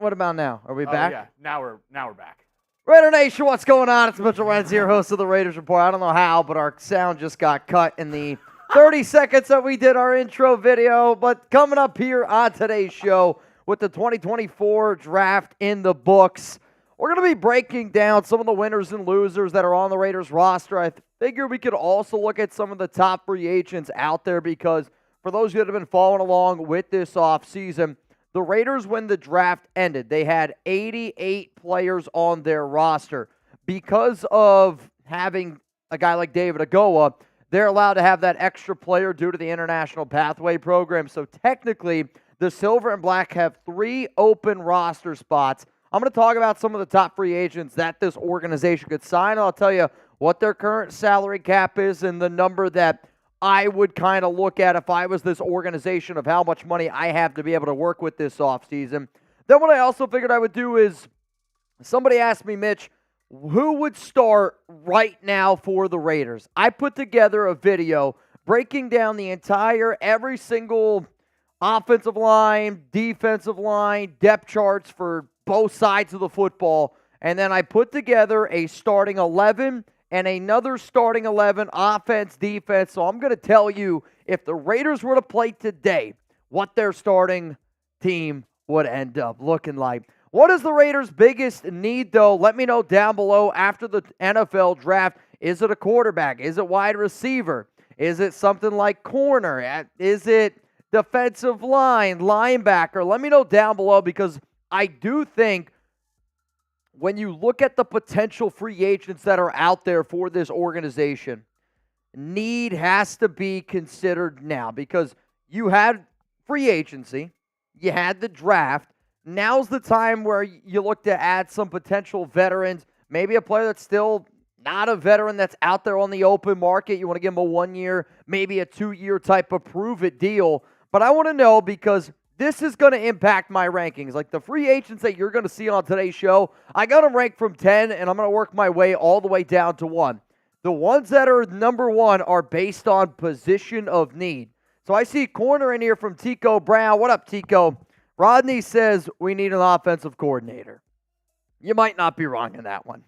What about now? Are we back? Yeah, now we're back. Raider Nation, what's going on? It's Mitchell Renz here, host of the Raiders Report. I don't know how, but our sound just got cut in the 30 seconds that we did our intro video. But coming up here on today's show with the 2024 draft in the books, we're going to be breaking down some of the winners and losers that are on the Raiders roster. I figure we could also look at some of the top free agents out there because for those of you that have been following along with this offseason, the Raiders, when the draft ended, they had 88 players on their roster. Because of having a guy like David Ogoa, they're allowed to have that extra player due to the International Pathway Program. So technically, the Silver and Black have 3 open roster spots. I'm going to talk about some of the top free agents that this organization could sign. I'll tell you what their current salary cap is and the number that I would kind of look at if I was this organization of how much money I have to be able to work with this offseason. Then what I also figured I would do is, somebody asked me, Mitch, who would start right now for the Raiders? I put together a video breaking down the entire, every single offensive line, defensive line, depth charts for both sides of the football, and then I put together a starting 11 and another starting 11, offense, defense. So I'm going to tell you, if the Raiders were to play today, what their starting team would end up looking like. What is the Raiders' biggest need, though? Let me know down below after the NFL draft. Is it a quarterback? Is it wide receiver? Is it something like corner? Is it defensive line, linebacker? Let me know down below because I do think when you look at the potential free agents that are out there for this organization, need has to be considered now because you had free agency, you had the draft. Now's the time where you look to add some potential veterans, maybe a player that's still not a veteran that's out there on the open market. You want to give him a 1-year, maybe a 2-year type of prove-it deal. But I want to know because this is going to impact my rankings. Like the free agents that you're going to see on today's show, I got them ranked from 10, and I'm going to work my way all the way down to 1. The ones that are number 1 are based on position of need. So I see corner in here from Tico Brown. What up, Tico? Rodney says we need an offensive coordinator. You might not be wrong in that one.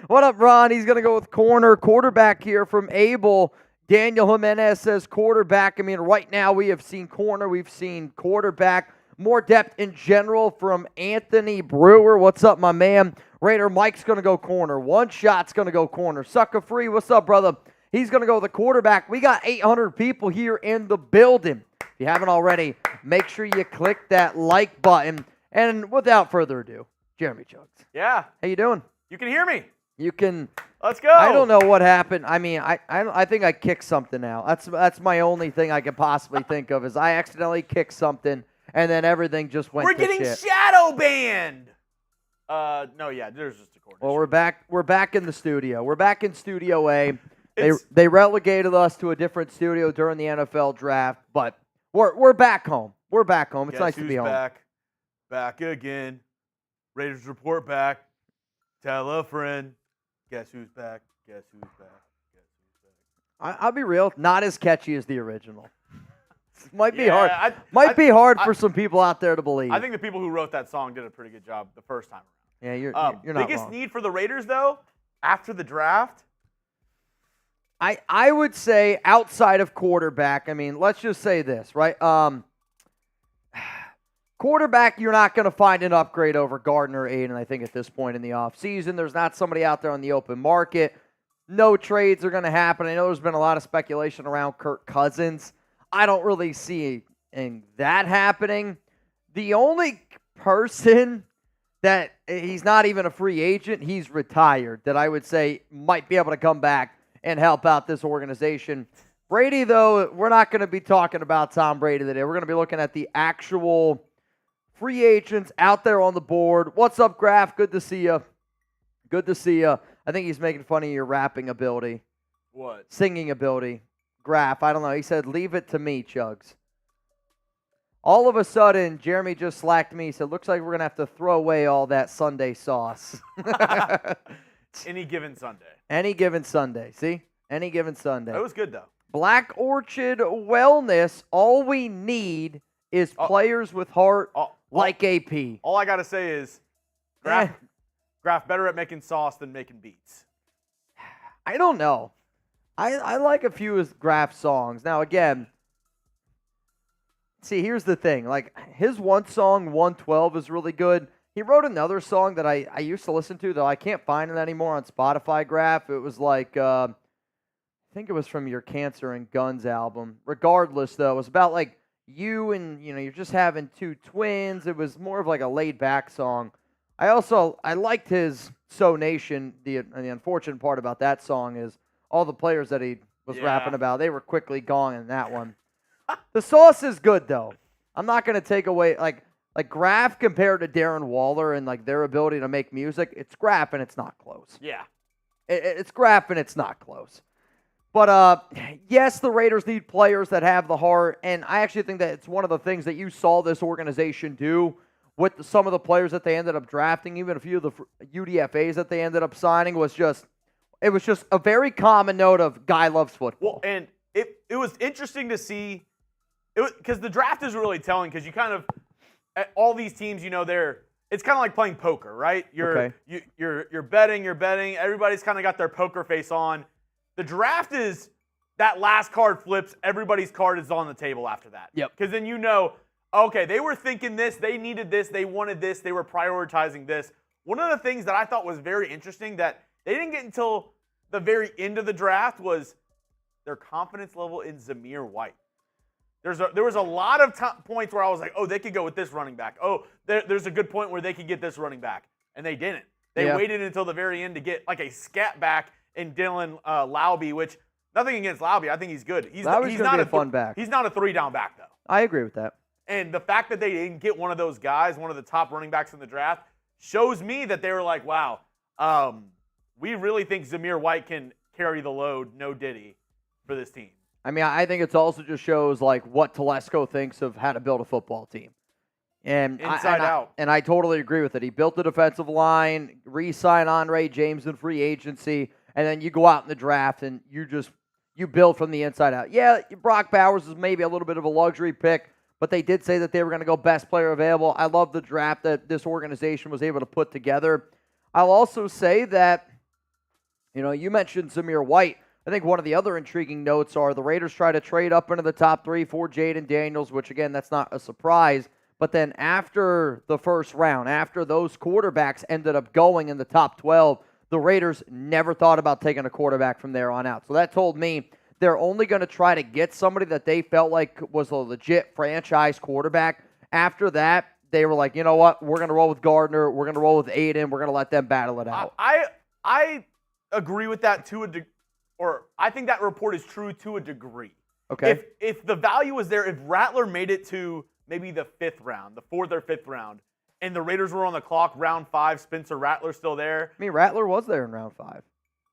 What up, Ron? He's going to go with corner. Quarterback here from Abel. Daniel Jimenez says quarterback. I mean, right now we have seen corner. We've seen quarterback. More depth in general from Anthony Brewer. What's up, my man? Raider Mike's going to go corner. One Shot's going to go corner. Sucker Free, what's up, brother? He's going to go the quarterback. We got 800 people here in the building. If you haven't already, make sure you click that like button. And without further ado, Jeremy Chuggs. Yeah. How you doing? You can hear me. You can. Let's go. I don't know what happened. I mean, I think I kicked something out. That's my only thing I can possibly think of is I accidentally kicked something and then everything just went to shit. We're getting shadow banned. No, yeah, there's just a corner. Well, we're back in the studio. We're back in Studio A. They relegated us to a different studio during the NFL draft, but we're back home. We're back home. It's nice to be home. Back again. Raiders Report back. Tell a friend. Guess who's back? Guess who's back? Guess who's back? I'll be real. Not as catchy as the original. Might be hard. Might be hard for some people out there to believe. I think the people who wrote that song did a pretty good job the first time around. Yeah, you're not biggest wrong. need for the Raiders, though, after the draft? I would say outside of quarterback, I mean, let's just say this, right? Quarterback, you're not going to find an upgrade over Gardner or Aiden, I think, at this point in the offseason. There's not somebody out there on the open market. No trades are going to happen. I know there's been a lot of speculation around Kirk Cousins. I don't really see that happening. The only person that he's not even a free agent, he's retired, that I would say might be able to come back and help out this organization. Brady, though, we're not going to be talking about Tom Brady today. We're going to be looking at the actual free agents out there on the board. What's up, Graf? Good to see you. Good to see you. I think he's making fun of your rapping ability. What? Singing ability. Graf, I don't know. He said, leave it to me, Chuggs. All of a sudden, Jeremy just slacked me. He said, looks like we're going to have to throw away all that Sunday sauce. Any given Sunday. Any given Sunday. See? Any given Sunday. That was good, though. Black Orchid Wellness. All we need is players with heart. like AP. All I got to say is Graf better at making sauce than making beats. I don't know. I like a few of Graf's songs. Now, again, see, here's the thing. Like, his one song, 112, is really good. He wrote another song that I used to listen to, though I can't find it anymore on Spotify, Graf. It was like, I think it was from your Cancer and Guns album. Regardless, though, it was about, like, you and, you're just having two twins. It was more of like a laid-back song. I liked his So Nation. The unfortunate part about that song is all the players that he was rapping about, they were quickly gone in that one. The sauce is good, though. I'm not going to take away, like Graf compared to Darren Waller and, like, their ability to make music, it's Graf and it's not close. Yeah. It's Graf and it's not close. But, yes, the Raiders need players that have the heart, and I actually think that it's one of the things that you saw this organization do with some of the players that they ended up drafting, even a few of the UDFAs that they ended up signing, it was just a very common note of guy loves football. Well, and it was interesting to see, because the draft is really telling, because you kind of, all these teams, it's kind of like playing poker, right? You're betting, everybody's kind of got their poker face on. The draft is that last card flips, everybody's card is on the table after that. Yep. Because then okay, they were thinking this, they needed this, they wanted this, they were prioritizing this. One of the things that I thought was very interesting that they didn't get until the very end of the draft was their confidence level in Zamir White. There was a lot of points where I was like, oh, they could go with this running back. Oh, there's a good point where they could get this running back. And they didn't. They waited until the very end to get like a scat back in Dylan Laube, which, nothing against Laube. I think he's good. He's not a fun back. He's not a 3-down back, though. I agree with that. And the fact that they didn't get one of those guys, one of the top running backs in the draft, shows me that they were like, wow, we really think Zamir White can carry the load, no diddy, for this team. I mean, I think it also just shows like what Telesco thinks of how to build a football team. And Inside out. And I totally agree with it. He built the defensive line, re-signed Andre James in free agency, and then you go out in the draft and you build from the inside out. Yeah, Brock Bowers is maybe a little bit of a luxury pick, but they did say that they were going to go best player available. I love the draft that this organization was able to put together. I'll also say that, you mentioned Zamir White. I think one of the other intriguing notes are the Raiders try to trade up into the top 3 for Jaden Daniels, which, again, that's not a surprise. But then after the first round, after those quarterbacks ended up going in the top 12, the Raiders never thought about taking a quarterback from there on out. So that told me they're only going to try to get somebody that they felt like was a legit franchise quarterback. After that, they were like, you know what? We're going to roll with Gardner. We're going to roll with Aiden. We're going to let them battle it out. I agree with that or I think that report is true to a degree. Okay. If the value was there, if Rattler made it to maybe the 5th round, the 4th or 5th round, and the Raiders were on the clock, round 5, Spencer Rattler still there. I mean, Rattler was there in round 5.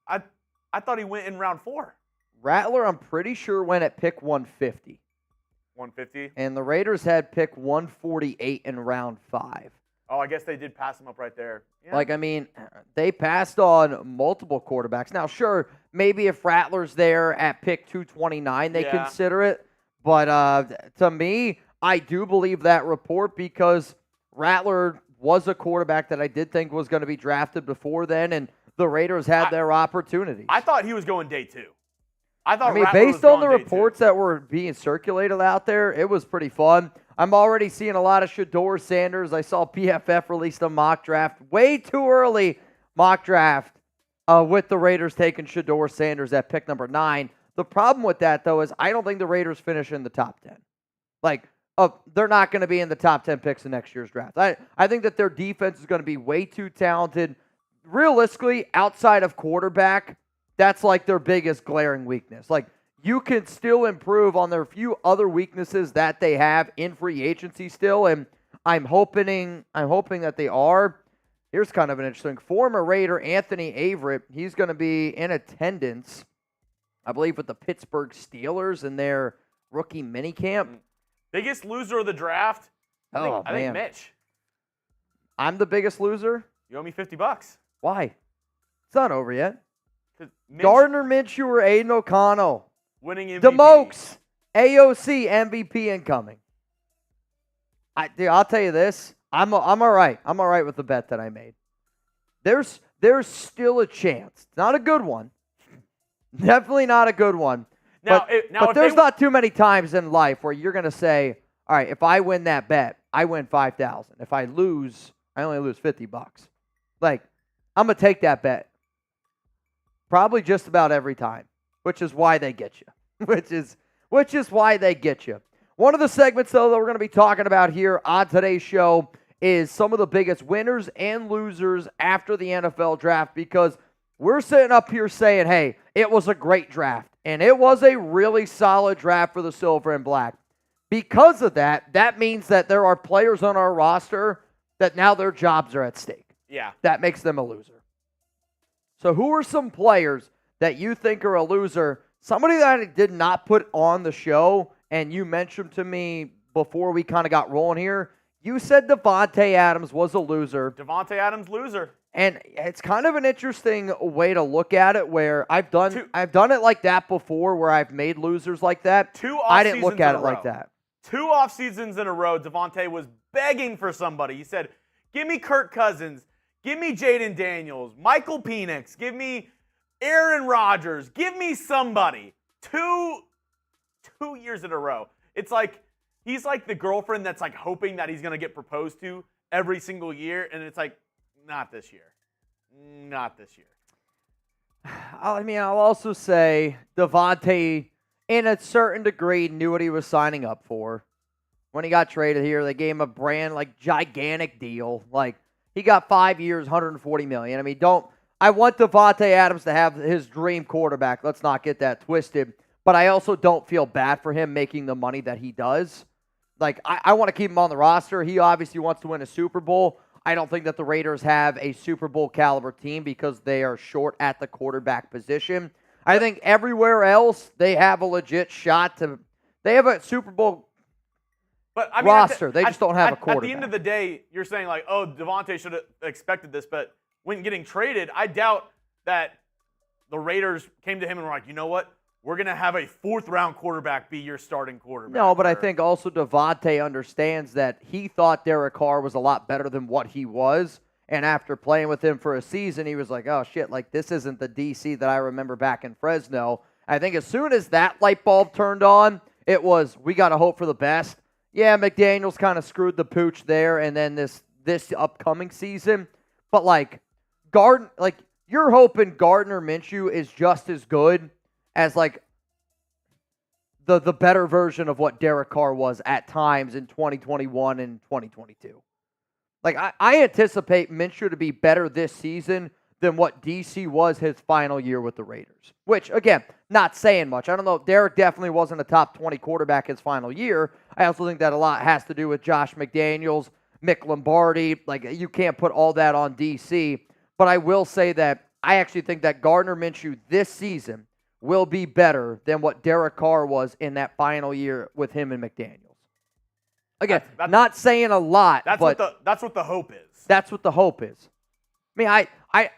I thought he went in round 4. Rattler, I'm pretty sure, went at pick 150. 150? And the Raiders had pick 148 in round 5. Oh, I guess they did pass him up right there. Yeah. They passed on multiple quarterbacks. Now, sure, maybe if Rattler's there at pick 229, they consider it. But to me, I do believe that report because Rattler was a quarterback that I did think was going to be drafted before then, and the Raiders had their opportunities. I thought he was going day 2. Based on the reports that were being circulated out there, it was pretty fun. I'm already seeing a lot of Shedeur Sanders. I saw PFF released a mock draft, way too early mock draft, with the Raiders taking Shedeur Sanders at pick number 9. The problem with that, though, is I don't think the Raiders finish in the top 10. They're not going to be in the top 10 picks in next year's draft. I think that their defense is going to be way too talented. Realistically, outside of quarterback, that's like their biggest glaring weakness. You can still improve on their few other weaknesses that they have in free agency still, and I'm hoping that they are. Here's kind of an interesting. Former Raider Anthony Averett, he's going to be in attendance, I believe, with the Pittsburgh Steelers in their rookie minicamp. Biggest loser of the draft? I think Mitch. I'm the biggest loser? You owe me $50. Why? It's not over yet. Gardner Minshew or Aidan O'Connell. Winning MVP. DeMokes, AOC MVP incoming. Dude, I'll tell you this. I'm all right. I'm all right with the bet that I made. There's still a chance. Not a good one. Definitely not a good one. But there's not too many times in life where you're going to say, all right, if I win that bet, I win $5,000. If I lose, I only lose $50. Like, I'm going to take that bet. Probably just about every time, which is why they get you. Which is why they get you. One of the segments, though, that we're going to be talking about here on today's show is some of the biggest winners and losers after the NFL draft, because we're sitting up here saying, hey, it was a great draft, and it was a really solid draft for the Silver and Black. Because of that, that means that there are players on our roster that now their jobs are at stake. Yeah. That makes them a loser. So who are some players that you think are a loser? Somebody that I did not put on the show, and you mentioned to me before we kind of got rolling here, you said Davante Adams was a loser. Davante Adams, loser. And it's kind of an interesting way to look at it, where I've done it like that before, where I've made losers like that. I didn't look at it like that. 2 off seasons in a row, Davante was begging for somebody. He said, give me Kirk Cousins, give me Jaden Daniels, Michael Penix, give me Aaron Rodgers, give me somebody. 2 years in a row. It's like he's like the girlfriend that's like hoping that he's going to get proposed to every single year, and it's like, not this year. Not this year. I mean, I'll also say Davante, in a certain degree, knew what he was signing up for. When he got traded here, they gave him a gigantic deal. Like, he got 5 years, $140 million. I mean, I want Davante Adams to have his dream quarterback. Let's not get that twisted. But I also don't feel bad for him making the money that he does. Like, I want to keep him on the roster. He obviously wants to win a Super Bowl. I don't think that the Raiders have a Super Bowl caliber team because they are short at the quarterback position. I think everywhere else they have a legit shot to. They have a Super Bowl roster. They just don't have a quarterback. At the end of the day, you're saying like, oh, Davante should have expected this, but when getting traded, I doubt that the Raiders came to him and were like, you know what? We're going to have a 4th-round quarterback be your starting quarterback. No, but I think also Davante understands that he thought Derek Carr was a lot better than what he was. And after playing with him for a season, he was like, oh, shit, like this isn't the DC that I remember back in Fresno. I think as soon as that light bulb turned on, it was, we got to hope for the best. Yeah, McDaniels kind of screwed the pooch there, and then this upcoming season. But you're hoping Gardner Minshew is just as good as like the better version of what Derek Carr was at times in 2021 and 2022. Like, I anticipate Minshew to be better this season than what DC was his final year with the Raiders. Which, again, not saying much. I don't know. Derek definitely wasn't a top 20 quarterback his final year. I also think that a lot has to do with Josh McDaniels, Mick Lombardi. Like, you can't put all that on DC. But I will say that I actually think that Gardner Minshew this season will be better than what Derek Carr was in that final year with him and McDaniels. Again, that's not saying a lot, but that's what the hope is. That's what the hope is. I mean,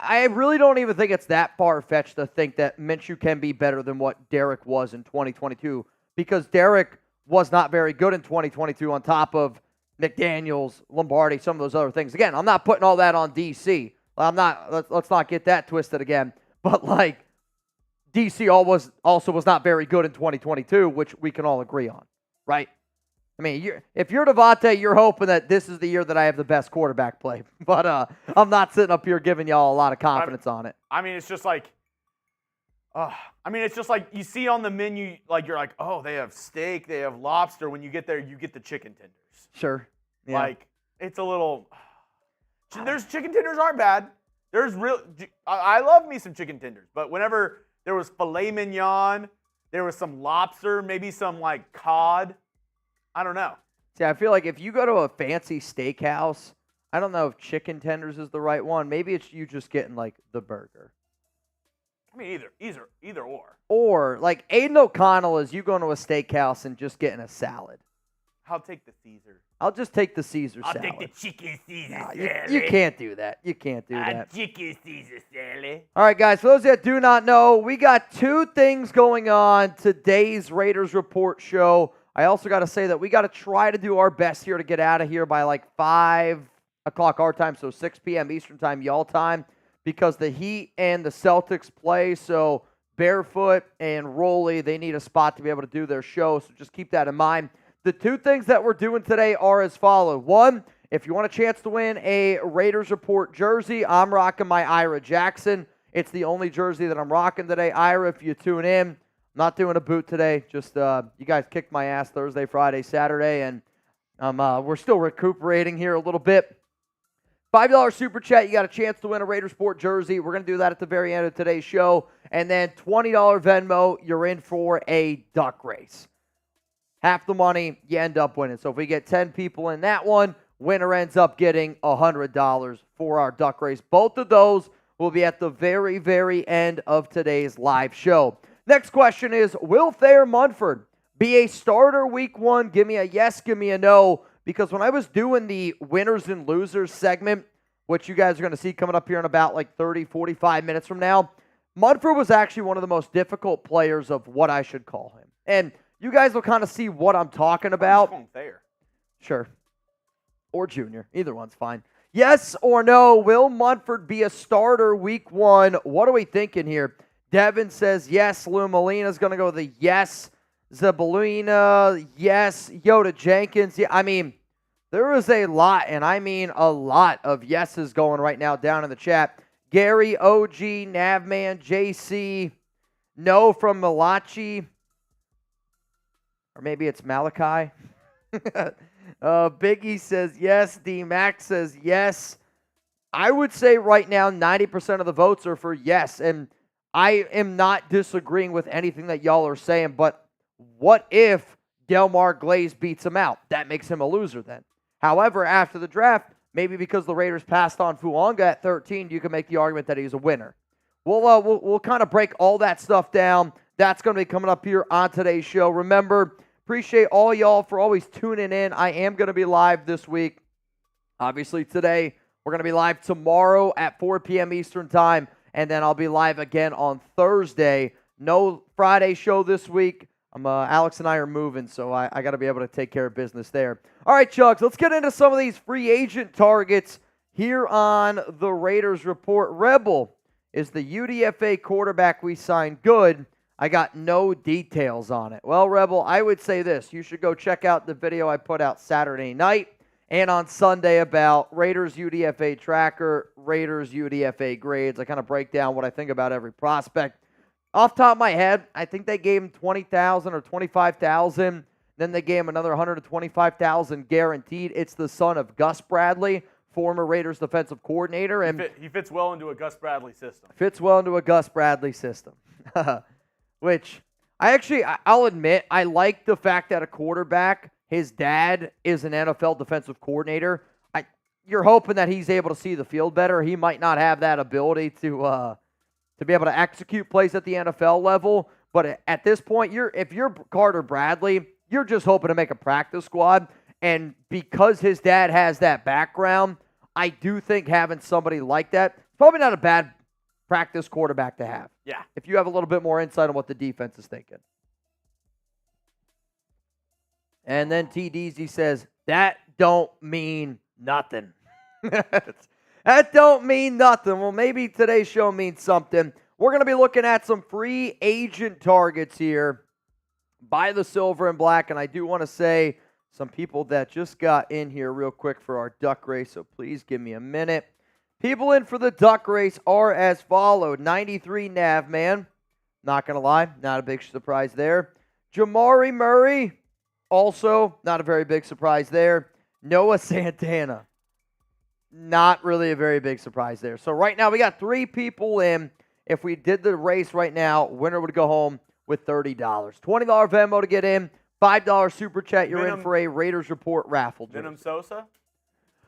I really don't even think it's that far-fetched to think that Minshew can be better than what Derek was in 2022, because Derek was not very good in 2022 on top of McDaniels, Lombardi, some of those other things. Again, I'm not putting all that on DC. Let's not get that twisted again. But like, DC also was not very good in 2022, which we can all agree on, right? I mean, if you're Davante, you're hoping that this is the year that I have the best quarterback play. But I'm not sitting up here giving y'all a lot of confidence on it. I mean, it's just like you see on the menu, like you're like, oh, they have steak, they have lobster. When you get there, you get the chicken tenders. Sure. Yeah. Like, it's a little. There's chicken tenders aren't bad. I love me some chicken tenders, but whenever there was filet mignon, there was some lobster, maybe some like cod. I don't know. See, I feel like if you go to a fancy steakhouse, I don't know if chicken tenders is the right one. Maybe it's you just getting like the burger. I mean, either or. Or like Aidan O'Connell is you going to a steakhouse and just getting a salad. I'll take the Caesar. I'll just take the Caesar salad. I'll take the chicken Caesar salad. You can't do that. You can't do that. Chicken Caesar salad. All right, guys. For those that do not know, we got 2 things going on today's Raiders Report show. I also got to say that we got to try to do our best here to get out of here by like 5 o'clock our time, so 6 p.m. Eastern time, y'all time, because the Heat and the Celtics play. So Barefoot and Rolly, they need a spot to be able to do their show, so just keep that in mind. The 2 things that we're doing today are as follows. 1, if you want a chance to win a Raiders Report jersey, I'm rocking my Ira Jackson. It's the only jersey that I'm rocking today. Ira, if you tune in, I'm not doing a boot today. Just you guys kicked my ass Thursday, Friday, Saturday, and we're still recuperating here a little bit. $5 Super Chat, you got a chance to win a Raiders Report jersey. We're going to do that at the very end of today's show. And then $20 Venmo, you're in for a duck race. Half the money, you end up winning. So if we get 10 people in that one, winner ends up getting $100 for our duck race. Both of those will be at the very, very end of today's live show. Next question is, will Thayer Munford be a starter week 1? Give me a yes, give me a no. Because when I was doing the winners and losers segment, which you guys are going to see coming up here in about like 30, 45 minutes from now, Munford was actually one of the most difficult players of what I should call him. And you guys will kind of see what I'm talking about. I'm Thayer. Sure. Or Junior. Either one's fine. Yes or no, will Munford be a starter week 1? What are we thinking here? Devin says yes. Lou Molina's going to go with the yes. Zabulina, yes. Yoda Jenkins, yeah. I mean, there is a lot, and I mean a lot of yeses going right now down in the chat. Gary, OG, Navman, JC, no from Malachi, or maybe it's Malachi. Biggie says yes. D-Max says yes. I would say right now 90% of the votes are for yes, and I am not disagreeing with anything that y'all are saying, but what if Delmar Glaze beats him out? That makes him a loser then. However, after the draft, maybe because the Raiders passed on Fuanga at 13, you can make the argument that he's a winner. We'll kind of break all that stuff down. That's going to be coming up here on today's show. Remember, appreciate all y'all for always tuning in. I am going to be live this week. Obviously, today, we're going to be live tomorrow at 4 p.m. Eastern time, and then I'll be live again on Thursday. No Friday show this week. Alex and I are moving, so I got to be able to take care of business there. All right, Chuggs, let's get into some of these free agent targets here on the Raiders Report. Rebel is the UDFA quarterback we signed. Good. I got no details on it. Well, Rebel, I would say this. You should go check out the video I put out Saturday night and on Sunday about Raiders UDFA tracker, Raiders UDFA grades. I kind of break down what I think about every prospect. Off the top of my head, I think they gave him $20,000 or $25,000. Then they gave him another $125,000 guaranteed. It's the son of Gus Bradley, former Raiders defensive coordinator, and he fits well into a Gus Bradley system. Fits well into a Gus Bradley system, which I'll admit I like the fact that a quarterback, his dad is an NFL defensive coordinator. You're hoping that he's able to see the field better. He might not have that ability to be able to execute plays at the NFL level. But at this point, if you're Carter Bradley, you're just hoping to make a practice squad. And because his dad has that background, I do think having somebody like that, probably not a bad practice quarterback to have. Yeah. If you have a little bit more insight on what the defense is thinking. And then TDZ says, that don't mean nothing. That don't mean nothing. Well, maybe today's show means something. We're going to be looking at some free agent targets here by the Silver and Black. And I do want to say some people that just got in here real quick for our duck race, so please give me a minute. People in for the duck race are as followed. 93 Navman. Not going to lie, not a big surprise there. Jamari Murray. Also, not a very big surprise there. Noah Santana. Not really a very big surprise there. So right now we got 3 people in. If we did the race right now, winner would go home with $30. $20 Venmo to get in. $5 Super Chat. You're in for a Raiders Report raffle. Venom Sosa?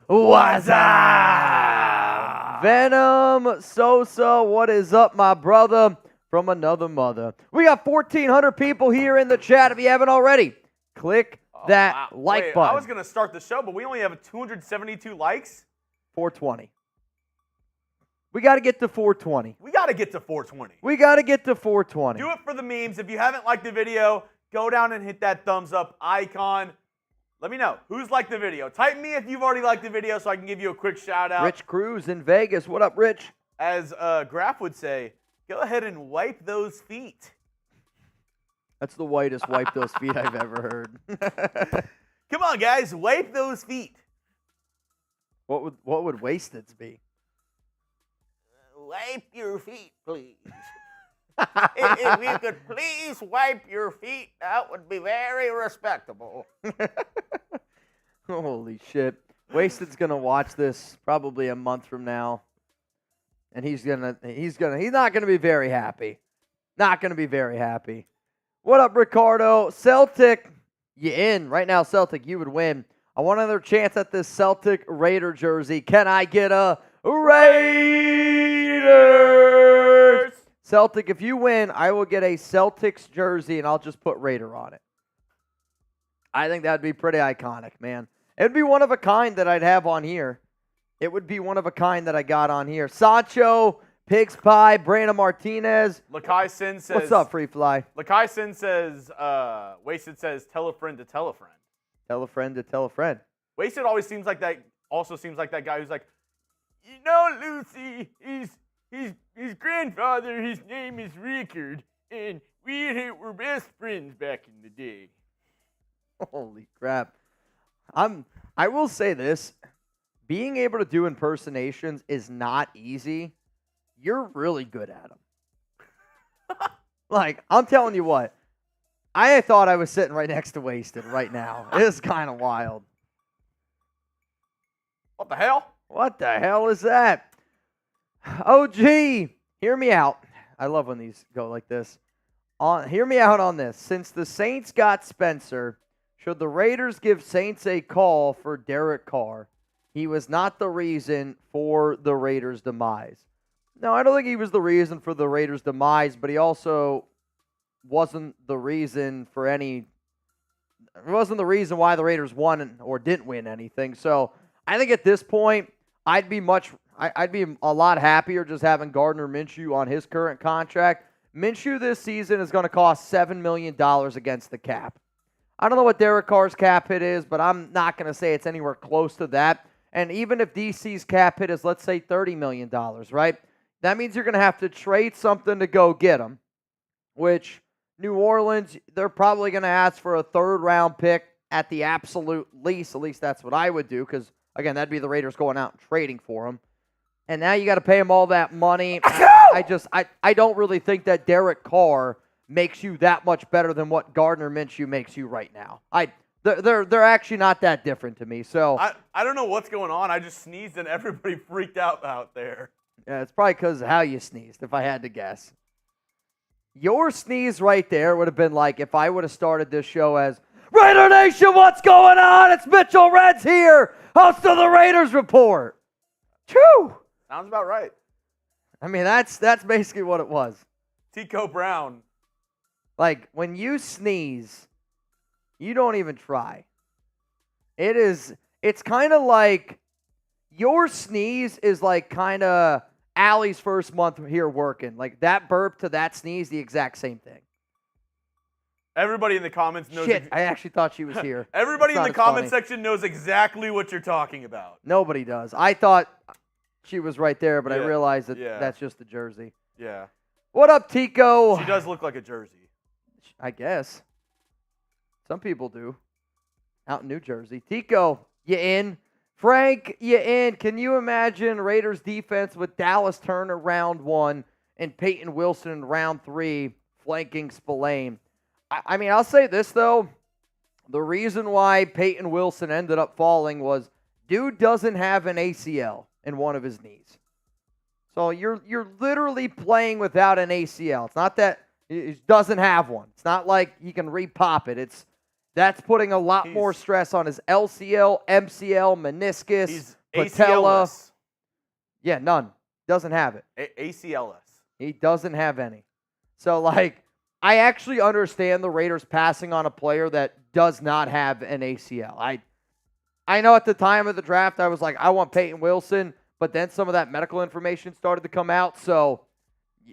What's up? Venom Sosa, what is up, my brother from another mother? We got 1,400 people here in the chat. If you haven't already, click that like button. I was going to start the show, but we only have 272 likes. 420. We got to get to 420. We got to get to 420. We got to get to 420. Do it for the memes. If you haven't liked the video, go down and hit that thumbs up icon. Let me know who's liked the video. Type me if you've already liked the video so I can give you a quick shout out. Rich Cruz in Vegas. What up, Rich? As Graf would say, go ahead and wipe those feet. That's the whitest wipe those feet I've ever heard. Come on, guys, wipe those feet. What would Wasteds be? Wipe your feet, please. If you could please wipe your feet, that would be very respectable. Holy shit. Wasted's gonna watch this probably a month from now. And he's not gonna be very happy. Not gonna be very happy. What up, Ricardo? Celtic, you in. Right now, Celtic, you would win. I want another chance at this Celtic Raider jersey. Can I get a Raiders? Celtic, if you win, I will get a Celtics jersey, and I'll just put Raider on it. I think that would be pretty iconic, man. It would be one of a kind that I'd have on here. It would be one of a kind that I got on here. Sancho, Pigs Pie, Brandon Martinez. Lakai Sin says, what's up, Free Fly? Lakai Sin says, Wasted says, tell a friend to tell a friend. Tell a friend to tell a friend. Wasted always seems like that. Also seems like that guy who's like, you know, Lucy, his grandfather, his name is Rickard, and we were best friends back in the day. Holy crap! I will say this: being able to do impersonations is not easy. You're really good at them. Like, I'm telling you what. I thought I was sitting right next to Wasted right now. It is kind of wild. What the hell? What the hell is that? OG, hear me out. I love when these go like this. Hear me out on this. Since the Saints got Spencer, should the Raiders give Saints a call for Derek Carr? He was not the reason for the Raiders' demise. No, I don't think he was the reason for the Raiders' demise, but he also wasn't the reason for any. It wasn't the reason why the Raiders won or didn't win anything. So I think at this point, I'd be a lot happier just having Gardner Minshew on his current contract. Minshew this season is going to cost $7 million against the cap. I don't know what Derek Carr's cap hit is, but I'm not going to say it's anywhere close to that. And even if DC's cap hit is, let's say, $30 million, right? That means you're going to have to trade something to go get him, which New Orleans, they're probably going to ask for a third-round pick at the absolute least. At least that's what I would do because, again, that'd be the Raiders going out and trading for him. And now you got to pay him all that money. I don't really think that Derek Carr makes you that much better than what Gardner Minshew makes you right now. They're actually not that different to me. So I don't know what's going on. I just sneezed and everybody freaked out there. Yeah, it's probably because of how you sneezed, if I had to guess. Your sneeze right there would have been like if I would have started this show as, Raider Nation, what's going on? It's Mitchell Renz here, host of the Raiders Report. True. Sounds about right. I mean, that's basically what it was. Tico Brown. Like, when you sneeze, you don't even try. It's kind of like your sneeze is like kind of Allie's first month here working. Like, that burp to that sneeze, the exact same thing. Everybody in the comments knows. Shit, I actually thought she was here. Everybody in the comment section knows exactly what you're talking about. Nobody does. I thought she was right there, but I realized that that's just the jersey. Yeah. What up, Tico? She does look like a jersey. I guess. Some people do. Out in New Jersey. Tico, you in? Frank, you in? Can you imagine Raiders defense with Dallas Turner round 1 and Peyton Wilson in round 3 flanking Spillane? I mean, I'll say this, though. The reason why Peyton Wilson ended up falling was dude doesn't have an ACL in one of his knees. So you're literally playing without an ACL. It's not that he doesn't have one. It's not like he can repop it. That's putting a lot more stress on his LCL, MCL, meniscus, patella. ACL-less. Yeah, none. Doesn't have it. ACL-less. He doesn't have any. So, like, I actually understand the Raiders passing on a player that does not have an ACL. I know at the time of the draft, I was like, I want Peyton Wilson, but then some of that medical information started to come out. So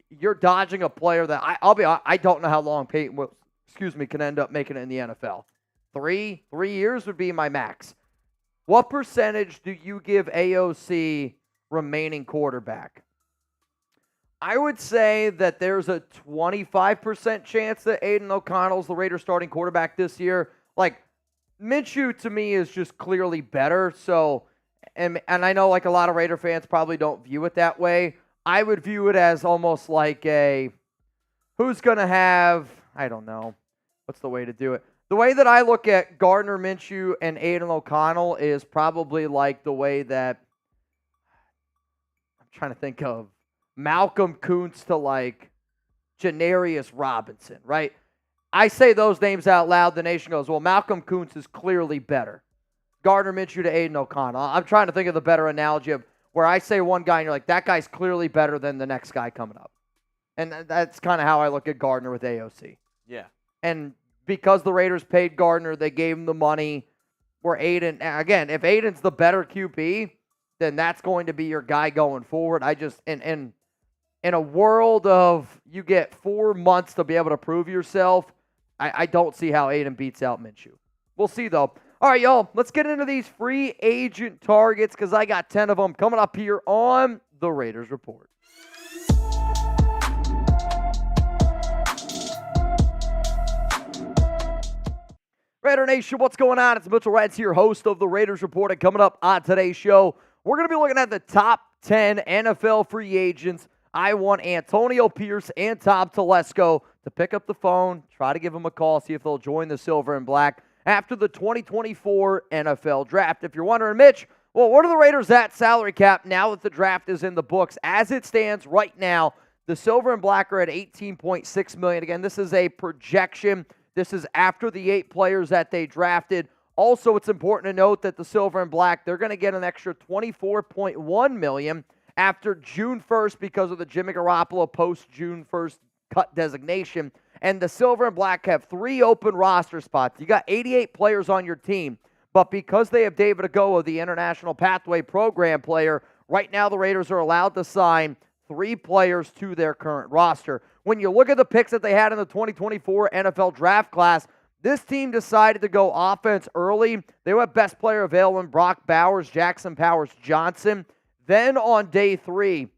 you're dodging a player that I don't know how long Peyton can end up making it in the NFL. 3 years would be my max. What percentage do you give AOC remaining quarterback? I would say that there's a 25% chance that Aidan O'Connell's the Raiders starting quarterback this year. Like, Minshew to me is just clearly better. So, and I know like a lot of Raider fans probably don't view it that way. I would view it as almost like a, who's going to have, I don't know, what's the way to do it? The way that I look at Gardner Minshew and Aidan O'Connell is probably like the way that, I'm trying to think of, Malcolm Kuntz to like Janarius Robinson, right? I say those names out loud, the nation goes, well, Malcolm Kuntz is clearly better. Gardner Minshew to Aidan O'Connell. I'm trying to think of the better analogy of where I say one guy and you're like, that guy's clearly better than the next guy coming up. And that's kind of how I look at Gardner with AOC. Yeah. And because the Raiders paid Gardner, they gave him the money. Where Aidan, again, if Aidan's the better QB, then that's going to be your guy going forward. I just, in a world of you get 4 months to be able to prove yourself, I don't see how Aidan beats out Minshew. We'll see, though. All right, y'all, let's get into these free agent targets because I got 10 of them coming up here on the Raiders Report. Raider Nation, what's going on? It's Mitchell Renz here, host of the Raiders Report, and coming up on today's show, we're going to be looking at the top 10 NFL free agents. I want Antonio Pierce and Tom Telesco to pick up the phone, try to give them a call, see if they'll join the Silver and Black after the 2024 NFL Draft. If you're wondering, Mitch, well, what are the Raiders at salary cap now that the draft is in the books? As it stands right now, the Silver and Black are at $18.6 million. Again, this is a projection. This is after the 8 players that they drafted. Also, it's important to note that the Silver and Black, they're going to get an extra $24.1 million after June 1st because of the Jimmy Garoppolo post-June 1st cut designation. And the Silver and Black have 3 open roster spots. You got 88 players on your team, but because they have David Agoa, the International Pathway Program player, right now the Raiders are allowed to sign 3 players to their current roster. When you look at the picks that they had in the 2024 NFL Draft class, this team decided to go offense early. They went best player available in Brock Bowers, Jackson Powers-Johnson. Then on day 3,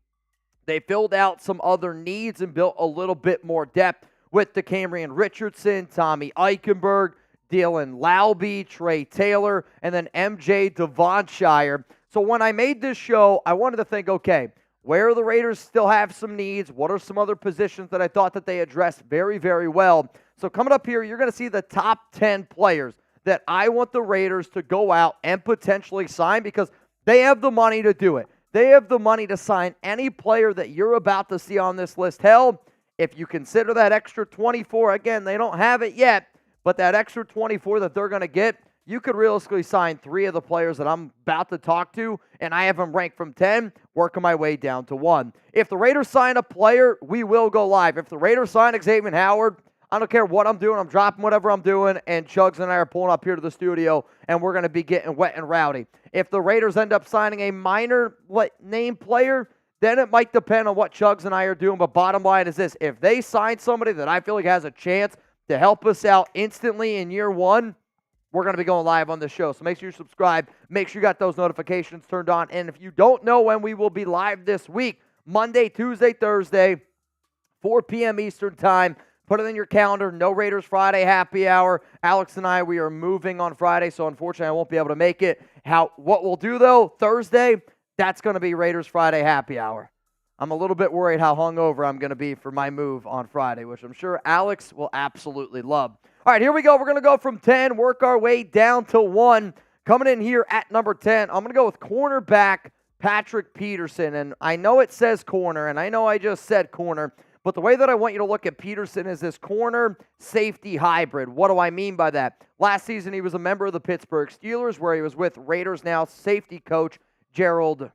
they filled out some other needs and built a little bit more depth with DeCamerion Richardson, Tommy Eichenberg, Dylan Laube, Trey Taylor, and then MJ Devonshire. So when I made this show, I wanted to think, okay, where the Raiders still have some needs? What are some other positions that I thought that they addressed very, very well? So coming up here, you're going to see the top 10 players that I want the Raiders to go out and potentially sign because they have the money to do it. They have the money to sign any player that you're about to see on this list. Hell, if you consider that extra 24, again, they don't have it yet, but that extra 24 that they're going to get, you could realistically sign 3 of the players that I'm about to talk to, and I have them ranked from 10, working my way down to 1. If the Raiders sign a player, we will go live. If the Raiders sign Xavien Howard, I don't care what I'm doing. I'm dropping whatever I'm doing, and Chuggs and I are pulling up here to the studio, and we're going to be getting wet and rowdy. If the Raiders end up signing a minor name player, then it might depend on what Chuggs and I are doing. But bottom line is this. If they sign somebody that I feel like has a chance to help us out instantly in year 1, we're going to be going live on the show. So make sure you subscribe. Make sure you got those notifications turned on. And if you don't know when we will be live this week, Monday, Tuesday, Thursday, 4 p.m. Eastern Time, put it in your calendar. No Raiders Friday happy hour. Alex and I, we are moving on Friday, so unfortunately I won't be able to make it. What we'll do, though, Thursday, that's going to be Raiders Friday happy hour. I'm a little bit worried how hungover I'm going to be for my move on Friday, which I'm sure Alex will absolutely love. All right, here we go. We're going to go from 10, work our way down to 1. Coming in here at number 10, I'm going to go with cornerback Patrick Peterson. And I know it says corner, and I know I just said corner, but the way that I want you to look at Peterson is this corner safety hybrid. What do I mean by that? Last season, he was a member of the Pittsburgh Steelers, where he was with Raiders now safety coach Gerald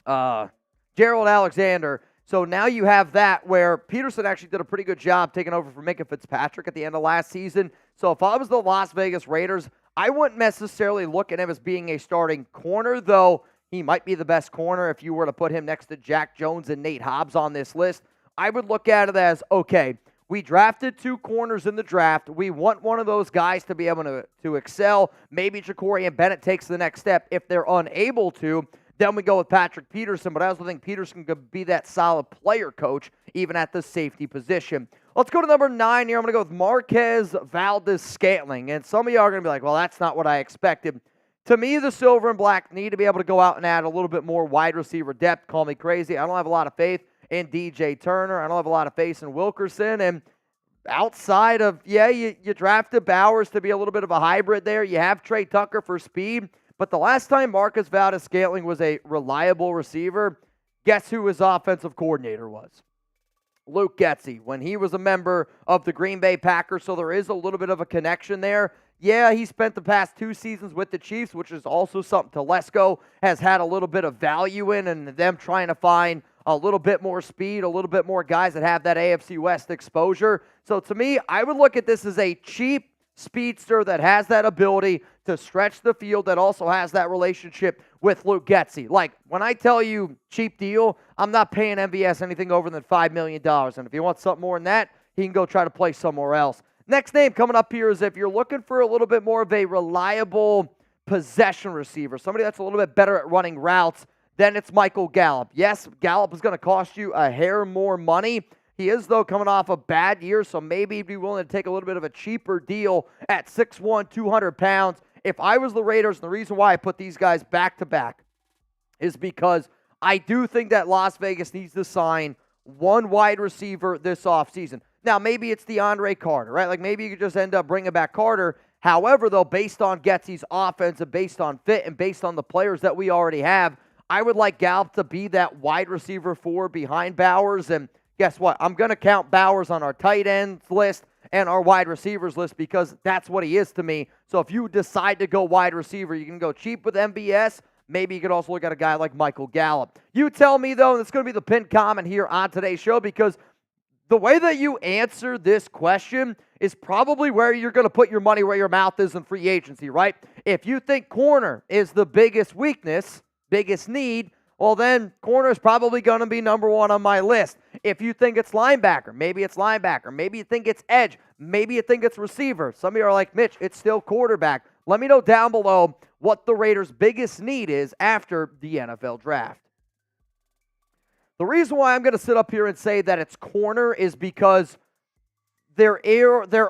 Alexander. So now you have that where Peterson actually did a pretty good job taking over for Minka Fitzpatrick at the end of last season. So if I was the Las Vegas Raiders, I wouldn't necessarily look at him as being a starting corner, though he might be the best corner if you were to put him next to Jack Jones and Nate Hobbs on this list. I would look at it as, okay, We drafted 2 corners in the draft. We want one of those guys to be able to excel. Maybe Ja'Cory and Bennett takes the next step. If they're unable to, then we go with Patrick Peterson, but I also think Peterson could be that solid player coach even at the safety position. Let's go to number 9 here. I'm going to go with Marquez Valdes-Scantling, and some of you are going to be like, well, that's not what I expected. To me, the Silver and Black need to be able to go out and add a little bit more wide receiver depth. Call me crazy. I don't have a lot of faith in DJ Turner. I don't have a lot of faith in Wilkerson, and outside of, you drafted Bowers to be a little bit of a hybrid there. You have Trey Tucker for speed. But the last time Marcus Valdes-Scantling was a reliable receiver, guess who his offensive coordinator was? Luke Getsy, when he was a member of the Green Bay Packers, so there is a little bit of a connection there. Yeah, he spent the past 2 seasons with the Chiefs, which is also something Telesco has had a little bit of value in, and them trying to find a little bit more speed, a little bit more guys that have that AFC West exposure. So to me, I would look at this as a cheap speedster that has that ability to stretch the field, that also has that relationship with Luke Getsy. Like, when I tell you cheap deal, I'm not paying MVS anything over than $5 million. And if you want something more than that, he can go try to play somewhere else. Next name coming up here is if you're looking for a little bit more of a reliable possession receiver, somebody that's a little bit better at running routes, then it's Michael Gallup. Yes, Gallup is going to cost you a hair more money. He is, though, coming off a bad year, so maybe he'd be willing to take a little bit of a cheaper deal at 6'1", 200 pounds. If I was the Raiders, and the reason why I put these guys back-to-back is because I do think that Las Vegas needs to sign one wide receiver this offseason. Now, maybe it's DeAndre Carter, right? Like, maybe you could just end up bringing back Carter. However, though, based on Getsy's offense and based on fit and based on the players that we already have, I would like Gallup to be that wide receiver 4 behind Bowers. And guess what? I'm going to count Bowers on our tight ends list and our wide receivers list because that's what he is to me. So if you decide to go wide receiver, you can go cheap with MVS. Maybe you could also look at a guy like Michael Gallup. You tell me, though, and it's going to be the pinned comment here on today's show, because the way that you answer this question is probably where you're going to put your money where your mouth is in free agency, right? If you think corner is the biggest weakness, biggest need, well, then corner is probably going to be number 1 on my list. If you think it's linebacker, maybe it's linebacker. Maybe you think it's edge. Maybe you think it's receiver. Some of you are like, Mitch, it's still quarterback. Let me know down below what the Raiders' biggest need is after the NFL draft. The reason why I'm going to sit up here and say that it's corner is because there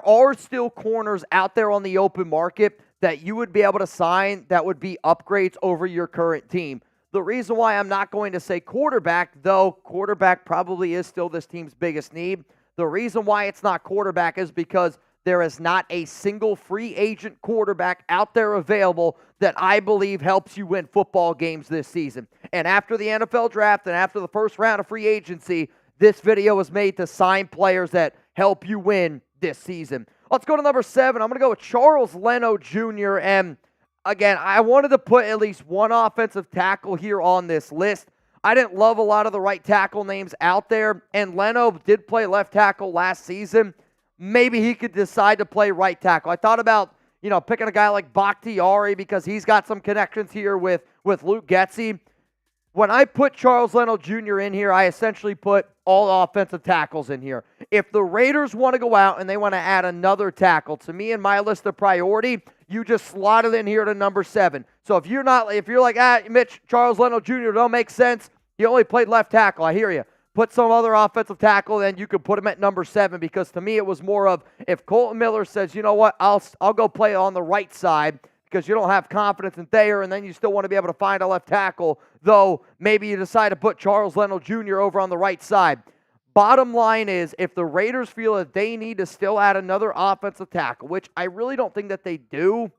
are still corners out there on the open market that you would be able to sign that would be upgrades over your current team. The reason why I'm not going to say quarterback, though quarterback probably is still this team's biggest need, the reason why it's not quarterback is because there is not a single free agent quarterback out there available that I believe helps you win football games this season. And after the NFL draft and after the first round of free agency, this video was made to sign players that help you win this season. Let's go to number 7. I'm going to go with Charles Leno Jr. And again, I wanted to put at least one offensive tackle here on this list. I didn't love a lot of the right tackle names out there, and Leno did play left tackle last season. Maybe he could decide to play right tackle. I thought about, picking a guy like Bakhtiari because he's got some connections here with Luke Getsy. When I put Charles Leno Jr. in here, I essentially put all offensive tackles in here. If the Raiders want to go out and they want to add another tackle, to me in my list of priority, you just slot it in here to number 7. So if you're like, Mitch, Charles Leno Jr. don't make sense, he only played left tackle, I hear you. Put some other offensive tackle, then you could put him at number 7, because to me it was more of, if Colton Miller says, you know what, I'll go play on the right side because you don't have confidence in Thayer, and then you still want to be able to find a left tackle, though maybe you decide to put Charles Leno Jr. over on the right side. Bottom line is, if the Raiders feel that they need to still add another offensive tackle, which I really don't think that they do,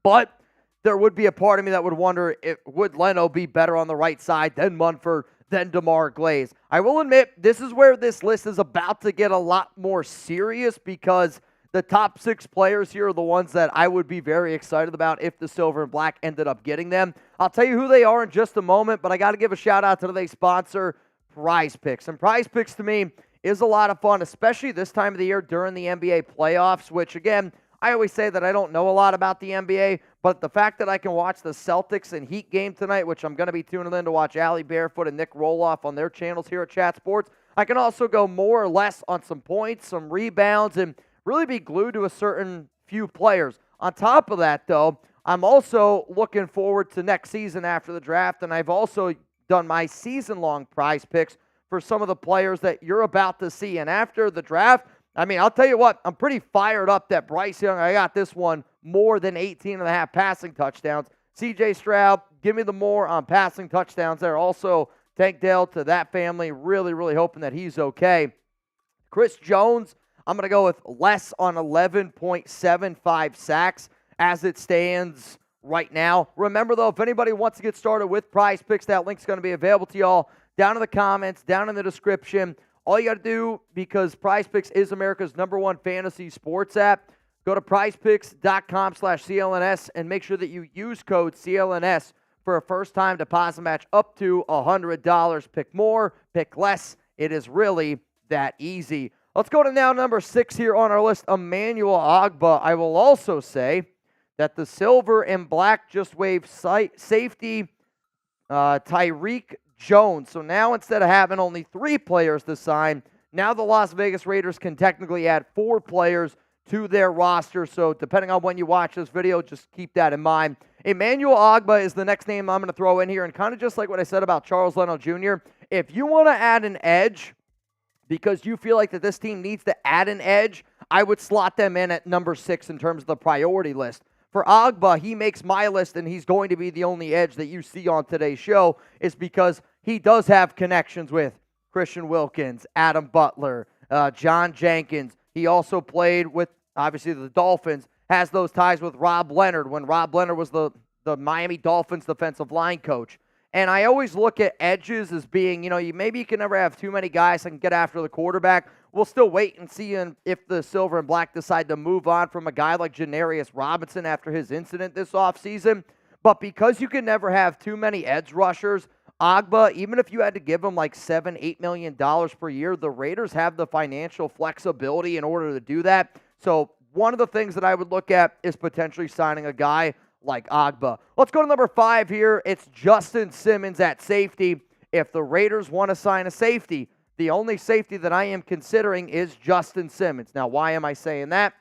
but there would be a part of me that would wonder, would Leno be better on the right side than Munford, than DeMar Glaze? I will admit, this is where this list is about to get a lot more serious, because the top 6 players here are the ones that I would be very excited about if the Silver and Black ended up getting them. I'll tell you who they are in just a moment, but I got to give a shout out to today's sponsor, PrizePicks. And PrizePicks to me is a lot of fun, especially this time of the year during the NBA playoffs, which again, I always say that I don't know a lot about the NBA, but the fact that I can watch the Celtics and Heat game tonight, which I'm going to be tuning in to watch Allie Barefoot and Nick Roloff on their channels here at Chat Sports, I can also go more or less on some points, some rebounds, and really be glued to a certain few players. On top of that, though, I'm also looking forward to next season after the draft, and I've also done my season-long prize picks for some of the players that you're about to see. And after the draft, I mean, I'll tell you what, I'm pretty fired up that Bryce Young, I got this one, more than 18.5 passing touchdowns. CJ Stroud, give me the more on passing touchdowns there. Also, Tank Dell to that family, really, really hoping that he's okay. Chris Jones, I'm going to go with less on 11.75 sacks as it stands right now. Remember, though, if anybody wants to get started with PrizePicks, that link's going to be available to y'all down in the comments, down in the description. All you got to do, because PrizePicks is America's #1 fantasy sports app, go to prizepicks.com/CLNS and make sure that you use code CLNS for a first-time deposit match up to $100. Pick more, pick less. It is really that easy. Let's go to now number 6 here on our list, Emmanuel Ogbah. I will also say that the silver and black just waived safety Tyreek Jones. So now instead of having only 3 players to sign, now the Las Vegas Raiders can technically add 4 players to their roster. So depending on when you watch this video, just keep that in mind. Emmanuel Ogbah is the next name I'm going to throw in here. And kind of just like what I said about Charles Leno Jr., if you want to add an edge because you feel like that this team needs to add an edge, I would slot them in at number 6 in terms of the priority list. For Ogbah, he makes my list, and he's going to be the only edge that you see on today's show, is because he does have connections with Christian Wilkins, Adam Butler, John Jenkins. He also played with, obviously, the Dolphins, has those ties with Rob Leonard when Rob Leonard was the Miami Dolphins defensive line coach. And I always look at edges as being, maybe you can never have too many guys that can get after the quarterback. We'll still wait and see if the silver and black decide to move on from a guy like Janarius Robinson after his incident this offseason. But because you can never have too many edge rushers, Ogbah, even if you had to give him like $7-8 million per year, the Raiders have the financial flexibility in order to do that. So one of the things that I would look at is potentially signing a guy like Ogbah. Let's go to number 5 here. It's Justin Simmons at safety. If the Raiders want to sign a safety, the only safety that I am considering is Justin Simmons. Now, why am I saying that?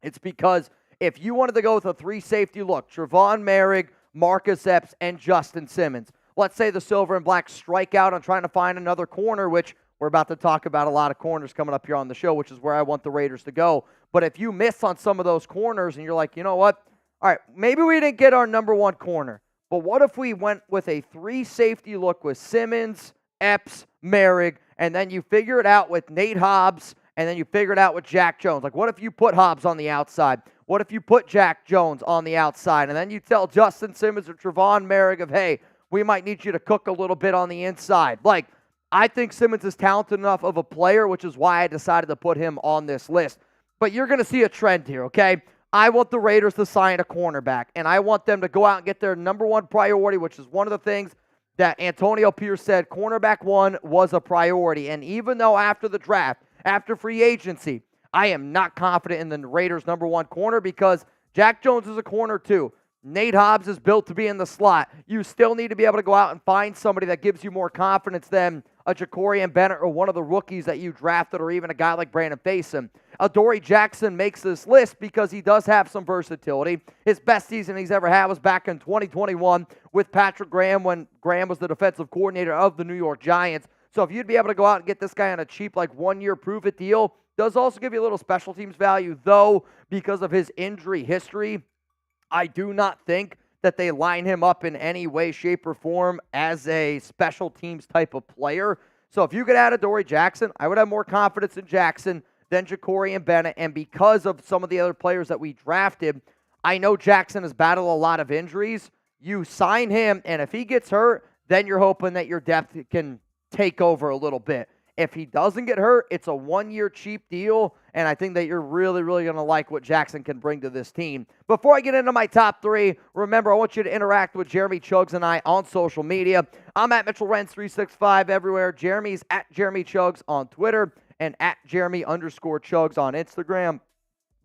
It's because if you wanted to go with a 3-safety look, Trevon Merrick, Marcus Epps, and Justin Simmons, let's say the silver and black strike out on trying to find another corner, which we're about to talk about a lot of corners coming up here on the show, which is where I want the Raiders to go. But if you miss on some of those corners and you're like, you know what? All right, maybe we didn't get our #1 corner, but what if we went with a 3-safety look with Simmons, Epps, Merrick, and then you figure it out with Nate Hobbs, and then you figure it out with Jack Jones? Like, what if you put Hobbs on the outside? What if you put Jack Jones on the outside? And then you tell Justin Simmons or Trevon Merrick of, hey, we might need you to cook a little bit on the inside. Like, I think Simmons is talented enough of a player, which is why I decided to put him on this list. But you're going to see a trend here, okay? I want the Raiders to sign a cornerback, and I want them to go out and get their #1 priority, which is one of the things that Antonio Pierce said cornerback 1 was a priority. And even though after the draft, after free agency, I am not confident in the Raiders' #1 corner because Jack Jones is a corner too. Nate Hobbs is built to be in the slot. You still need to be able to go out and find somebody that gives you more confidence than a Ja'Cory Bennett or one of the rookies that you drafted, or even a guy like Brandon Faison. Adoree Jackson makes this list because he does have some versatility. His best season he's ever had was back in 2021 with Patrick Graham when Graham was the defensive coordinator of the New York Giants. So if you'd be able to go out and get this guy on a cheap, like 1-year prove-it deal, does also give you a little special teams value, though, because of his injury history. I do not think that they line him up in any way, shape, or form as a special teams type of player. So if you could add Adoree Jackson, I would have more confidence in Jackson than Ja'Cory Bennett. And because of some of the other players that we drafted, I know Jackson has battled a lot of injuries. You sign him, and if he gets hurt, then you're hoping that your depth can take over a little bit. If he doesn't get hurt, it's a 1-year cheap deal, and I think that you're really, really going to like what Jackson can bring to this team. Before I get into my top 3, remember, I want you to interact with Jeremy Chuggs and I on social media. I'm at Mitchell Renz 365 everywhere. Jeremy's at Jeremy Chuggs on Twitter and at Jeremy_Chuggs on Instagram.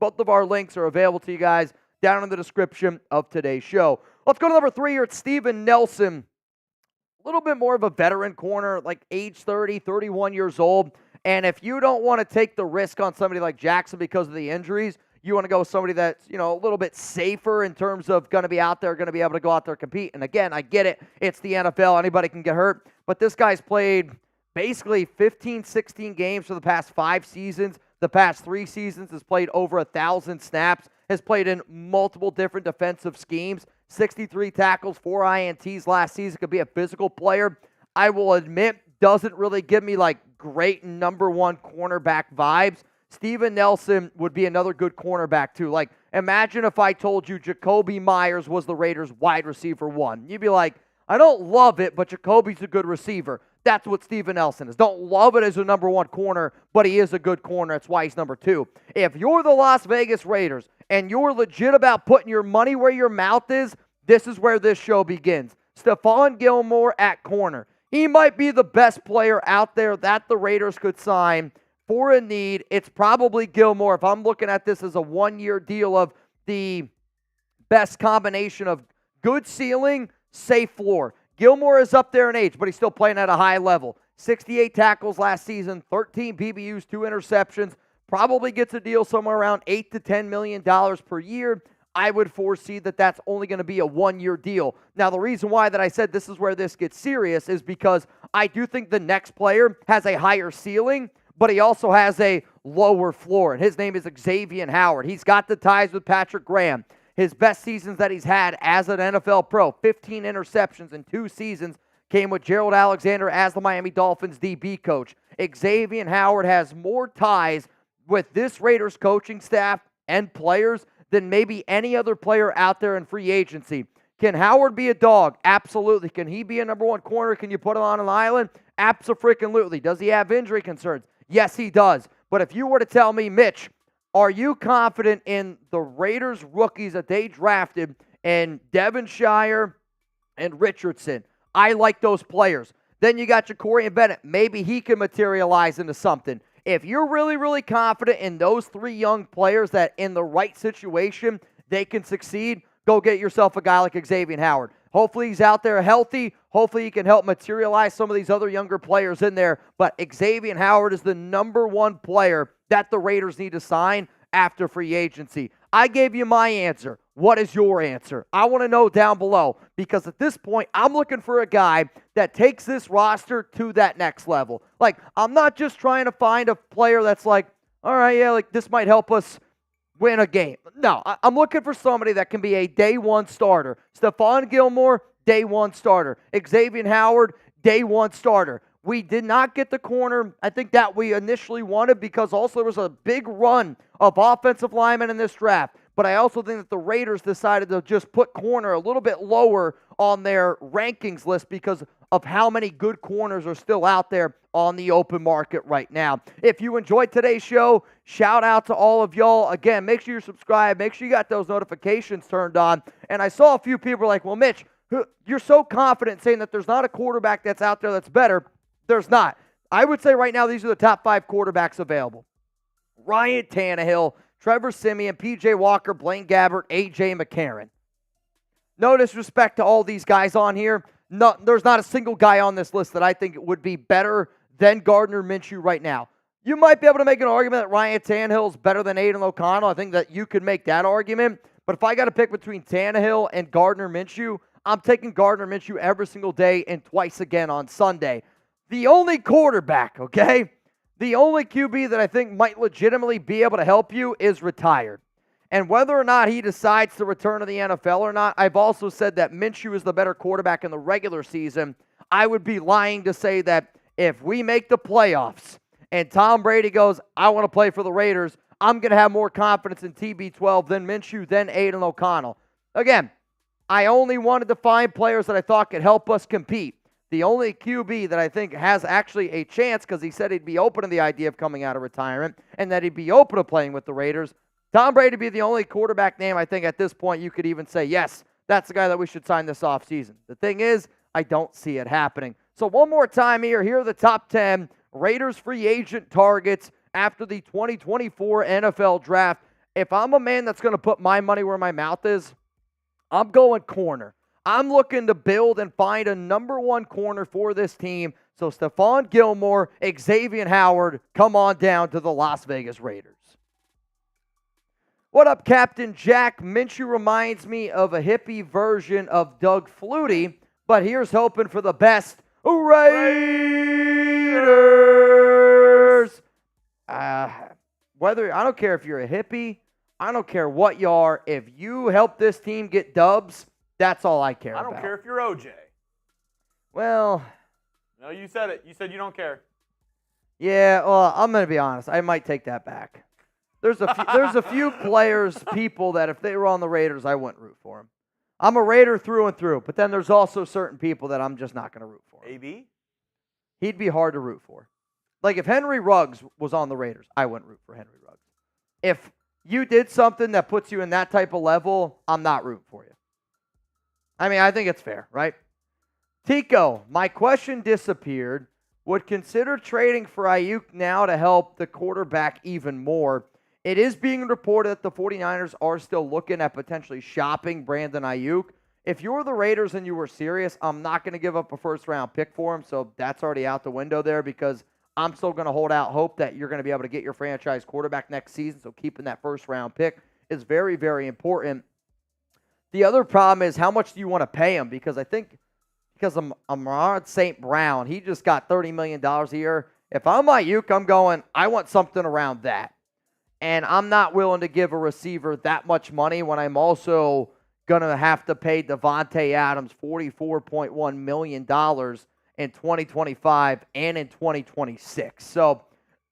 Both of our links are available to you guys down in the description of today's show. Let's go to number 3 here. It's Steven Nelson. little bit more of a veteran corner, like age 30, 31 years old. And if you don't want to take the risk on somebody like Jackson because of the injuries, you want to go with somebody that's, a little bit safer in terms of going to be out there, going to be able to go out there and compete. And again, I get it. It's the NFL. Anybody can get hurt. But this guy's played basically 15, 16 games for the past 5 seasons. The past 3 seasons has played over 1,000 snaps, has played in multiple different defensive schemes, 63 tackles, 4 INTs last season. Could be a physical player. I will admit, doesn't really give me like great number 1 cornerback vibes. Steven Nelson would be another good cornerback too. Like, imagine if I told you Jacoby Myers was the Raiders' wide receiver 1. You'd be like, I don't love it, but Jacoby's a good receiver. That's what Steven Nelson is. Don't love it as a number 1 corner, but he is a good corner. That's why he's number 2. If you're the Las Vegas Raiders and you're legit about putting your money where your mouth is, this is where this show begins. Stephon Gilmore at corner. He might be the best player out there that the Raiders could sign for a need. It's probably Gilmore. If I'm looking at this as a 1-year deal of the best combination of good ceiling, safe floor. Gilmore is up there in age, but he's still playing at a high level. 68 tackles last season, 13 PBUs, 2 interceptions. Probably gets a deal somewhere around $8 to $10 million per year. I would foresee that that's only going to be a 1-year deal. Now, the reason why that I said this is where this gets serious is because I do think the next player has a higher ceiling, but he also has a lower floor, and his name is Xavien Howard. He's got the ties with Patrick Graham. His best seasons that he's had as an NFL pro, 15 interceptions in 2 seasons, came with Gerald Alexander as the Miami Dolphins DB coach. Xavien Howard has more ties with this Raiders coaching staff and players than maybe any other player out there in free agency. Can Howard be a dog? Absolutely. Can he be a number 1 corner? Can you put him on an island? Abso-freaking-lutely. Does he have injury concerns? Yes, he does. But if you were to tell me, Mitch, are you confident in the Raiders rookies that they drafted in Devonshire and Richardson? I like those players. Then you got Ja'Cory Bennett. Maybe he can materialize into something. If you're really, really confident in those 3 young players that in the right situation, they can succeed, go get yourself a guy like Xavien Howard. Hopefully he's out there healthy. Hopefully he can help materialize some of these other younger players in there. But Xavien Howard is the number 1 player that the Raiders need to sign after free agency. I gave you my answer. What is your answer? I want to know down below, because at this point, I'm looking for a guy that takes this roster to that next level. Like, I'm not just trying to find a player that's like, all right, yeah, like this might help us win a game. No, I'm looking for somebody that can be a day 1 starter. Stephon Gilmore, day 1 starter. Xavien Howard, day 1 starter. We did not get the corner, I think, that we initially wanted, because also there was a big run of offensive linemen in this draft. But I also think that the Raiders decided to just put corner a little bit lower on their rankings list because of how many good corners are still out there on the open market right now. If you enjoyed today's show, shout out to all of y'all. Again, make sure you're subscribed. Make sure you got those notifications turned on. And I saw a few people like, well, Mitch, you're so confident saying that there's not a quarterback that's out there that's better. There's not. I would say right now these are the top 5 quarterbacks available. Ryan Tannehill, Trevor Siemian, P.J. Walker, Blaine Gabbert, A.J. McCarron. No disrespect to all these guys on here. No, there's not a single guy on this list that I think would be better than Gardner Minshew right now. You might be able to make an argument that Ryan Tannehill is better than Aidan O'Connell. I think that you could make that argument. But if I got to pick between Tannehill and Gardner Minshew, I'm taking Gardner Minshew every single day and twice again on Sunday. The only quarterback, okay? The only QB that I think might legitimately be able to help you is retired. And whether or not he decides to return to the NFL or not, I've also said that Minshew is the better quarterback in the regular season. I would be lying to say that if we make the playoffs and Tom Brady goes, I want to play for the Raiders, I'm going to have more confidence in TB12 than Minshew, than Aidan O'Connell. Again, I only wanted to find players that I thought could help us compete. The only QB that I think has actually a chance, because he said he'd be open to the idea of coming out of retirement and that he'd be open to playing with the Raiders, Tom Brady would be the only quarterback name I think at this point you could even say, yes, that's the guy that we should sign this offseason. The thing is, I don't see it happening. So one more time here are the top 10 Raiders free agent targets after the 2024 NFL Draft. If I'm a man that's going to put my money where my mouth is, I'm going corner. I'm looking to build and find a number one corner for this team. So Stephon Gilmore, Xavien Howard, come on down to the Las Vegas Raiders. What up, Captain Jack? Minshew reminds me of a hippie version of Doug Flutie, but here's hoping for the best. Raiders! Whether I don't care if you're a hippie, I don't care what you are. If you help this team get dubs, that's all I care about. I don't care if you're OJ. Well, no, you said it. You said you don't care. Yeah, well, I'm going to be honest. I might take that back. There's a few players, people that if they were on the Raiders, I wouldn't root for them. I'm a Raider through and through, but then there's also certain people that I'm just not going to root for. AB? He'd be hard to root for. Like if Henry Ruggs was on the Raiders, I wouldn't root for Henry Ruggs. If you did something that puts you in that type of level, I'm not rooting for you. I mean, I think it's fair, right? Tico, my question disappeared. Would consider trading for Aiyuk now to help the quarterback even more. It is being reported that the 49ers are still looking at potentially shopping Brandon Aiyuk. If you're the Raiders and you were serious, I'm not going to give up a first-round pick for him, so that's already out the window there because I'm still going to hold out hope that you're going to be able to get your franchise quarterback next season, so keeping that first-round pick is very, very important. The other problem is how much do you want to pay him? Because I think because Amon St. Brown, he just got $30 million a year. If I'm Aiyuk, I'm going, I want something around that. And I'm not willing to give a receiver that much money when I'm also going to have to pay Devontae Adams $44.1 million in 2025 and in 2026. So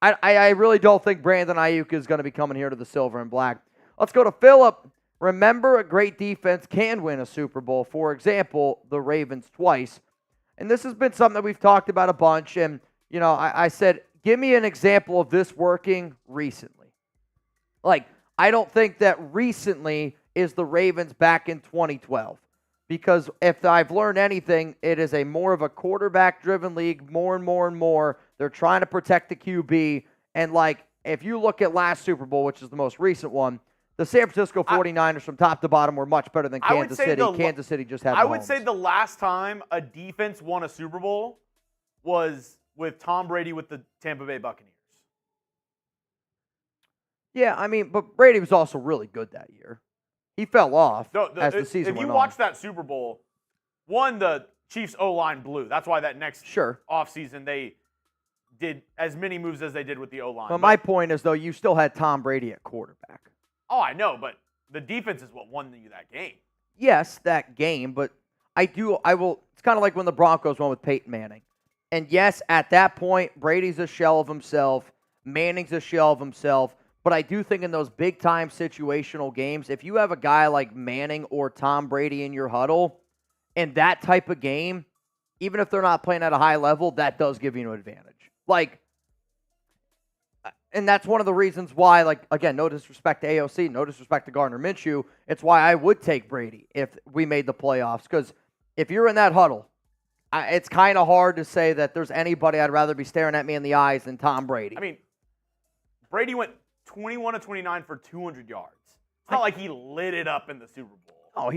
I really don't think Brandon Aiyuk is going to be coming here to the silver and black. Let's go to Phillip. Remember, a great defense can win a Super Bowl. For example, the Ravens twice. And this has been something that we've talked about a bunch. And, you know, I said, give me an example of this working recently. Like, I don't think that recently is the Ravens back in 2012. Because if I've learned anything, it is a more of a quarterback-driven league, more and more and more. They're trying to protect the QB. And, like, if you look at last Super Bowl, which is the most recent one, the San Francisco 49ers from top to bottom were much better than Kansas City. Kansas City just had Mahomes. I would say the last time a defense won a Super Bowl was with Tom Brady with the Tampa Bay Buccaneers. Yeah, I mean, but Brady was also really good that year. He fell off as the season went on. If you watch that Super Bowl, one, the Chiefs' O-line blew. That's why that next offseason they did as many moves as they did with the O-line. But my point is, though, you still had Tom Brady at quarterback. Oh, I know, but the defense is what won you that game. Yes, that game, but I will. It's kind of like when the Broncos won with Peyton Manning. And yes, at that point, Brady's a shell of himself. Manning's a shell of himself. But I do think in those big-time situational games, if you have a guy like Manning or Tom Brady in your huddle, in that type of game, even if they're not playing at a high level, that does give you an advantage. Like, and that's one of the reasons why, like, again, no disrespect to AOC, no disrespect to Gardner Minshew, it's why I would take Brady if we made the playoffs. Because if you're in that huddle, it's kind of hard to say that there's anybody I'd rather be staring at me in the eyes than Tom Brady. I mean, Brady went 21 of 29 for 200 yards. It's not like he lit it up in the Super Bowl. Oh,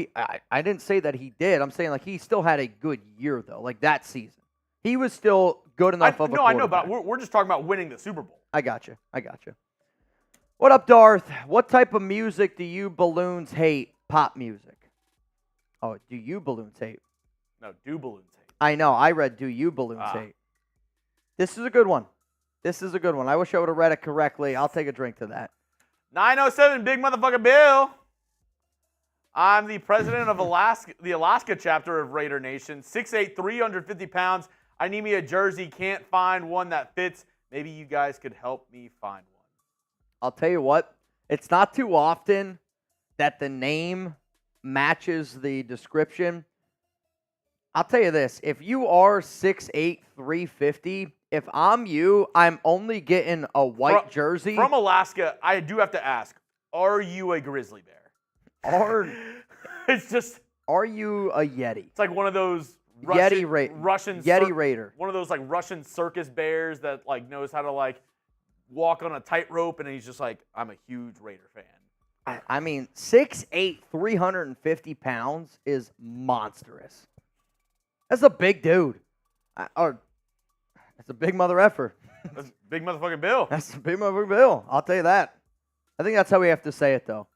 I didn't say that he did. I'm saying, like, he still had a good year, though, like that season. He was still good enough of a quarterback. No, I know, but we're just talking about winning the Super Bowl. I got you. What up, Darth? What type of music do you balloons hate? Pop music. Oh, do you balloons hate? No, do balloons hate. I know. I read do you balloons hate. This is a good one. I wish I would have read it correctly. I'll take a drink to that. 907, big motherfucker Bill. I'm the president of the Alaska chapter of Raider Nation. 6'8", 350 pounds. I need me a jersey. Can't find one that fits. Maybe you guys could help me find one. I'll tell you what. It's not too often that the name matches the description. I'll tell you this. If you are 6'8", 350, if I'm you, I'm only getting a white jersey. From Alaska, I do have to ask, are you a grizzly bear? It's just... Are you a Yeti? It's like one of those Russian Raider. One of those like Russian circus bears that like knows how to like walk on a tightrope, and he's just like, I'm a huge Raider fan. I mean, 6'8", 350 pounds is monstrous. That's a big dude. Or that's a big mother effer. That's big motherfucking Bill. That's a big motherfucking Bill. I'll tell you that. I think that's how we have to say it, though.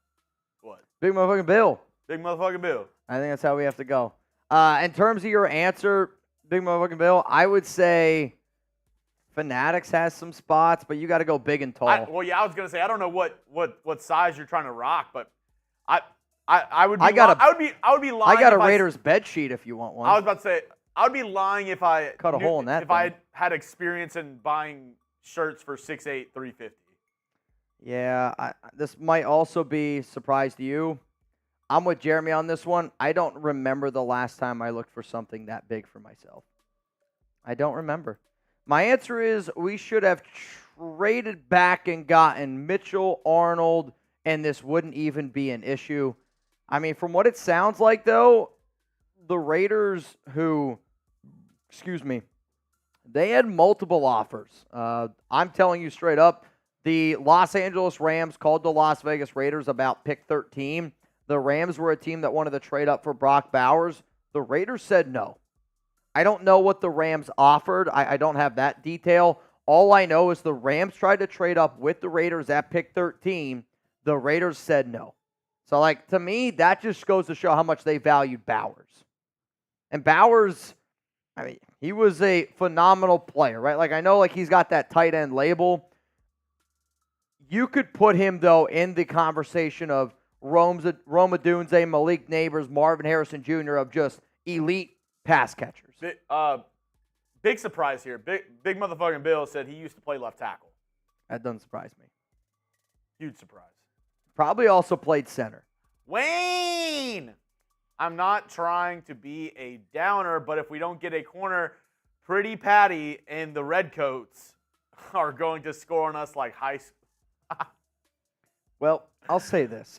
What? Big motherfucking Bill. Big motherfucking Bill. I think that's how we have to go. In terms of your answer, big motherfucking Bill, I would say Fanatics has some spots, but you got to go big and tall. I was gonna say I don't know what size you're trying to rock, but I would be I would be lying. I got a Raiders bed sheet if you want one. I was about to say I would be lying if I cut a hole in that. If I had experience in buying shirts for 6'8", 350. Yeah, this might also be a surprise to you. I'm with Jeremy on this one. I don't remember the last time I looked for something that big for myself. I don't remember. My answer is we should have traded back and gotten Mitchell, Arnold, and this wouldn't even be an issue. I mean, from what it sounds like, though, the Raiders they had multiple offers. I'm telling you straight up, the Los Angeles Rams called the Las Vegas Raiders about pick 13. The Rams were a team that wanted to trade up for Brock Bowers. The Raiders said no. I don't know what the Rams offered. I don't have that detail. All I know is the Rams tried to trade up with the Raiders at pick 13. The Raiders said no. So, to me, that just goes to show how much they valued Bowers. And Bowers, I mean, he was a phenomenal player, right? I know, he's got that tight end label. You could put him, though, in the conversation of Rome Odunze, Malik Neighbors, Marvin Harrison Jr. of just elite pass catchers. Big surprise here. Big motherfucking Bill said he used to play left tackle. That doesn't surprise me. Huge surprise. Probably also played center. Wayne! I'm not trying to be a downer, but if we don't get a corner, Pretty Patty and the Redcoats are going to score on us like high school. Well, I'll say this.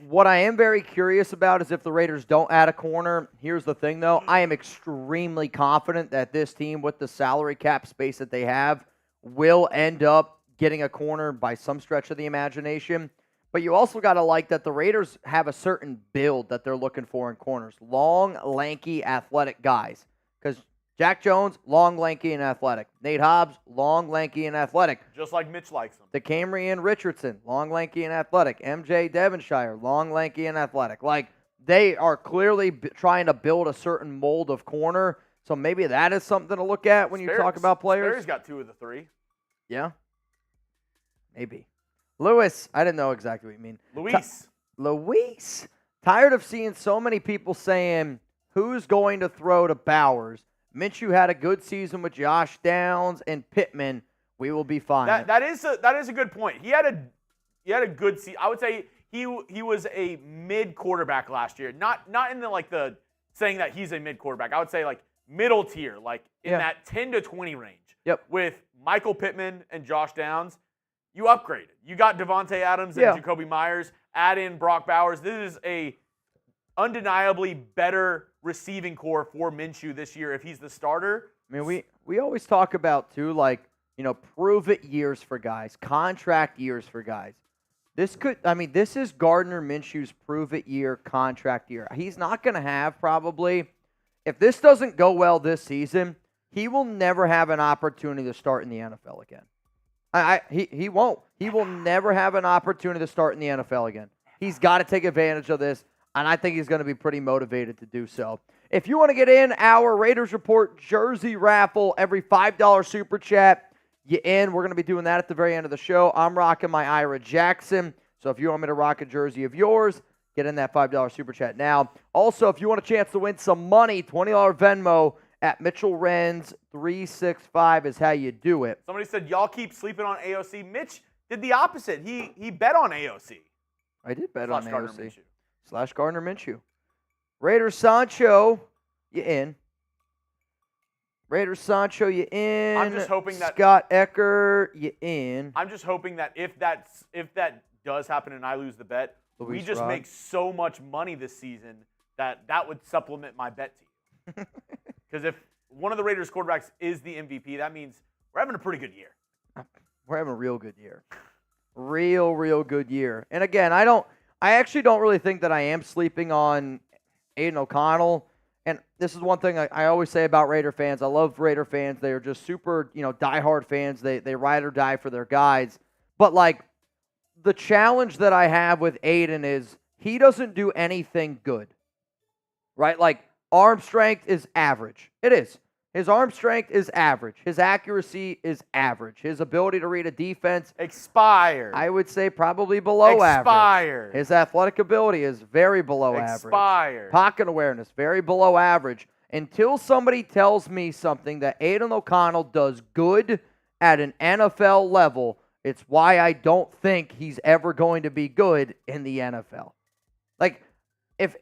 What I am very curious about is if the Raiders don't add a corner. Here's the thing, though. I am extremely confident that this team, with the salary cap space that they have, will end up getting a corner by some stretch of the imagination. But you also got to like that the Raiders have a certain build that they're looking for in corners. Long, lanky, athletic guys. Because Jack Jones, long, lanky, and athletic. Nate Hobbs, long, lanky, and athletic. Just like Mitch likes them. DeCamerion Richardson, long, lanky, and athletic. MJ Devonshire, long, lanky, and athletic. They are clearly trying to build a certain mold of corner. So maybe that is something to look at when you talk about players. Sperry's got 2 of the 3. Yeah. Maybe. Lewis, I didn't know exactly what you mean. Luis. Tired of seeing so many people saying, who's going to throw to Bowers? Minshew had a good season with Josh Downs and Pittman. We will be fine. That is a good point. He had a good season. I would say he was a mid quarterback last year. Not in the saying that he's a mid quarterback. I would say middle tier, in that 10 to 20 range. Yep. With Michael Pittman and Josh Downs, you upgraded. You got Devontae Adams and Jacoby Myers. Add in Brock Bowers. This is a undeniably better receiving core for Minshew this year if he's the starter. I mean, we always talk about, too, prove it years for guys, contract years for guys. This is Gardner Minshew's prove it year, contract year. He's not going to have probably, if this doesn't go well this season, he will never have an opportunity to start in the NFL again. He won't. He will never have an opportunity to start in the NFL again. He's got to take advantage of this, and I think he's going to be pretty motivated to do so. If you want to get in our Raiders Report jersey raffle, every $5 super chat, you in. We're going to be doing that at the very end of the show. I'm rocking my Ira Jackson, so if you want me to rock a jersey of yours, get in that $5 super chat now. Also, if you want a chance to win some money, $20 Venmo at Mitchell Renz 365 is how you do it. Somebody said, y'all keep sleeping on AOC. Mitch did the opposite. He bet on AOC. I did bet on AOC. / Gardner Minshew. Raiders Sancho, you in. Raiders Sancho, you in. I'm just hoping that Scott Ecker, you in. I'm just hoping that if that does happen and I lose the bet, we just make so much money this season that would supplement my bet team. Because if one of the Raiders quarterbacks is the MVP, that means we're having a pretty good year. We're having a real good year. Real good year. And again, I actually don't really think that I am sleeping on Aidan O'Connell. And this is one thing I always say about Raider fans. I love Raider fans. They are just super, diehard fans. They ride or die for their guys. But like the challenge that I have with Aidan is he doesn't do anything good. Right? Like arm strength is average. It is. His arm strength is average. His accuracy is average. His ability to read a defense, expired. I would say probably below average. Expired. His athletic ability is very below average. Expired. Pocket awareness, very below average. Until somebody tells me something that Aidan O'Connell does good at an NFL level, it's why I don't think he's ever going to be good in the NFL. Like, if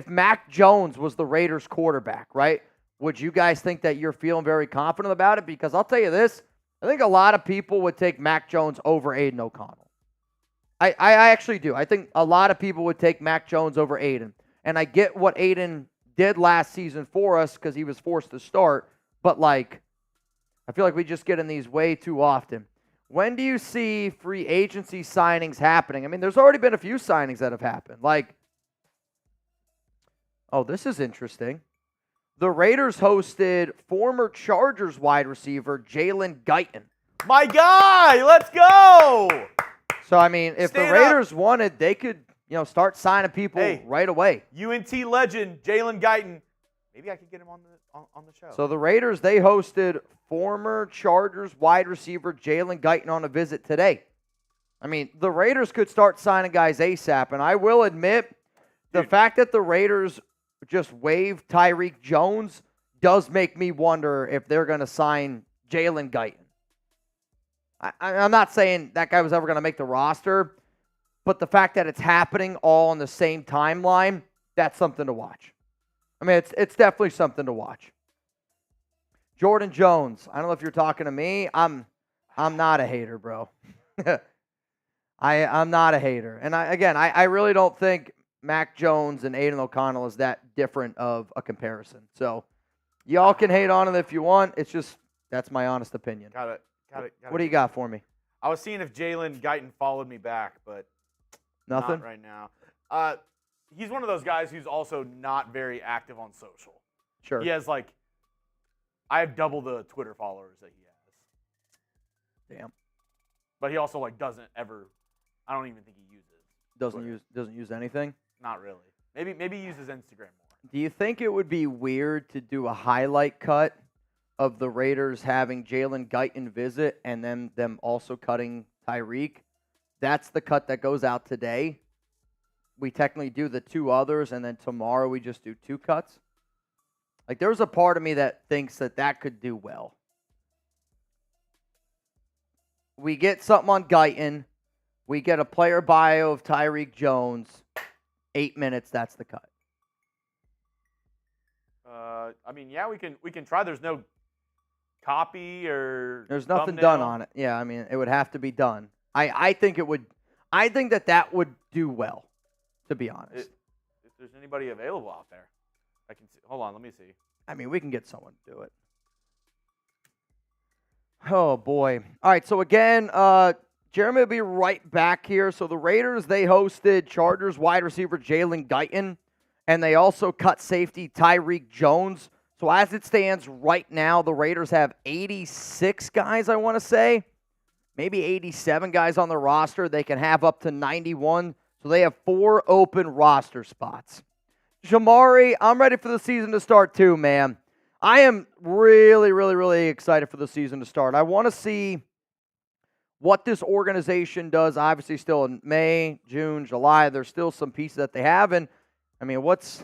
Mac Jones was the Raiders quarterback, right? Would you guys think that you're feeling very confident about it? Because I'll tell you this, I think a lot of people would take Mac Jones over Aidan O'Connell. I actually do. I think a lot of people would take Mac Jones over Aidan. And I get what Aidan did last season for us because he was forced to start. But, like, I feel like we just get in these way too often. When do you see free agency signings happening? I mean, there's already been a few signings that have happened. Like, oh, this is interesting. The Raiders hosted former Chargers wide receiver Jalen Guyton. My guy, let's go. So, I mean, if Stand the Raiders wanted, they could, start signing people right away. UNT legend Jalen Guyton. Maybe I could get him on the show. So the Raiders, they hosted former Chargers wide receiver Jalen Guyton on a visit today. I mean, the Raiders could start signing guys ASAP, and I will admit, the fact that the Raiders just waived Tyreek Jones does make me wonder if they're going to sign Jalen Guyton. I'm not saying that guy was ever going to make the roster, but the fact that it's happening all on the same timeline, that's something to watch. I mean, it's definitely something to watch. Jordan Jones, I don't know if you're talking to me. I'm not a hater, bro. I'm not a hater. And I really don't think Mac Jones and Aidan O'Connell is that different of a comparison. So y'all can hate on it if you want. It's just, that's my honest opinion. Got it. What do you got for me? I was seeing if Jalen Guyton followed me back, but Nothing? not right now. He's one of those guys who's also not very active on social. Sure. He has I have double the Twitter followers that he has. Damn. But he also doesn't ever, I don't even think he uses. Doesn't use anything? Not really. Maybe he uses Instagram more. Do you think it would be weird to do a highlight cut of the Raiders having Jalen Guyton visit and then them also cutting Tyreek? That's the cut that goes out today. We technically do the two others, and then tomorrow we just do two cuts. Like, there's a part of me that thinks that could do well. We get something on Guyton. We get a player bio of Tyreek Jones. 8 minutes, that's the cut. We can try. There's no copy or there's nothing thumbnail. done on it. Yeah, I mean, it would have to be done. I think it would. I think that would do well, to be honest. If there's anybody available out there, I can see. Hold on, let me see. I mean, we can get someone to do it. Oh boy! All right, so again, Jeremy will be right back here. So the Raiders, they hosted Chargers wide receiver Jalen Guyton, and they also cut safety Tyreek Jones. So as it stands right now, the Raiders have 86 guys, I want to say. Maybe 87 guys on the roster. They can have up to 91. So they have 4 open roster spots. Jamari, I'm ready for the season to start too, man. I am really excited for the season to start. I want to see what this organization does. Obviously still in May, June, July. There's still some pieces that they have. And, I mean, what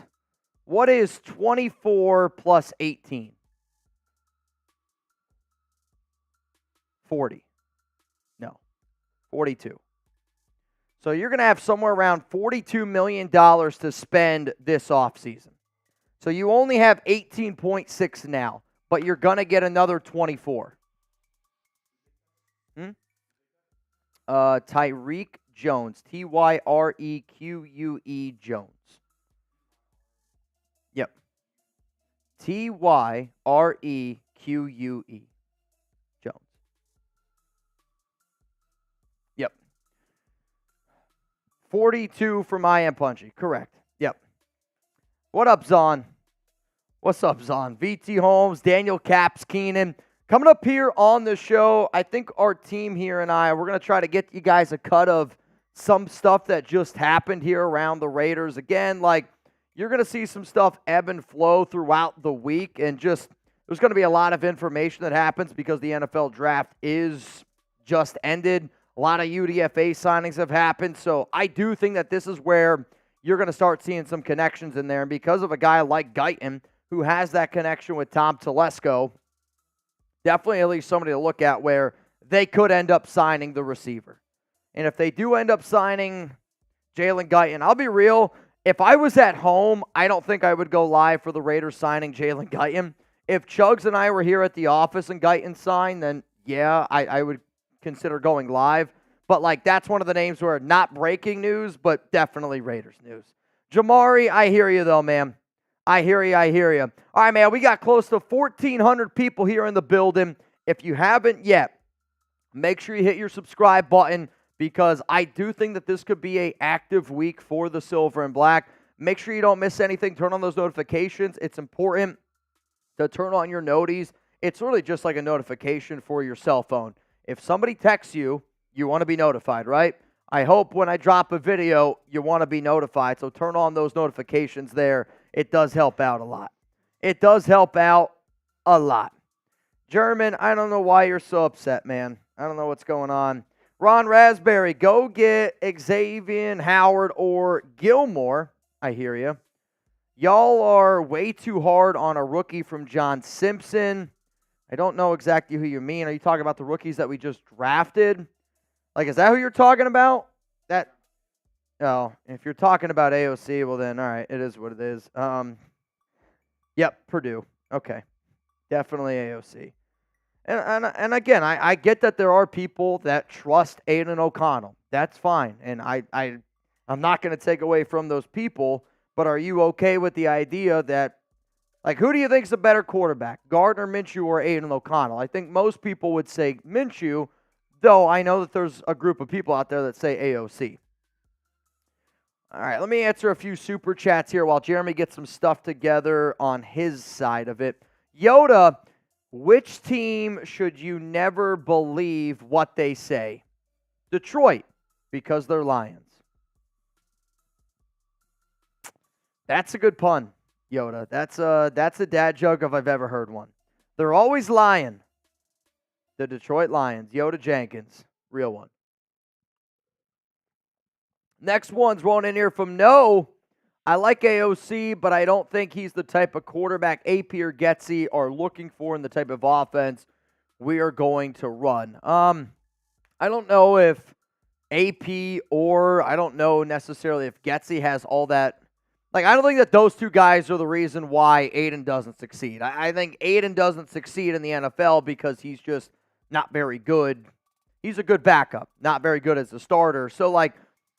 is 24 plus 18? 40. No, 42. So you're going to have somewhere around $42 million to spend this offseason. So you only have 18.6 now, but you're going to get another 24. Tyreek Jones, Tyreque Jones. Yep. Tyreque Jones. 42 from I Am Punchy. Correct. Yep. What up, Zon? What's up, Zon? VT Holmes, Daniel Caps, Keenan. Coming up here on the show, I think our team here and we're going to try to get you guys a cut of some stuff that just happened here around the Raiders. Again, like, you're going to see some stuff ebb and flow throughout the week, and just there's going to be a lot of information that happens because the NFL draft is just ended. A lot of UDFA signings have happened, so I do think that this is where you're going to start seeing some connections in there. And because of a guy like Guyton, who has that connection with Tom Telesco, definitely at least somebody to look at where they could end up signing the receiver. And if they do end up signing Jalen Guyton, I'll be real, if I was at home, I don't think I would go live for the Raiders signing Jalen Guyton. If Chuggs and I were here at the office and Guyton signed, then yeah, I would consider going live. But, like, that's one of the names where not breaking news, but definitely Raiders news. Jamari, I hear you, though, man. I hear you. All right, man, we got close to 1,400 people here in the building. If you haven't yet, make sure you hit your subscribe button because I do think that this could be an active week for the Silver and Black. Make sure you don't miss anything. Turn on those notifications. It's important to turn on your noties. It's really just like a notification for your cell phone. If somebody texts you, you want to be notified, right? I hope when I drop a video, you want to be notified. So turn on those notifications there. It does help out a lot. German, I don't know why you're so upset, man. I don't know what's going on. Ron Raspberry, go get Xavien Howard or Gilmore. I hear you. Y'all are way too hard on a rookie from John Simpson. I don't know exactly who you mean. Are you talking about the rookies that we just drafted? Like, is that who you're talking about? Oh, if you're talking about AOC, well then, all right, it is what it is. Yep, Purdue. Okay. Definitely AOC. And again, I get that there are people that trust Aidan O'Connell. That's fine. And I'm not going to take away from those people, but are you okay with the idea that, like, who do you think is a better quarterback, Gardner Minshew or Aidan O'Connell? I think most people would say Minshew, though I know that there's a group of people out there that say AOC. All right, let me answer a few super chats here while Jeremy gets some stuff together on his side of it. Yoda, which team should you never believe what they say? Detroit, because they're Lions. That's a good pun, Yoda. That's a dad joke if I've ever heard one. They're always lying. The Detroit Lions. Yoda Jenkins. Real one. Next one's rolling in here from No. I like AOC, but I don't think he's the type of quarterback AP or Getsy are looking for in the type of offense we are going to run. I don't know if AP or I don't know necessarily if Getsy has all that. Like, I don't think that those two guys are the reason why Aidan doesn't succeed. I think Aidan doesn't succeed in the NFL because he's just not very good. He's a good backup, not very good as a starter. So, like,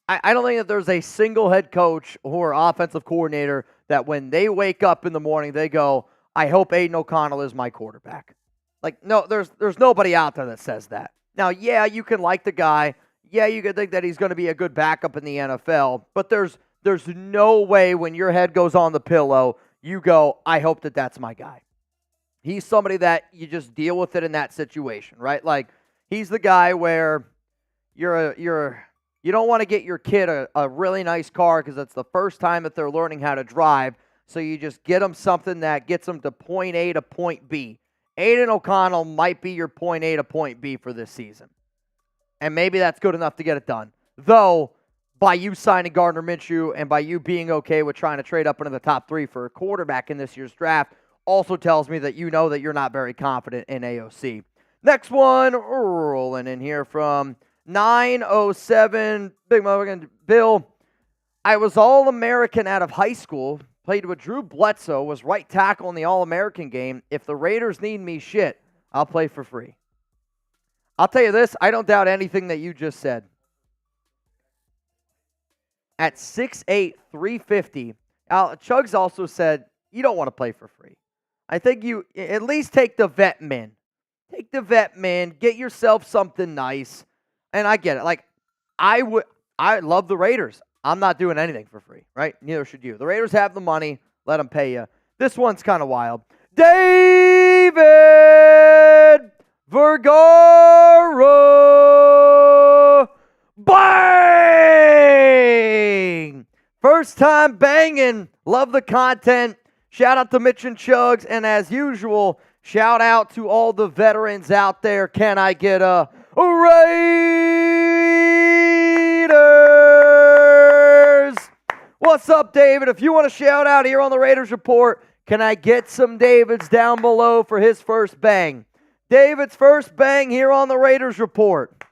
I don't think that there's a single head coach or offensive coordinator that when they wake up in the morning, they go, I hope Aidan O'Connell is my quarterback. Like, no, there's nobody out there that says that. Now, yeah, you can like the guy. Yeah, you can think that he's going to be a good backup in the NFL. But there's no way when your head goes on the pillow, you go, I hope that that's my guy. He's somebody that you just deal with it in that situation, right? Like, he's the guy where you don't want to get your kid a really nice car because it's the first time that they're learning how to drive. So you just get them something that gets them to point A to point B. Aidan O'Connell might be your point A to point B for this season. And maybe that's good enough to get it done. Though, by you signing Gardner Minshew and by you being okay with trying to trade up into the top 3 for a quarterback in this year's draft also tells me that you know that you're not very confident in AOC. Next one, rolling in here from 907, Big Motherfucking Bill. I was All-American out of high school, played with Drew Bledsoe, was right tackle in the All-American game. If the Raiders need me, shit, I'll play for free. I'll tell you this, I don't doubt anything that you just said. At 6'8", 350, Chuggs also said, you don't want to play for free. I think you at least take the vet min. Take the vet min, get yourself something nice. And I get it. Like, I love the Raiders. I'm not doing anything for free, right? Neither should you. The Raiders have the money. Let them pay you. This one's kind of wild. David Vergara. Bang! First time banging. Love the content. Shout out to Mitch and Chuggs. And as usual, shout out to all the veterans out there. Can I get a Raiders? What's up, David? If you want to shout out here on the Raiders Report, can I get some Davids down below for his first bang? David's first bang here on the Raiders Report.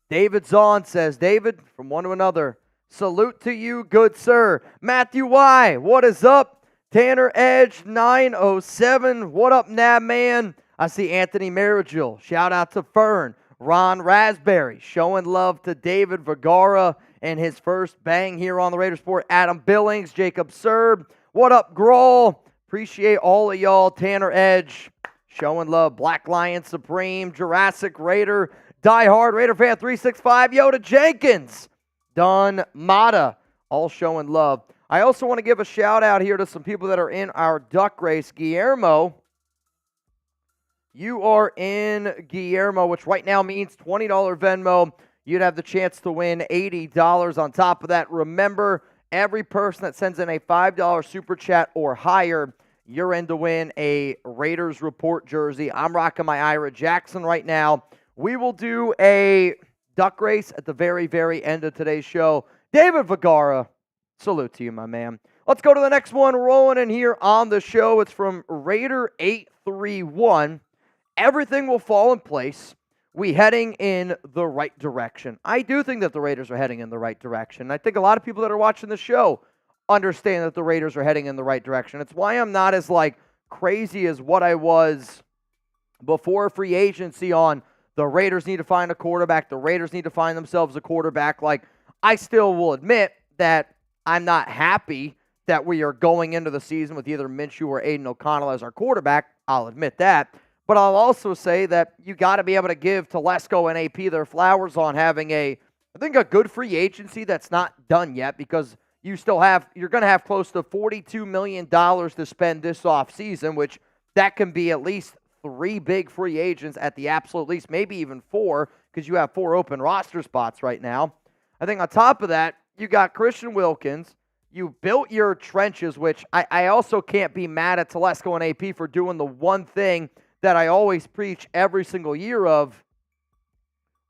David Zahn says, David, from one to another, salute to you, good sir. Matthew Y, what is up? Tanner Edge 907, what up, Nab man? I see Anthony Marigil. Shout out to Fern. Ron Raspberry showing love to David Vergara and his first bang here on the Raiders Report. Adam Billings, Jacob Serb, what up, Grohl? Appreciate all of y'all. Tanner Edge showing love. Black Lion Supreme, Jurassic Raider, Die Hard Raider Fan 365, Yoda Jenkins, Don Mata, all showing love. I also want to give a shout out here to some people that are in our duck race. Guillermo, you are in Guillermo, which right now means $20 Venmo. You'd have the chance to win $80 on top of that. Remember, every person that sends in a $5 super chat or higher, you're in to win a Raiders Report jersey. I'm rocking my Ira Jackson right now. We will do a duck race at the very, very end of today's show. David Vergara, salute to you, my man. Let's go to the next one rolling in here on the show. It's from Raider831. Everything will fall in place. We heading in the right direction. I do think that the Raiders are heading in the right direction. I think a lot of people that are watching the show understand that the Raiders are heading in the right direction. It's why I'm not as crazy as what I was before free agency on the Raiders need to find a quarterback. The Raiders need to find themselves a quarterback. I still will admit that I'm not happy that we are going into the season with either Minshew or Aidan O'Connell as our quarterback. I'll admit that. But I'll also say that you got to be able to give Telesco and AP their flowers on having a good free agency that's not done yet, because you're going to have close to $42 million to spend this offseason, which that can be at least 3 big free agents at the absolute least, maybe even 4, because you have 4 open roster spots right now. I think on top of that, you got Christian Wilkins. You built your trenches, which I also can't be mad at Telesco and AP for doing the one thing that I always preach every single year of,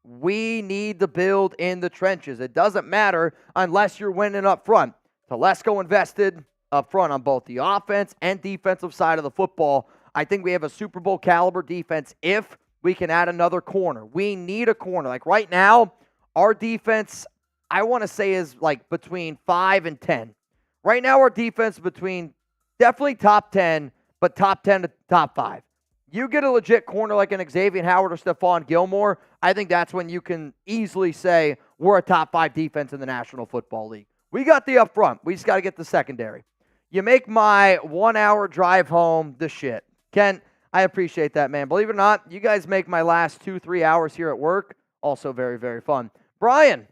we need to build in the trenches. It doesn't matter unless you're winning up front. Telesco invested up front on both the offense and defensive side of the football. I think we have a Super Bowl caliber defense if we can add another corner. We need a corner. Right now, our defense, I want to say, is between 5 and 10. Right now, our defense is between definitely top 10, but top 10 to top 5. You get a legit corner like an Xavien Howard or Stephon Gilmore, I think that's when you can easily say we're a top 5 defense in the National Football League. We got the up front. We just got to get the secondary. You make my 1-hour drive home the shit. Ken, I appreciate that, man. Believe it or not, you guys make my last 2-3 hours here at work also very, very fun. Brian,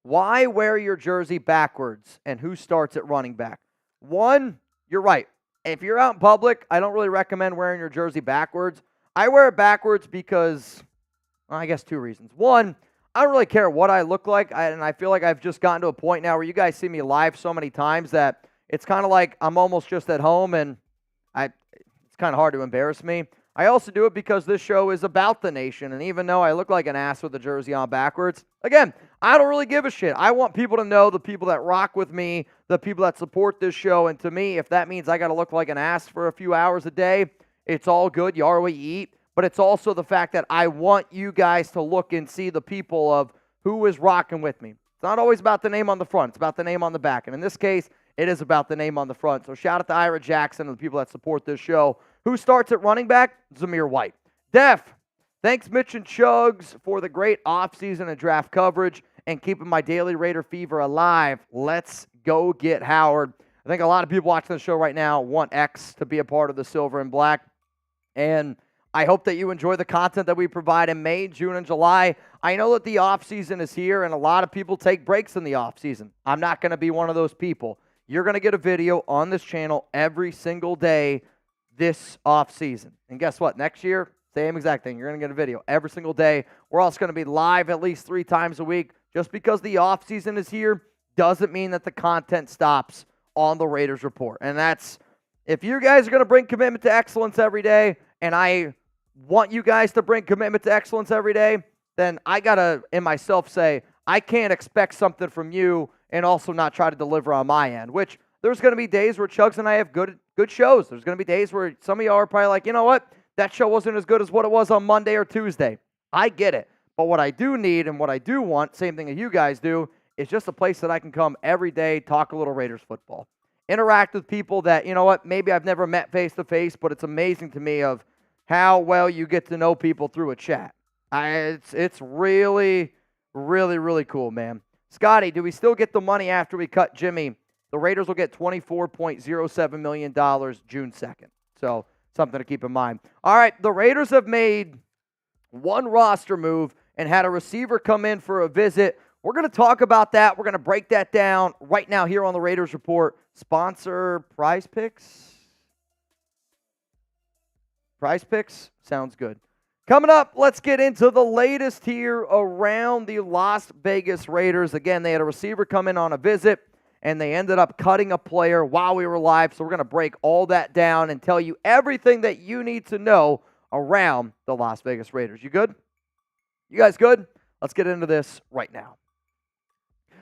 why wear your jersey backwards, and who starts at running back? One, you're right. If you're out in public, I don't really recommend wearing your jersey backwards. I wear it backwards because, I guess 2 reasons. One, I don't really care what I look like, and I feel like I've just gotten to a point now where you guys see me live so many times that it's kind of like I'm almost just at home, and it's kind of hard to embarrass me. I also do it because this show is about the nation, and even though I look like an ass with the jersey on backwards, again, I don't really give a shit. I want people to know the people that rock with me, the people that support this show, and to me, if that means I got to look like an ass for a few hours a day, it's all good. You are what you eat. But it's also the fact that I want you guys to look and see the people of who is rocking with me. It's not always about the name on the front. It's about the name on the back. And in this case, it is about the name on the front. So shout out to Ira Jackson and the people that support this show. Who starts at running back? Zamir White. Def, thanks Mitch and Chuggs for the great offseason and draft coverage and keeping my daily Raider fever alive. Let's go get Howard. I think a lot of people watching the show right now want X to be a part of the silver and black. And I hope that you enjoy the content that we provide in May, June, and July. I know that the offseason is here, and a lot of people take breaks in the offseason. I'm not going to be one of those people. You're going to get a video on this channel every single day this offseason. And guess what? Next year, same exact thing. You're going to get a video every single day. We're also going to be live at least 3 times a week. Just because the offseason is here doesn't mean that the content stops on the Raiders Report. And that's, if you guys are going to bring commitment to excellence every day, and I want you guys to bring commitment to excellence every day, then I got to, in myself, say, I can't expect something from you and also not try to deliver on my end, which there's going to be days where Chuggs and I have good shows. There's going to be days where some of y'all are probably like, you know what? That show wasn't as good as what it was on Monday or Tuesday. I get it. But what I do need and what I do want, same thing that you guys do, is just a place that I can come every day, talk a little Raiders football. Interact with people that, you know what, maybe I've never met face-to-face, but it's amazing to me of how well you get to know people through a chat. It's really, really, really cool, man. Scotty, do we still get the money after we cut Jimmy? The Raiders will get $24.07 million June 2nd. So something to keep in mind. All right, the Raiders have made one roster move and had a receiver come in for a visit. We're going to talk about that. We're going to break that down right now here on the Raiders Report. Sponsor PrizePicks. PrizePicks sounds good. Coming up, let's get into the latest here around the Las Vegas Raiders. Again, they had a receiver come in on a visit, and they ended up cutting a player while we were live. So we're going to break all that down and tell you everything that you need to know around the Las Vegas Raiders. You good? You guys good? Let's get into this right now.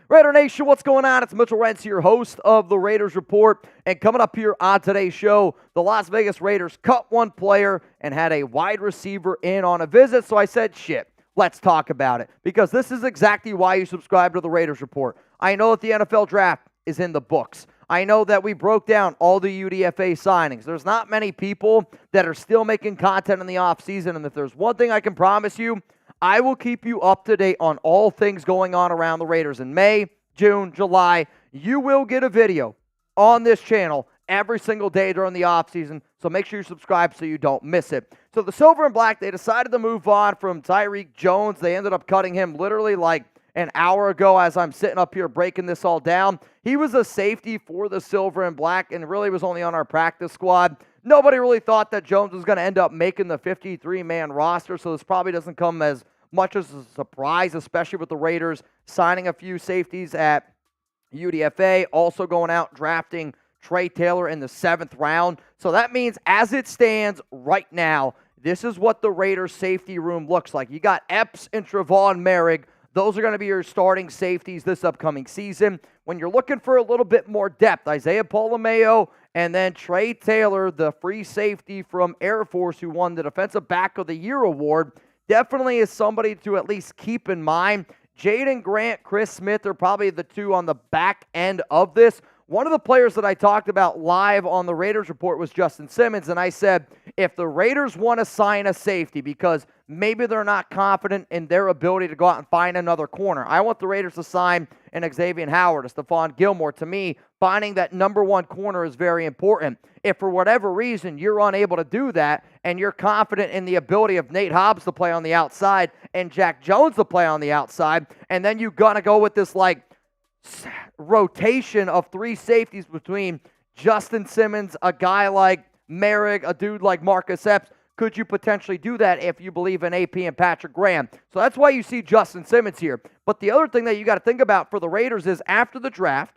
Raider Nation, what's going on? It's Mitchell Renz, your host of the Raiders Report. And coming up here on today's show, the Las Vegas Raiders cut one player and had a wide receiver in on a visit. So I said, shit, let's talk about it. Because this is exactly why you subscribe to the Raiders Report. I know that the NFL Draft is in the books. I know that we broke down all the UDFA signings. There's not many people that are still making content in the offseason. And if there's one thing I can promise you, I will keep you up to date on all things going on around the Raiders in May, June, July. You will get a video on this channel every single day during the offseason, so make sure you subscribe so you don't miss it. So the Silver and Black, they decided to move on from Tyreek Jones. They ended up cutting him literally like an hour ago as I'm sitting up here breaking this all down. He was a safety for the Silver and Black and really was only on our practice squad. Nobody really thought that Jones was going to end up making the 53-man roster, so this probably doesn't come as much as a surprise, especially with the Raiders signing a few safeties at UDFA, also going out drafting Trey Taylor in the 7th round. So that means as it stands right now, this is what the Raiders safety room looks like. You got Epps and Trevon Merrick. Those are going to be your starting safeties this upcoming season. When you're looking for a little bit more depth, Isaiah Polameo and then Trey Taylor, the free safety from Air Force who won the Defensive Back of the Year award, definitely is somebody to at least keep in mind. Jaden Grant, Chris Smith are probably the two on the back end of this. One of the players that I talked about live on the Raiders Report was Justin Simmons, and I said, if the Raiders want to sign a safety because maybe they're not confident in their ability to go out and find another corner, I want the Raiders to sign an Xavien Howard, a Stephon Gilmore. To me, finding that number one corner is very important. If for whatever reason you're unable to do that and you're confident in the ability of Nate Hobbs to play on the outside and Jack Jones to play on the outside, and then you're going to go with this like rotation of 3 safeties between Justin Simmons, a guy like Merrick, a dude like Marcus Epps, could you potentially do that if you believe in AP and Patrick Graham? So that's why you see Justin Simmons here. But the other thing that you got to think about for the Raiders is after the draft,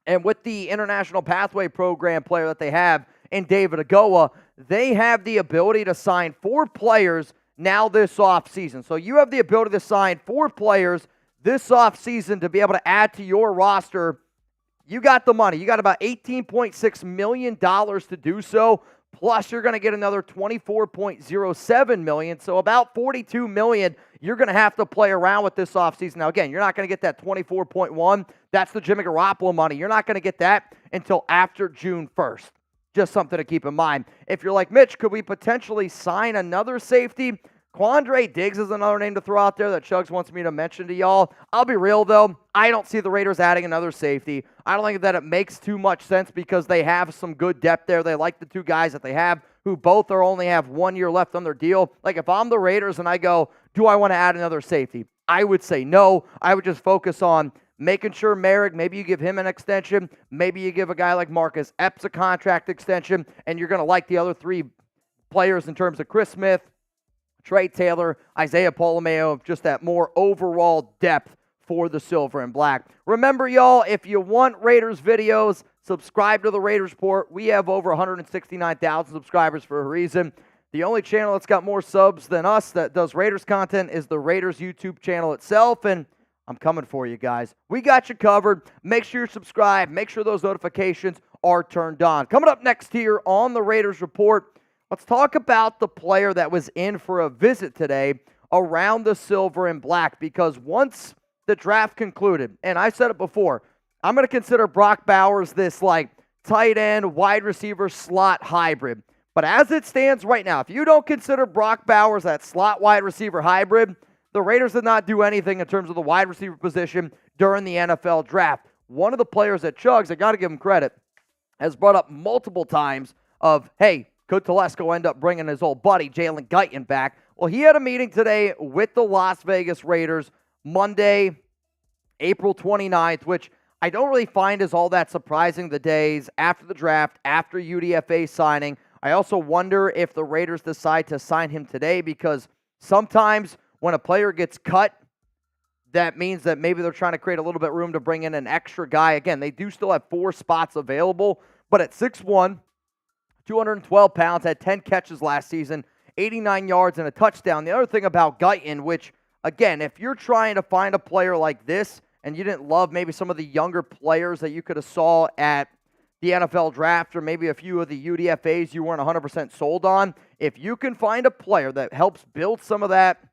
and with the International Pathway Program player that they have in David Agoa, they have the ability to sign 4 players now this offseason. So you have the ability to sign 4 players this offseason to be able to add to your roster. You got the money. You got about $18.6 million to do so. Plus, you're going to get another $24.07 million. So about $42 million you're going to have to play around with this offseason. Now, again, you're not going to get that $24.1. That's the Jimmy Garoppolo money. You're not going to get that until after June 1st. Just something to keep in mind. If you're like, Mitch, could we potentially sign another safety? Quandre Diggs is another name to throw out there that Chuggs wants me to mention to y'all. I'll be real, though. I don't see the Raiders adding another safety. I don't think that it makes too much sense because they have some good depth there. They like the 2 guys that they have who both only have 1 year left on their deal. Like if I'm the Raiders and I go, do I want to add another safety? I would say no. I would just focus on making sure Merrick, maybe you give him an extension. Maybe you give a guy like Marcus Epps a contract extension, and you're going to like the other 3 players in terms of Chris Smith, Trey Taylor, Isaiah Polameo, just that more overall depth for the silver and black. Remember, y'all, if you want Raiders videos, subscribe to the Raiders Report. We have over 169,000 subscribers for a reason. The only channel that's got more subs than us that does Raiders content is the Raiders YouTube channel itself, and I'm coming for you guys. We got you covered. Make sure you're subscribed. Make sure those notifications are turned on. Coming up next here on the Raiders Report, let's talk about the player that was in for a visit today around the silver and black, because once the draft concluded, and I said it before, I'm going to consider Brock Bowers this like tight end, wide receiver, slot hybrid. But as it stands right now, if you don't consider Brock Bowers that slot wide receiver hybrid, the Raiders did not do anything in terms of the wide receiver position during the NFL draft. One of the players at Chuggs, I got to give him credit, has brought up multiple times of, hey, could Telesco end up bringing his old buddy Jalen Guyton back? Well, he had a meeting today with the Las Vegas Raiders Monday, April 29th, which I don't really find is all that surprising the days after the draft, after UDFA signing. I also wonder if the Raiders decide to sign him today, because sometimes when a player gets cut, that means that maybe they're trying to create a little bit of room to bring in an extra guy. Again, they do still have 4 spots available, but at 6'1", 212 pounds, had 10 catches last season, 89 yards and a touchdown. The other thing about Guyton, which, again, if you're trying to find a player like this and you didn't love maybe some of the younger players that you could have saw at the NFL draft, or maybe a few of the UDFAs you weren't 100% sold on, if you can find a player that helps build some of that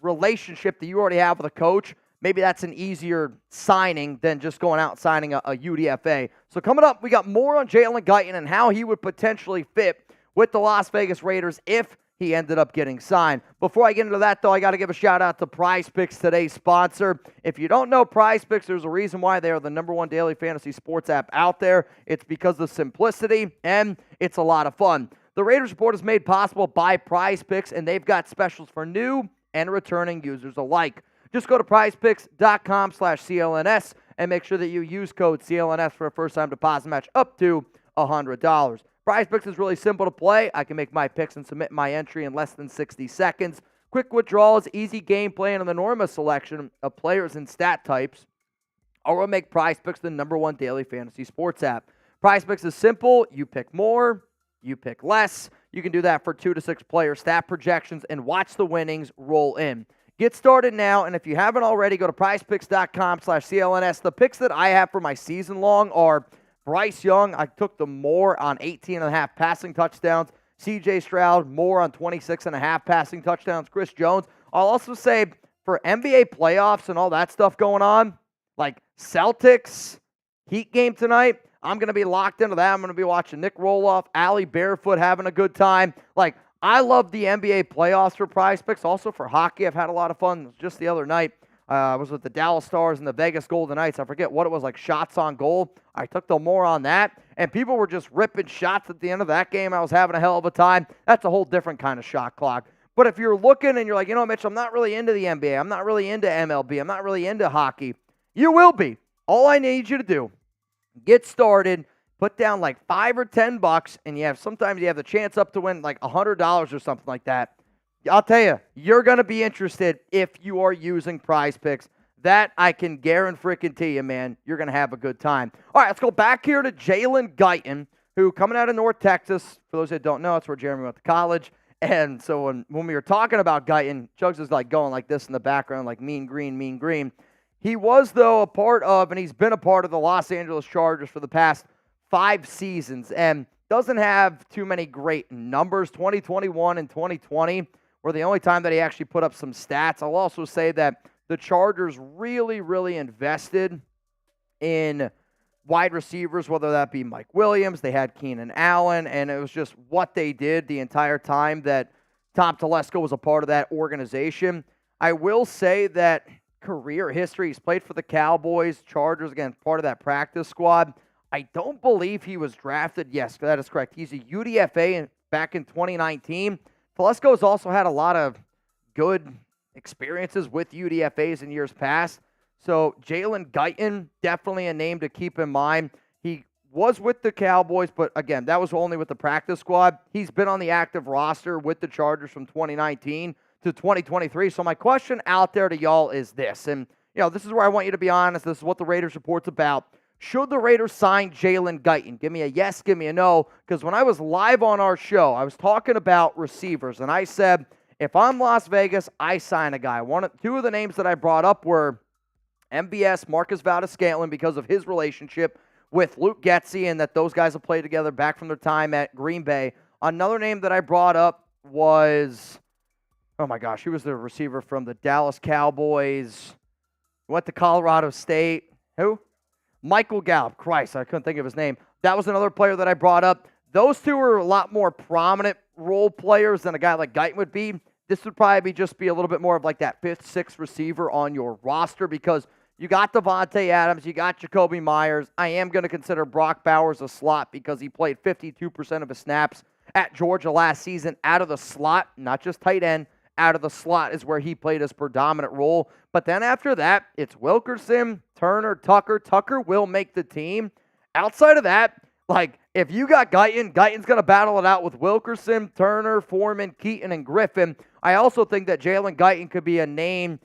relationship that you already have with a coach, maybe that's an easier signing than just going out and signing a UDFA. So coming up, we got more on Jalen Guyton and how he would potentially fit with the Las Vegas Raiders if he ended up getting signed. Before I get into that, though, I got to give a shout-out to PrizePicks, today's sponsor. If you don't know PrizePicks, there's a reason why they are the #1 daily fantasy sports app out there. It's because of the simplicity, and it's a lot of fun. The Raiders Report is made possible by PrizePicks, and they've got specials for new and returning users alike. Just go to prizepicks.com/CLNS and make sure that you use code CLNS for a first-time deposit match up to $100. PrizePicks is really simple to play. I can make my picks and submit my entry in less than 60 seconds. Quick withdrawals, easy gameplay, and an enormous selection of players and stat types are what make PrizePicks the #1 daily fantasy sports app. PrizePicks is simple. You pick more, you pick less. You can do that for 2 to 6 player stat projections and watch the winnings roll in. Get started now, and if you haven't already, go to prizepicks.com/CLNS. The picks that I have for my season long are Bryce Young. I took the more on 18.5 passing touchdowns. CJ Stroud, more on 26.5 passing touchdowns. Chris Jones. I'll also say for NBA playoffs and all that stuff going on, like Celtics, Heat game tonight, I'm going to be locked into that. I'm going to be watching Nick Roloff, Allie Barefoot having a good time. Like, I love the NBA playoffs for PrizePicks. Also for hockey, I've had a lot of fun. Just the other night, I was with the Dallas Stars and the Vegas Golden Knights. I forget what it was, like shots on goal. I took the more on that, and people were just ripping shots at the end of that game. I was having a hell of a time. That's a whole different kind of shot clock. But if you're looking and you're like, you know, Mitch, I'm not really into the NBA. I'm not really into MLB. I'm not really into hockey. You will be. All I need you to do, get started, put down like $5 or $10, and sometimes you have the chance up to win like $100 or something like that. I'll tell you, you're going to be interested if you are using PrizePicks. That I can guarantee you, man. You're going to have a good time. All right, let's go back here to Jalen Guyton, who coming out of North Texas. For those that don't know, it's where Jeremy went to college. And so when we were talking about Guyton, Chuggs is like going like this in the background, like mean green, mean green. He was, though, a part of, and he's been a part of the Los Angeles Chargers for the past 5 seasons, and doesn't have too many great numbers. 2021 and 2020 were the only time that he actually put up some stats. I'll also say that the Chargers really, really invested in wide receivers, whether that be Mike Williams, they had Keenan Allen, and it was just what they did the entire time that Tom Telesco was a part of that organization. I will say that career history, he's played for the Cowboys, Chargers, again, part of that practice squad. I don't believe he was drafted. Yes, that is correct. He's a UDFA back in 2019. Telesco's also had a lot of good experiences with UDFAs in years past. So Jalen Guyton, definitely a name to keep in mind. He was with the Cowboys, but again, that was only with the practice squad. He's been on the active roster with the Chargers from 2019 to 2023. So my question out there to y'all is this, and this is where I want you to be honest. This is what the Raiders Report's about. Should the Raiders sign Jalen Guyton? Give me a yes, give me a no, because when I was live on our show, I was talking about receivers, and I said, if I'm Las Vegas, I sign a guy. Two of the names that I brought up were MVS, Marcus Valdes-Scantling, because of his relationship with Luke Getsy and that those guys have played together back from their time at Green Bay. Another name that I brought up was, oh my gosh, he was the receiver from the Dallas Cowboys. Went to Colorado State. Who? Michael Gallup. Christ, I couldn't think of his name. That was another player that I brought up. Those two are a lot more prominent role players than a guy like Guyton would be. This would probably just be a little bit more of like that 5th, 6th receiver on your roster because you got Devontae Adams, you got Jacoby Myers. I am going to consider Brock Bowers a slot because he played 52% of his snaps at Georgia last season out of the slot, not just tight end. Out of the slot is where he played his predominant role. But then after that, it's Wilkerson, Turner, Tucker. Tucker will make the team. Outside of that, if you got Guyton, Guyton's going to battle it out with Wilkerson, Turner, Foreman, Keaton, and Griffin. I also think that Jalen Guyton could be a name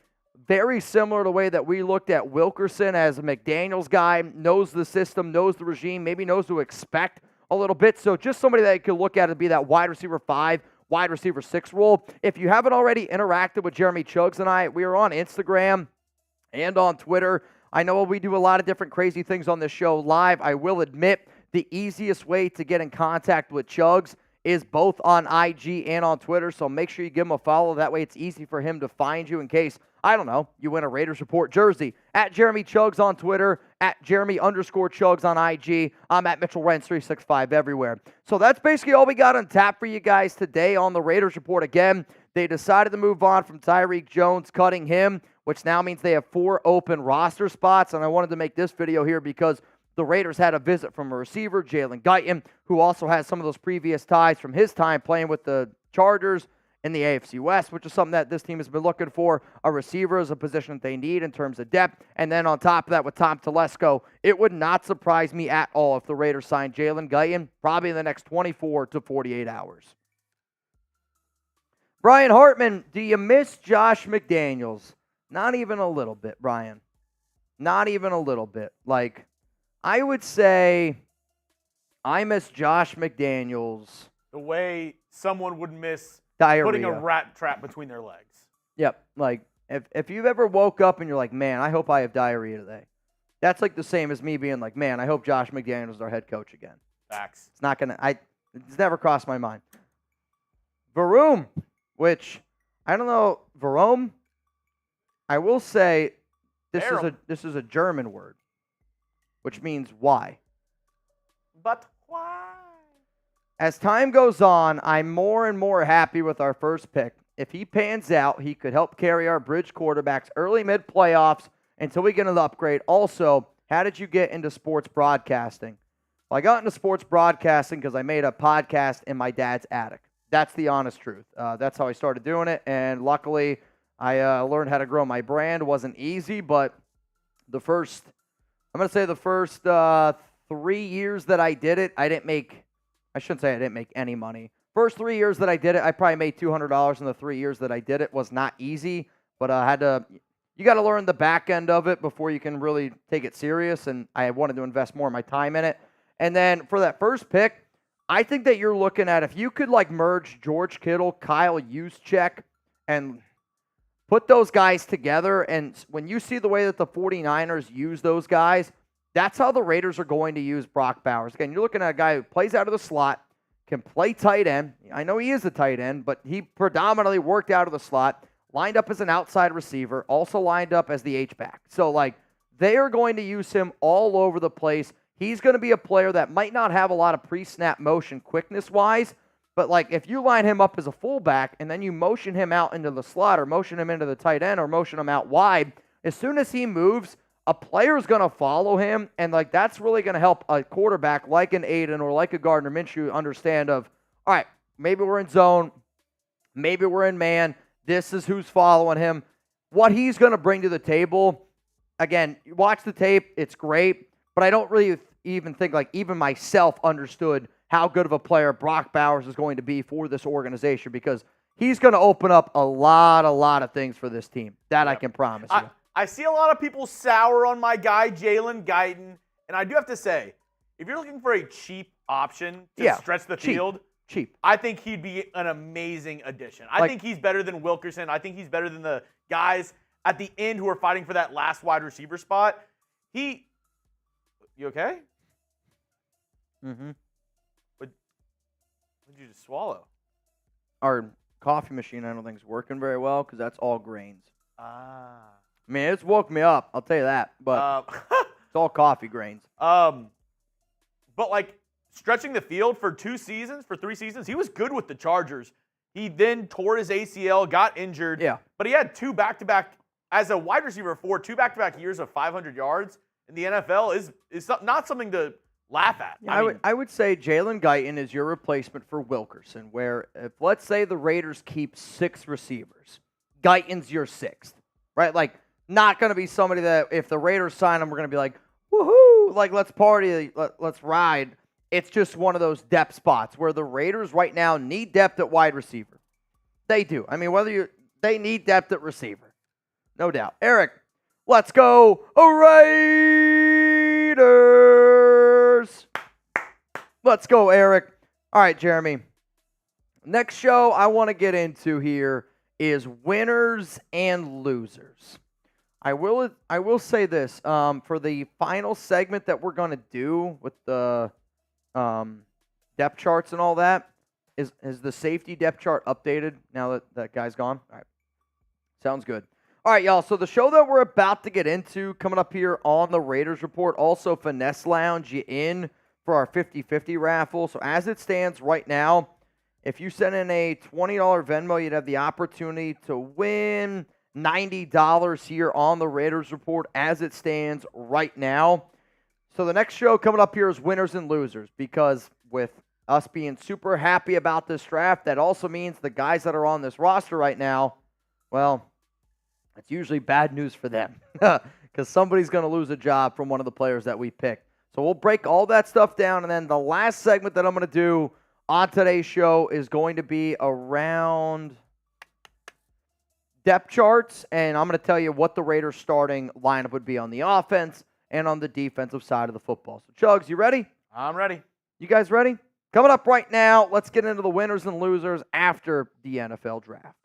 very similar to the way that we looked at Wilkerson as a McDaniels guy, knows the system, knows the regime, maybe knows to expect a little bit. So just somebody that you could look at and be that wide receiver 5, wide receiver 6 role. If you haven't already interacted with Jeremy Chuggs and I, we are on Instagram and on Twitter. I know we do a lot of different crazy things on this show live. I will admit the easiest way to get in contact with Chuggs is both on IG and on Twitter, so make sure you give him a follow. That way it's easy for him to find you in case, I don't know, you win a Raiders Report jersey. At Jeremy Chuggs on Twitter, at Jeremy_Chuggs on IG. I'm at Mitchell Renz 365 everywhere. So that's basically all we got on tap for you guys today on the Raiders Report. Again, they decided to move on from Tyreek Jones, cutting him, which now means they have 4 open roster spots, and I wanted to make this video here because the Raiders had a visit from a receiver, Jalen Guyton, who also has some of those previous ties from his time playing with the Chargers in the AFC West, which is something that this team has been looking for. A receiver is a position that they need in terms of depth. And then on top of that, with Tom Telesco, it would not surprise me at all if the Raiders signed Jalen Guyton probably in the next 24 to 48 hours. Brian Hartman, do you miss Josh McDaniels? Not even a little bit, Brian. Not even a little bit. I would say I miss Josh McDaniels the way someone would miss diarrhea. Putting a rat trap between their legs. Yep. If you've ever woke up and you're like, man, I hope I have diarrhea today. That's the same as me being like, man, I hope Josh McDaniels is our head coach again. Facts. It's not gonna. It's never crossed my mind. Varum, which I don't know. Varum. I will say this is a German word, which means why. But why? As time goes on, I'm more and more happy with our first pick. If he pans out, he could help carry our bridge quarterbacks early, mid playoffs until we get an upgrade. Also, how did you get into sports broadcasting? Well, I got into sports broadcasting because I made a podcast in my dad's attic. That's the honest truth. That's how I started doing it, and luckily, I learned how to grow my brand. It wasn't easy, but the first 3 years that I did it, I shouldn't say I didn't make any money. First 3 years that I did it, I probably made $200 in the 3 years that I did it. Was not easy, but you got to learn the back end of it before you can really take it serious, and I wanted to invest more of my time in it. And then for that first pick, I think that you're looking at if you could merge George Kittle, Kyle Juszczyk, and put those guys together, and when you see the way that the 49ers use those guys, that's how the Raiders are going to use Brock Bowers. Again, you're looking at a guy who plays out of the slot, can play tight end. I know he is a tight end, but he predominantly worked out of the slot, lined up as an outside receiver, also lined up as the H-back. So, they are going to use him all over the place. He's going to be a player that might not have a lot of pre-snap motion quickness-wise, but, if you line him up as a fullback and then you motion him out into the slot or motion him into the tight end or motion him out wide, as soon as he moves, a player's going to follow him, and, that's really going to help a quarterback like an Aiden or like a Gardner Minshew understand all right, maybe we're in zone, maybe we're in man. This is who's following him. What he's going to bring to the table, again, you watch the tape, it's great, but I don't really even think, like, even myself understood how good of a player Brock Bowers is going to be for this organization, because he's going to open up a lot of things for this team. That I can promise you. I see a lot of people sour on my guy, Jalen Guyton, and I do have to say, if you're looking for a cheap option to stretch the field, I think he'd be an amazing addition. I think he's better than Wilkerson. I think he's better than the guys at the end who are fighting for that last wide receiver spot. You okay? Mm-hmm. What did you just swallow? Our coffee machine, I don't think, is working very well because that's all grains. Ah. I mean, it's woke me up, I'll tell you that, but it's all coffee grains. But, like, stretching the field for 3 seasons, he was good with the Chargers. He then tore his ACL, got injured. Yeah. But he had 2 back-to-back, as a wide receiver 2 back-to-back years of 500 yards in the NFL is not something to laugh at. Yeah, I would say Jalen Guyton is your replacement for Wilkerson, where if, let's say, the Raiders keep 6 receivers, Guyton's your 6th, right? Like, not going to be somebody that if the Raiders sign him, we're going to be like, woohoo, like, let's party, let's ride. It's just one of those depth spots where the Raiders right now need depth at wide receiver. They do. I mean, they need depth at receiver. No doubt. Eric, let's go Raiders. Let's go, Eric. All right, Jeremy. Next show I want to get into here is winners and losers. I will say this, for the final segment that we're going to do with the depth charts and all that, is the safety depth chart updated now that that guy's gone? All right. Sounds good. All right, y'all. So the show that we're about to get into coming up here on the Raiders Report, also Finesse Lounge you in for our 50-50 raffle. So as it stands right now, if you send in a $20 Venmo, you'd have the opportunity to win $90 here on the Raiders Report as it stands right now. So the next show coming up here is winners and losers, because with us being super happy about this draft, that also means the guys that are on this roster right now, well, it's usually bad news for them because somebody's going to lose a job from one of the players that we picked. So we'll break all that stuff down, and then the last segment that I'm going to do on today's show is going to be around depth charts, and I'm going to tell you what the Raiders' starting lineup would be on the offense and on the defensive side of the football. So, Chuggs, you ready? I'm ready. You guys ready? Coming up right now, let's get into the winners and losers after the NFL draft.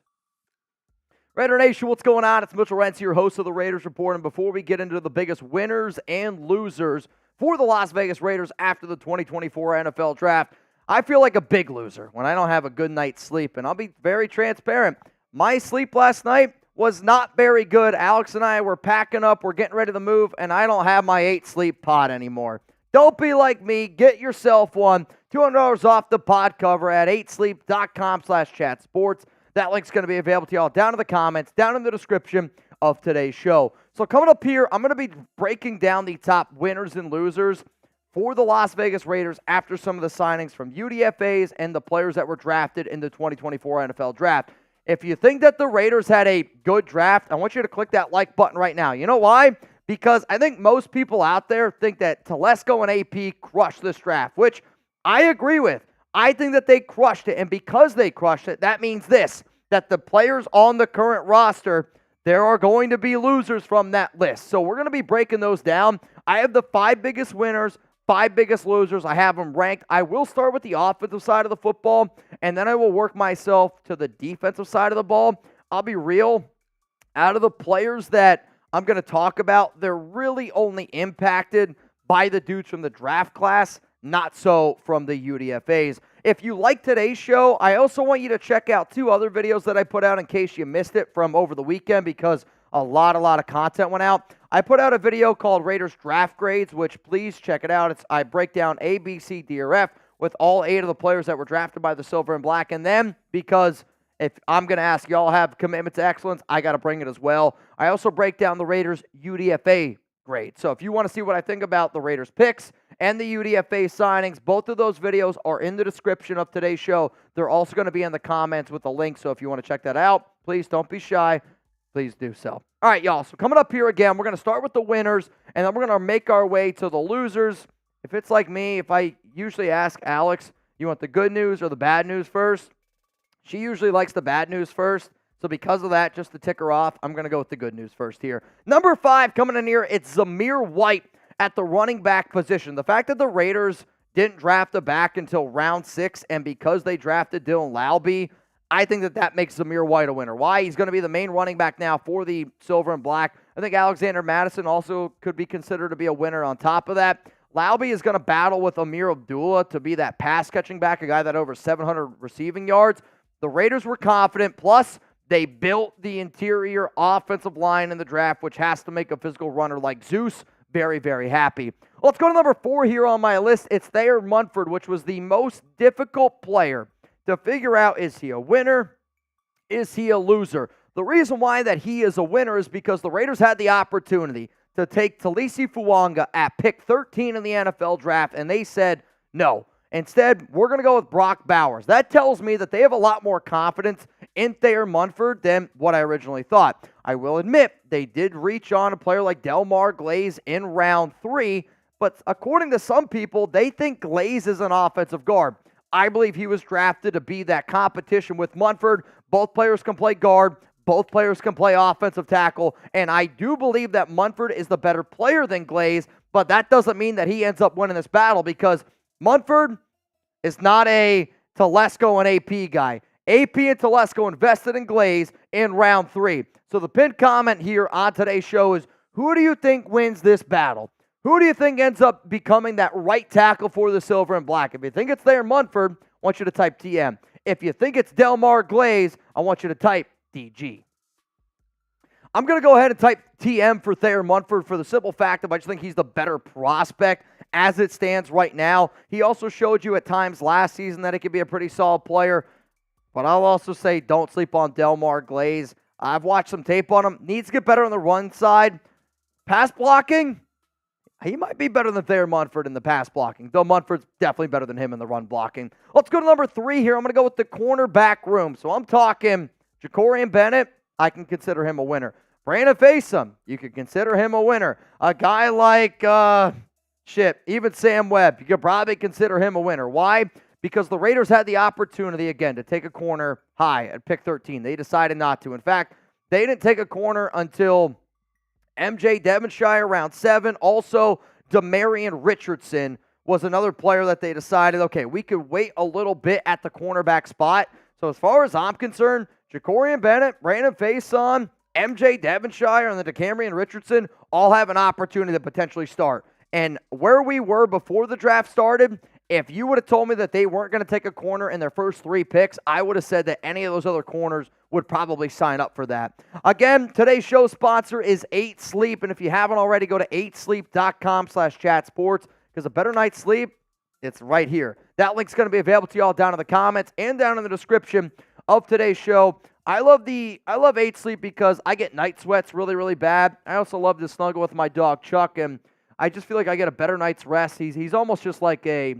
Raider Nation, what's going on? It's Mitchell Renz, your host of the Raiders Report, and before we get into the biggest winners and losers for the Las Vegas Raiders after the 2024 NFL Draft, I feel like a big loser when I don't have a good night's sleep, and I'll be very transparent. My sleep last night was not very good. Alex and I were packing up. We're getting ready to move, and I don't have my 8 Sleep pod anymore. Don't be like me. Get yourself one. $200 off the pod cover at 8sleep.com/chatsports. That link's going to be available to y'all down in the comments, down in the description of today's show. So coming up here, I'm going to be breaking down the top winners and losers for the Las Vegas Raiders after some of the signings from UDFAs and the players that were drafted in the 2024 NFL Draft. If you think that the Raiders had a good draft, I want you to click that like button right now. You know why? Because I think most people out there think that Telesco and AP crushed this draft, which I agree with. I think that they crushed it, and because they crushed it, that means this, that the players on the current roster, there are going to be losers from that list. So we're going to be breaking those down. I have the 5 biggest winners, 5 biggest losers. I have them ranked. I will start with the offensive side of the football, and then I will work myself to the defensive side of the ball. I'll be real. Out of the players that I'm going to talk about, they're really only impacted by the dudes from the draft class, not so from the UDFAs. If you like today's show, I also want you to check out 2 other videos that I put out in case you missed it from over the weekend, because a lot of content went out. I put out a video called Raiders Draft Grades, which please check it out. I break down A, B, C, D, or F with all 8 of the players that were drafted by the Silver and Black. And then, because if I'm going to ask y'all have commitment to excellence, I got to bring it as well. I also break down the Raiders UDFA grade. So if you want to see what I think about the Raiders picks and the UDFA signings, both of those videos are in the description of today's show. They're also going to be in the comments with a link. So if you want to check that out, please don't be shy. Please do so. All right, y'all. So coming up here again, we're going to start with the winners, and then we're going to make our way to the losers. If it's like me, if I usually ask Alex, you want the good news or the bad news first? She usually likes the bad news first. So because of that, just to tick her off, I'm going to go with the good news first here. Number 5 coming in here, it's Zamir White at the running back position. The fact that the Raiders didn't draft a back until round 6, and because they drafted Dylan Laube, I think that makes Zamir White a winner. Why? He's going to be the main running back now for the Silver and Black. I think Alexander Madison also could be considered to be a winner on top of that. Laube is going to battle with Amir Abdullah to be that pass-catching back, a guy that over 700 receiving yards. The Raiders were confident, plus they built the interior offensive line in the draft, which has to make a physical runner like Zeus very, very happy. Let's go to number 4 here on my list. It's Thayer Munford, which was the most difficult player to figure out, is he a winner? Is he a loser? The reason why that he is a winner is because the Raiders had the opportunity to take Talisi Fuanga at pick 13 in the NFL draft, and they said no. Instead, we're going to go with Brock Bowers. That tells me that they have a lot more confidence in Thayer Munford than what I originally thought. I will admit, they did reach on a player like Delmar Glaze in round 3, but according to some people, they think Glaze is an offensive guard. I believe he was drafted to be that competition with Munford. Both players can play guard. Both players can play offensive tackle. And I do believe that Munford is the better player than Glaze, but that doesn't mean that he ends up winning this battle because Munford is not a Telesco and AP guy. AP and Telesco invested in Glaze in round 3. So the pinned comment here on today's show is, who do you think wins this battle? Who do you think ends up becoming that right tackle for the Silver and Black? If you think it's Thayer Munford, I want you to type TM. If you think it's Delmar Glaze, I want you to type DG. I'm going to go ahead and type TM for Thayer Munford for the simple fact that I just think he's the better prospect as it stands right now. He also showed you at times last season that he could be a pretty solid player. But I'll also say don't sleep on Delmar Glaze. I've watched some tape on him. Needs to get better on the run side. Pass blocking, he might be better than Thayer Munford in the pass blocking, though Munford's definitely better than him in the run blocking. Let's go to number 3 here. I'm going to go with the cornerback room. So I'm talking Jacorian Bennett. I can consider him a winner. Brandon Faison, you could consider him a winner. A guy like, even Sam Webb, you could probably consider him a winner. Why? Because the Raiders had the opportunity, again, to take a corner high at pick 13. They decided not to. In fact, they didn't take a corner until MJ Devonshire, round 7. Also, Demarion Richardson was another player that they decided, okay, we could wait a little bit at the cornerback spot. So as far as I'm concerned, Jacorian Bennett, Brandon Faison, MJ Devonshire, and the Demarion Richardson all have an opportunity to potentially start. And where we were before the draft started, if you would have told me that they weren't going to take a corner in their first 3 picks, I would have said that any of those other corners would probably sign up for that. Again, today's show sponsor is 8 Sleep, and if you haven't already, go to 8sleep.com/chatsports, because a better night's sleep, it's right here. That link's going to be available to y'all down in the comments and down in the description of today's show. I love 8 Sleep because I get night sweats really, really bad. I also love to snuggle with my dog Chuck, and I just feel like I get a better night's rest. He's almost just like a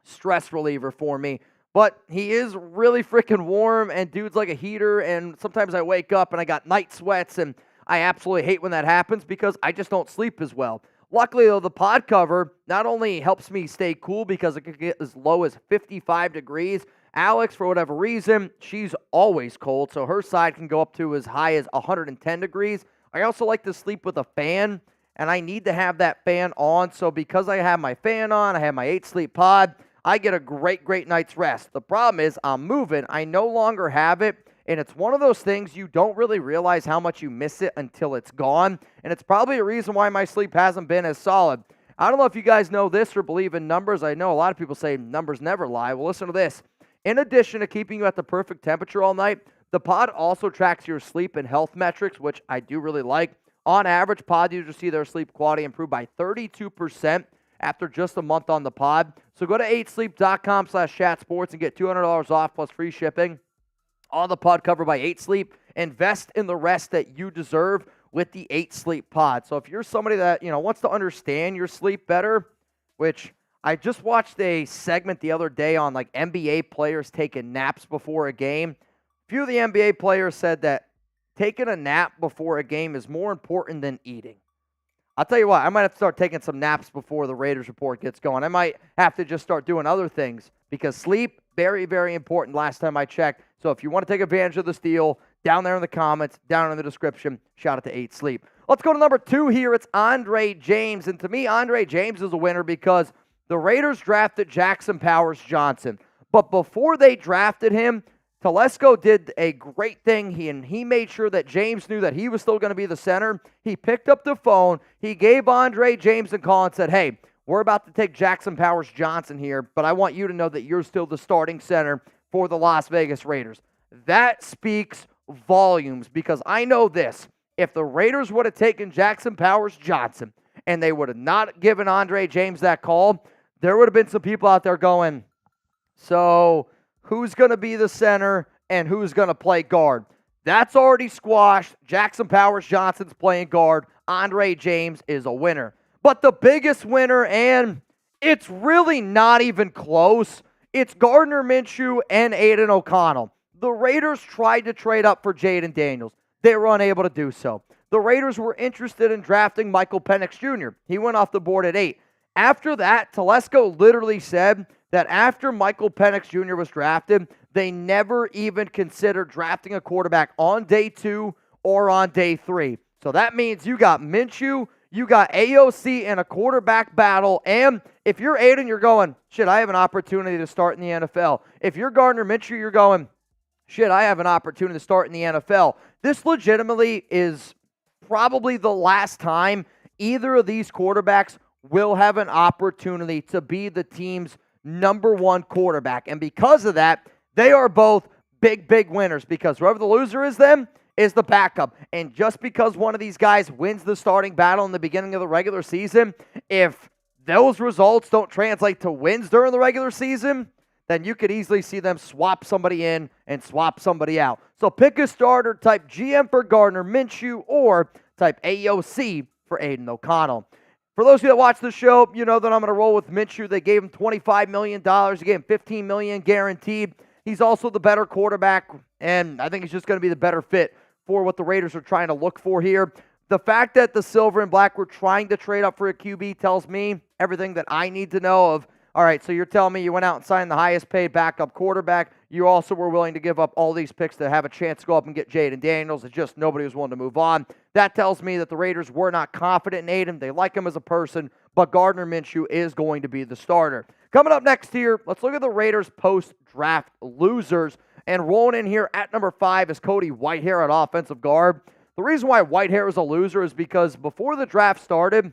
stress reliever for me. But he is really freaking warm, and dude's like a heater, and sometimes I wake up and I got night sweats, and I absolutely hate when that happens because I just don't sleep as well. Luckily, though, the pod cover not only helps me stay cool because it could get as low as 55 degrees. Alex, for whatever reason, she's always cold, so her side can go up to as high as 110 degrees. I also like to sleep with a fan, and I need to have that fan on, so because I have my fan on, I have my 8 Sleep pod, I get a great, great night's rest. The problem is I'm moving. I no longer have it, and it's one of those things you don't really realize how much you miss it until it's gone, and it's probably a reason why my sleep hasn't been as solid. I don't know if you guys know this or believe in numbers. I know a lot of people say numbers never lie. Well, listen to this. In addition to keeping you at the perfect temperature all night, the pod also tracks your sleep and health metrics, which I do really like. On average, pod users see their sleep quality improve by 32% after just a month on the pod. So go to 8sleep.com/chatsports and get $200 off plus free shipping on the pod cover by 8 Sleep. Invest in the rest that you deserve with the 8 Sleep Pod. So if you're somebody that, wants to understand your sleep better, which I just watched a segment the other day on like NBA players taking naps before a game. A few of the NBA players said that taking a nap before a game is more important than eating. I'll tell you what, I might have to start taking some naps before the Raiders report gets going. I might have to just start doing other things because sleep, very, very important last time I checked. So if you want to take advantage of this deal, down there in the comments, down in the description, shout out to 8 Sleep. Let's go to number 2 here. It's Andre James. And to me, Andre James is a winner because the Raiders drafted Jackson Powers-Johnson. But before they drafted him, Telesco did a great thing. He made sure that James knew that he was still going to be the center. He picked up the phone. He gave Andre James a call and said, hey, we're about to take Jackson Powers-Johnson here, but I want you to know that you're still the starting center for the Las Vegas Raiders. That speaks volumes because I know this. If the Raiders would have taken Jackson Powers-Johnson and they would have not given Andre James that call, there would have been some people out there going, so who's going to be the center and who's going to play guard? That's already squashed. Jackson Powers-Johnson's playing guard. Andre James is a winner. But the biggest winner, and it's really not even close, it's Gardner Minshew and Aidan O'Connell. The Raiders tried to trade up for Jaden Daniels. They were unable to do so. The Raiders were interested in drafting Michael Penix Jr. He went off the board at 8. After that, Telesco literally said that after Michael Penix Jr. was drafted, they never even considered drafting a quarterback on day 2 or on day 3. So that means you got Minshew, you got AOC in a quarterback battle, and if you're Aiden, you're going, shit, I have an opportunity to start in the NFL. If you're Gardner Minshew, you're going, shit, I have an opportunity to start in the NFL. This legitimately is probably the last time either of these quarterbacks will have an opportunity to be the team's number 1 quarterback. And because of that, they are both big, big winners because whoever the loser is then is the backup. And just because one of these guys wins the starting battle in the beginning of the regular season, if those results don't translate to wins during the regular season, then you could easily see them swap somebody in and swap somebody out. So pick a starter, type GM for Gardner Minshew, or type AOC for Aidan O'Connell. For those of you that watch the show, you know that I'm going to roll with Minshew. They gave him $25 million. They gave him $15 million guaranteed. He's also the better quarterback, and I think he's just going to be the better fit for what the Raiders are trying to look for here. The fact that the Silver and Black were trying to trade up for a QB tells me everything that I need to know of, all right, so you're telling me you went out and signed the highest paid backup quarterback. You also were willing to give up all these picks to have a chance to go up and get Jaden Daniels. It's just nobody was willing to move on. That tells me that the Raiders were not confident in Aiden. They like him as a person, but Gardner Minshew is going to be the starter. Coming up next here, let's look at the Raiders post-draft losers. And rolling in here at number 5 is Cody Whitehair at offensive guard. The reason why Whitehair is a loser is because before the draft started,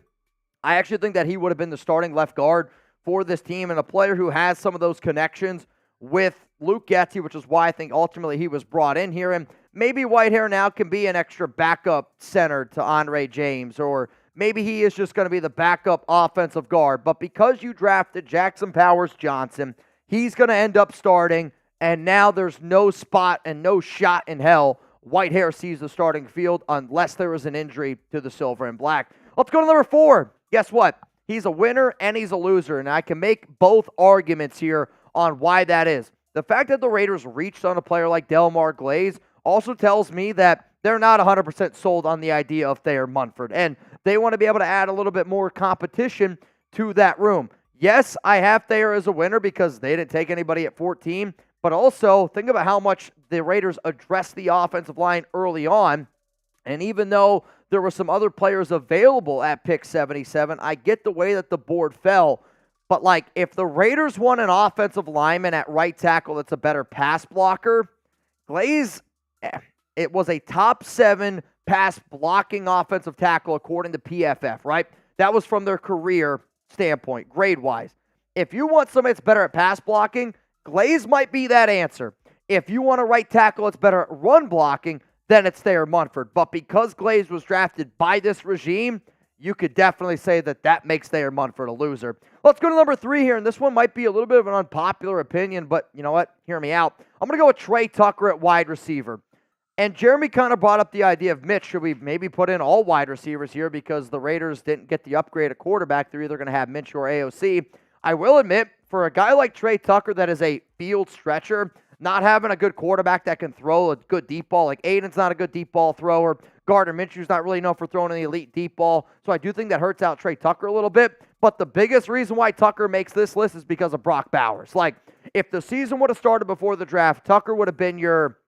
I actually think that he would have been the starting left guard for this team and a player who has some of those connections with Luke Getsy, which is why I think ultimately he was brought in here. And maybe Whitehair now can be an extra backup center to Andre James, or maybe he is just going to be the backup offensive guard. But because you drafted Jackson Powers-Johnson, he's going to end up starting, and now there's no spot and no shot in hell Whitehair sees the starting field unless there is an injury to the Silver and Black. Let's go to number 4. Guess what? He's a winner and he's a loser, and I can make both arguments here on why that is. The fact that the Raiders reached on a player like Delmar Glaze also tells me that they're not 100% sold on the idea of Thayer Munford, and they want to be able to add a little bit more competition to that room. Yes, I have Thayer as a winner because they didn't take anybody at 14, but also think about how much the Raiders addressed the offensive line early on, and even though there were some other players available at pick 77, I get the way that the board fell. But, like, if the Raiders want an offensive lineman at right tackle that's a better pass blocker, Glaze, it was a top 7 pass blocking offensive tackle according to PFF, right? That was from their career standpoint, grade-wise. If you want somebody that's better at pass blocking, Glaze might be that answer. If you want a right tackle that's better at run blocking, then it's Thayer Munford. But because Glaze was drafted by this regime, you could definitely say that that makes Thayer Munford a loser. Let's go to number 3 here, and this one might be a little bit of an unpopular opinion, but you know what? Hear me out. I'm going to go with Trey Tucker at wide receiver. And Jeremy kind of brought up the idea of, Mitch, should we maybe put in all wide receivers here because the Raiders didn't get the upgrade at quarterback? They're either going to have Minshew or AOC. I will admit, for a guy like Trey Tucker that is a field stretcher, not having a good quarterback that can throw a good deep ball, like Aiden's not a good deep ball thrower. Gardner Minshew's not really known for throwing an elite deep ball. So I do think that hurts out Trey Tucker a little bit. But the biggest reason why Tucker makes this list is because of Brock Bowers. Like, if the season would have started before the draft, Tucker would have been your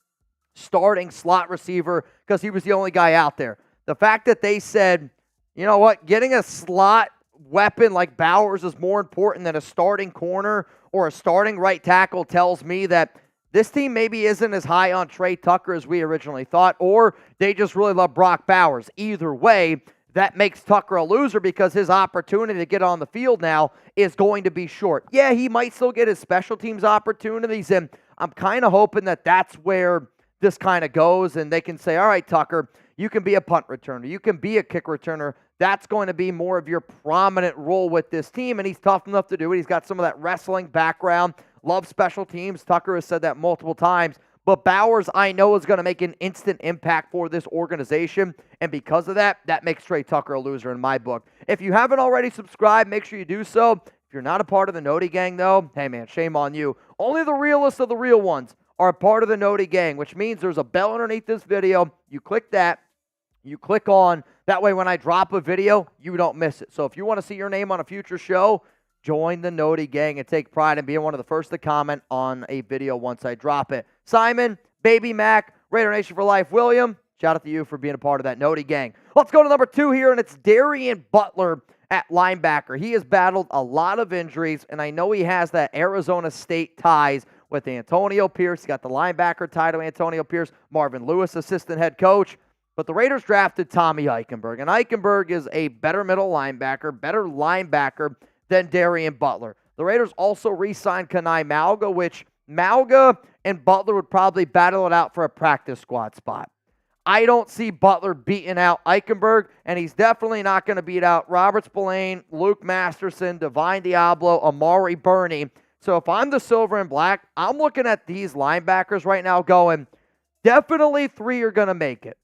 starting slot receiver because he was the only guy out there. The fact that they said, you know what, getting a slot weapon like Bowers is more important than a starting corner or a starting right tackle tells me that this team maybe isn't as high on Trey Tucker as we originally thought, or they just really love Brock Bowers. Either way, that makes Tucker a loser because his opportunity to get on the field now is going to be short. Yeah, he might still get his special teams opportunities, and I'm kind of hoping that that's where this kind of goes, and they can say, all right, Tucker, you can be a punt returner. You can be a kick returner. That's going to be more of your prominent role with this team, and he's tough enough to do it. He's got some of that wrestling background, loves special teams. Tucker has said that multiple times. But Bowers, I know, is going to make an instant impact for this organization, and because of that, that makes Trey Tucker a loser in my book. If you haven't already subscribed, make sure you do so. If you're not a part of the Noti Gang, though, hey, man, shame on you. Only the realest of the real ones are a part of the Noti Gang, which means there's a bell underneath this video. You click that. You click on. That way, when I drop a video, you don't miss it. So if you want to see your name on a future show, join the Noti Gang and take pride in being one of the first to comment on a video once I drop it. Simon, Baby Mac, Raider Nation for Life, William, shout out to you for being a part of that Noti Gang. Let's go to number 2 here, and it's Darian Butler at linebacker. He has battled a lot of injuries, and I know he has that Arizona State ties with Antonio Pierce. He's got the linebacker tie to Antonio Pierce, Marvin Lewis, assistant head coach. But the Raiders drafted Tommy Eichenberg, and Eichenberg is a better middle linebacker than Darian Butler. The Raiders also re-signed Kanai Mauga, which Mauga and Butler would probably battle it out for a practice squad spot. I don't see Butler beating out Eichenberg, and he's definitely not going to beat out Robert Spillane, Luke Masterson, Divine Diablo, Amari Burney. So if I'm the silver and black, I'm looking at these linebackers right now going, definitely 3 are going to make it.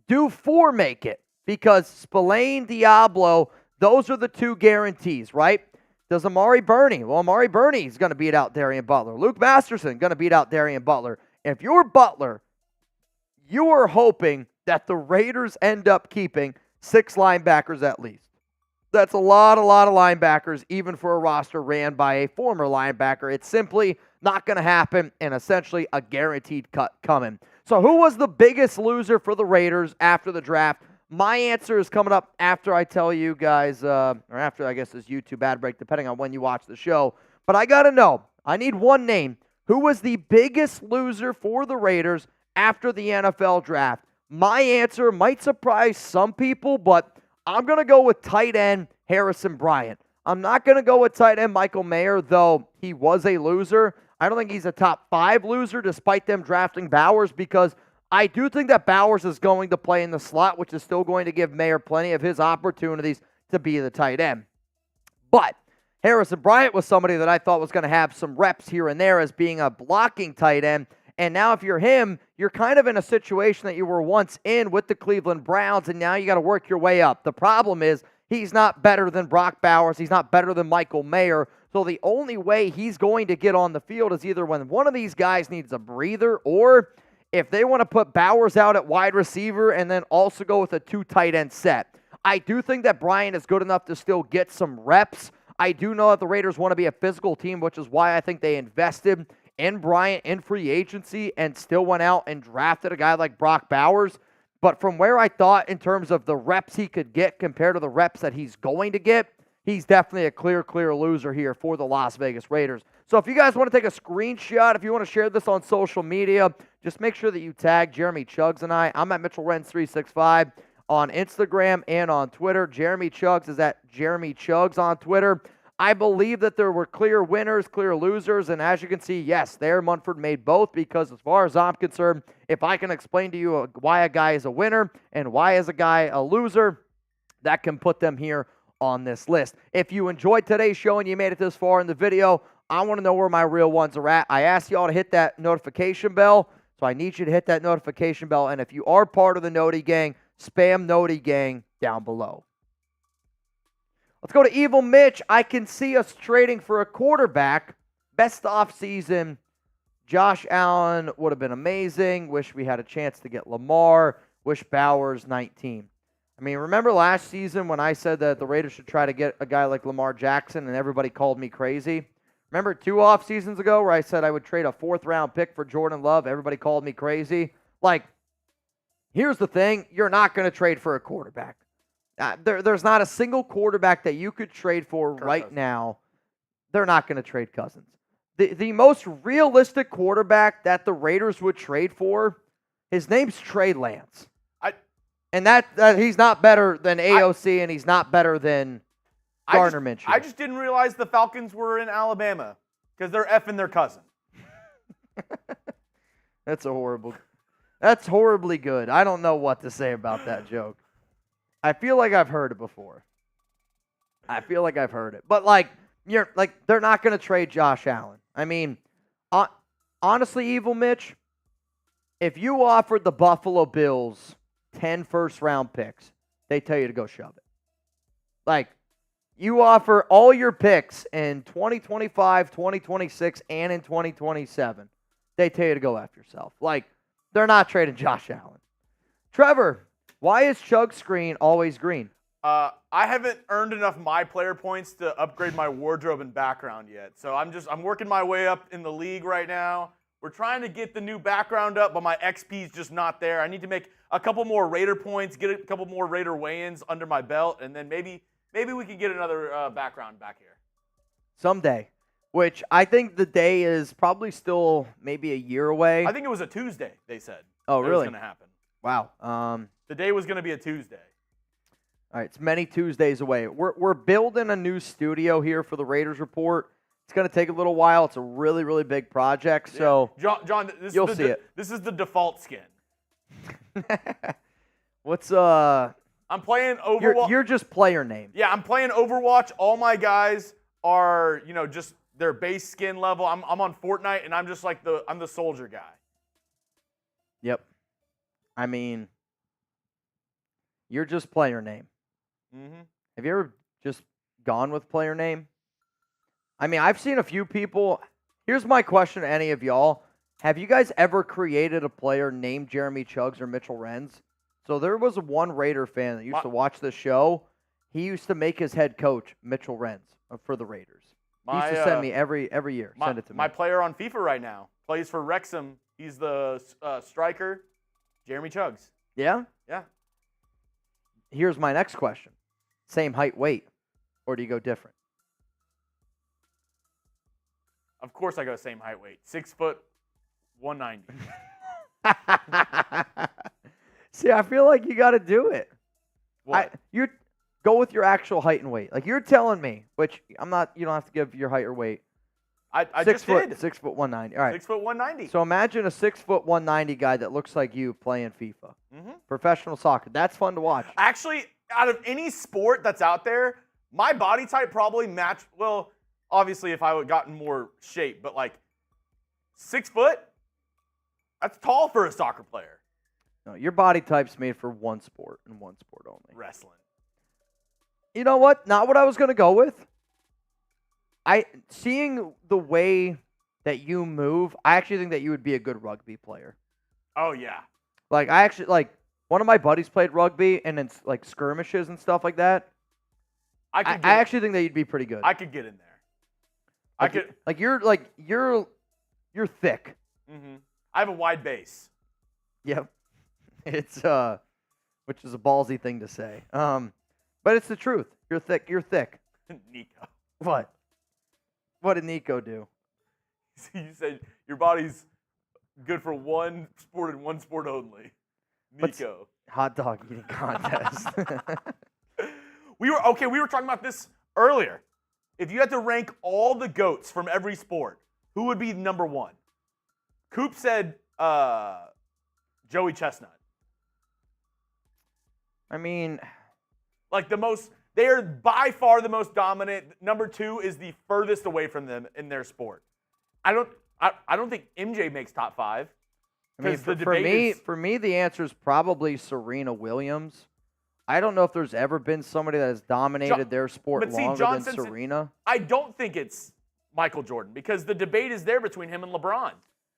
Do 4 make it? Because Spillane, Diablo, those are the 2 guarantees, right? Does Amari Burney? Well, Amari Burney is going to beat out Darian Butler. Luke Masterson going to beat out Darian Butler. If you're Butler, you are hoping that the Raiders end up keeping 6 linebackers at least. That's a lot of linebackers, even for a roster ran by a former linebacker. It's simply not going to happen, and essentially a guaranteed cut coming. So who was the biggest loser for the Raiders after the draft? My answer is coming up after I tell you guys, or after, I guess, this YouTube ad break, depending on when you watch the show. But I got to know, I need one name. Who was the biggest loser for the Raiders after the NFL draft? My answer might surprise some people, but I'm going to go with tight end Harrison Bryant. I'm not going to go with tight end Michael Mayer, though he was a loser. I don't think he's a top 5 loser despite them drafting Bowers, because I do think that Bowers is going to play in the slot, which is still going to give Mayer plenty of his opportunities to be the tight end. But Harrison Bryant was somebody that I thought was going to have some reps here and there as being a blocking tight end. And now if you're him, you're kind of in a situation that you were once in with the Cleveland Browns, and now you got to work your way up. The problem is he's not better than Brock Bowers. He's not better than Michael Mayer. So the only way he's going to get on the field is either when one of these guys needs a breather, or if they want to put Bowers out at wide receiver and then also go with a 2 tight end set. I do think that Bryant is good enough to still get some reps. I do know that the Raiders want to be a physical team, which is why I think they invested in Bryant in free agency and still went out and drafted a guy like Brock Bowers. But from where I thought in terms of the reps he could get compared to the reps that he's going to get, he's definitely a clear loser here for the Las Vegas Raiders. So if you guys want to take a screenshot, if you want to share this on social media, just make sure that you tag Jeremy Chuggs and I. I'm at Mitchell Renz 365 on Instagram and on Twitter. Jeremy Chuggs is at Jeremy Chuggs on Twitter. I believe that there were clear winners, clear losers, and as you can see, yes, there Munford made both, because as far as I'm concerned, if I can explain to you why a guy is a winner and why is a guy a loser, that can put them here on this list. If you enjoyed today's show and you made it this far in the video, I want to know where my real ones are at. I asked y'all to hit that notification bell, so So I need you to hit that notification bell. And if you are part of the Noti Gang, spam Noti Gang down below. Let's go to Evil Mitch. I can see us trading for a quarterback. Best offseason. Josh Allen would have been amazing. Wish we had a chance to get Lamar. Wish Bowers 19. I mean, remember last season when I said that the Raiders should try to get a guy like Lamar Jackson and everybody called me crazy? Remember 2 off seasons ago where I said I would trade a 4th-round pick for Jordan Love? Everybody called me crazy. Like, here's the thing. You're not going to trade for a quarterback. There's not a single quarterback that you could trade for right now. They're not going to trade Cousins. The most realistic quarterback that the Raiders would trade for, his name's Trey Lance. And that he's not better than AOC, and he's not better than Gardner Minshew. I just didn't realize the Falcons were in Alabama because they're effing their cousin. That's horribly good. I don't know what to say about that joke. I feel like I've heard it before. But they're not going to trade Josh Allen. I mean, honestly, Evil Mitch, if you offered the Buffalo Bills 10 first-round picks, they tell you to go shove it. Like, you offer all your picks in 2025, 2026, and in 2027, they tell you to go after yourself. Like, they're not trading Josh Allen. Trevor, why is Chug's screen always green? I haven't earned enough my player points to upgrade my wardrobe and background yet. So I'm working my way up in the league right now. We're trying to get the new background up, but my XP is just not there. I need to make a couple more Raider points, get a couple more Raider weigh-ins under my belt, and then maybe we can get another background back here. Someday, which I think the day is probably still maybe a year away. I think it was a Tuesday, they said. Oh, really? It was going to happen. Wow. The day was going to be a Tuesday. All right, it's many Tuesdays away. We're building a new studio here for the Raiders Report. It's going to take a little while. It's a really, really big project. So, John, you'll see it. This is the default skin. What's I'm playing Overwatch. You're just player name. Yeah, I'm playing Overwatch. All my guys are, just their base skin level. I'm on Fortnite, and I'm just like I'm the soldier guy. Yep. I mean, you're just player name. Mm-hmm. Have you ever just gone with player name? I mean, I've seen a few people. Here's my question to any of y'all. Have you guys ever created a player named Jeremy Chuggs or Mitchell Renz? So there was one Raider fan that used to watch this show. He used to make his head coach Mitchell Renz for the Raiders. He used to send me every year. Send it to me. My player on FIFA right now plays for Wrexham. He's the striker, Jeremy Chuggs. Yeah? Yeah. Here's my next question. Same height, weight, or do you go different? Of course I go same height, weight. 6 foot, 190. See, I feel like you got to do it. What? You go with your actual height and weight. Like you're telling me, which I'm not. You don't have to give your height or weight. I 6 just foot, did. 6 foot 190. All right. 6 foot 190. So imagine a 6 foot 190 guy that looks like you playing FIFA. Mm-hmm. Professional soccer. That's fun to watch. Actually, out of any sport that's out there, my body type probably matched. Well, obviously, if I would gotten more shape, but like 6 foot, that's tall for a soccer player. No, your body type's made for one sport and one sport only. Wrestling. You know what? Not what I was going to go with. Seeing the way that you move, I actually think that you would be a good rugby player. Oh, yeah. Like, one of my buddies played rugby and it's like skirmishes and stuff like that. I actually think that you'd be pretty good. I could get in there. You're thick. Mm-hmm. I have a wide base. Yep. It's which is a ballsy thing to say. But it's the truth. You're thick. Nico. What? What did Nico do? You said your body's good for one sport and one sport only. Nico. Hot dog eating contest. We were talking about this earlier. If you had to rank all the GOATs from every sport, who would be number one? Coop said Joey Chestnut. I mean, like they are by far the most dominant. Number two is the furthest away from them in their sport. I don't think MJ makes top five. I mean, for me, the answer is probably Serena Williams. I don't know if there's ever been somebody that has dominated their sport longer than Serena. I don't think it's Michael Jordan because the debate is there between him and LeBron.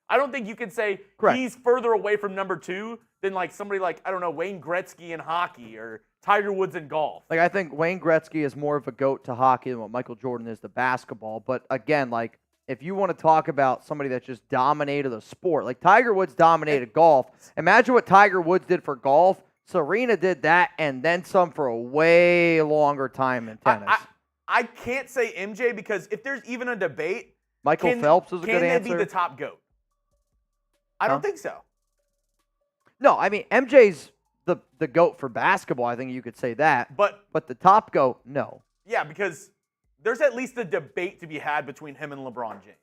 I don't think you can say he's further away from number 2 than like somebody like, I don't know, Wayne Gretzky in hockey or Tiger Woods in golf. Like, I think Wayne Gretzky is more of a GOAT to hockey than what Michael Jordan is to basketball. But again, like, if you want to talk about somebody that just dominated the sport, like Tiger Woods dominated golf. Imagine what Tiger Woods did for golf. Serena did that and then some for a way longer time in tennis. I can't say MJ because if there's even a debate, Michael Phelps is a good answer. Can they be the top GOAT? I don't think so. No, I mean, MJ's the GOAT for basketball. I think you could say that. But the top GOAT, no. Yeah, because there's at least a debate to be had between him and LeBron James.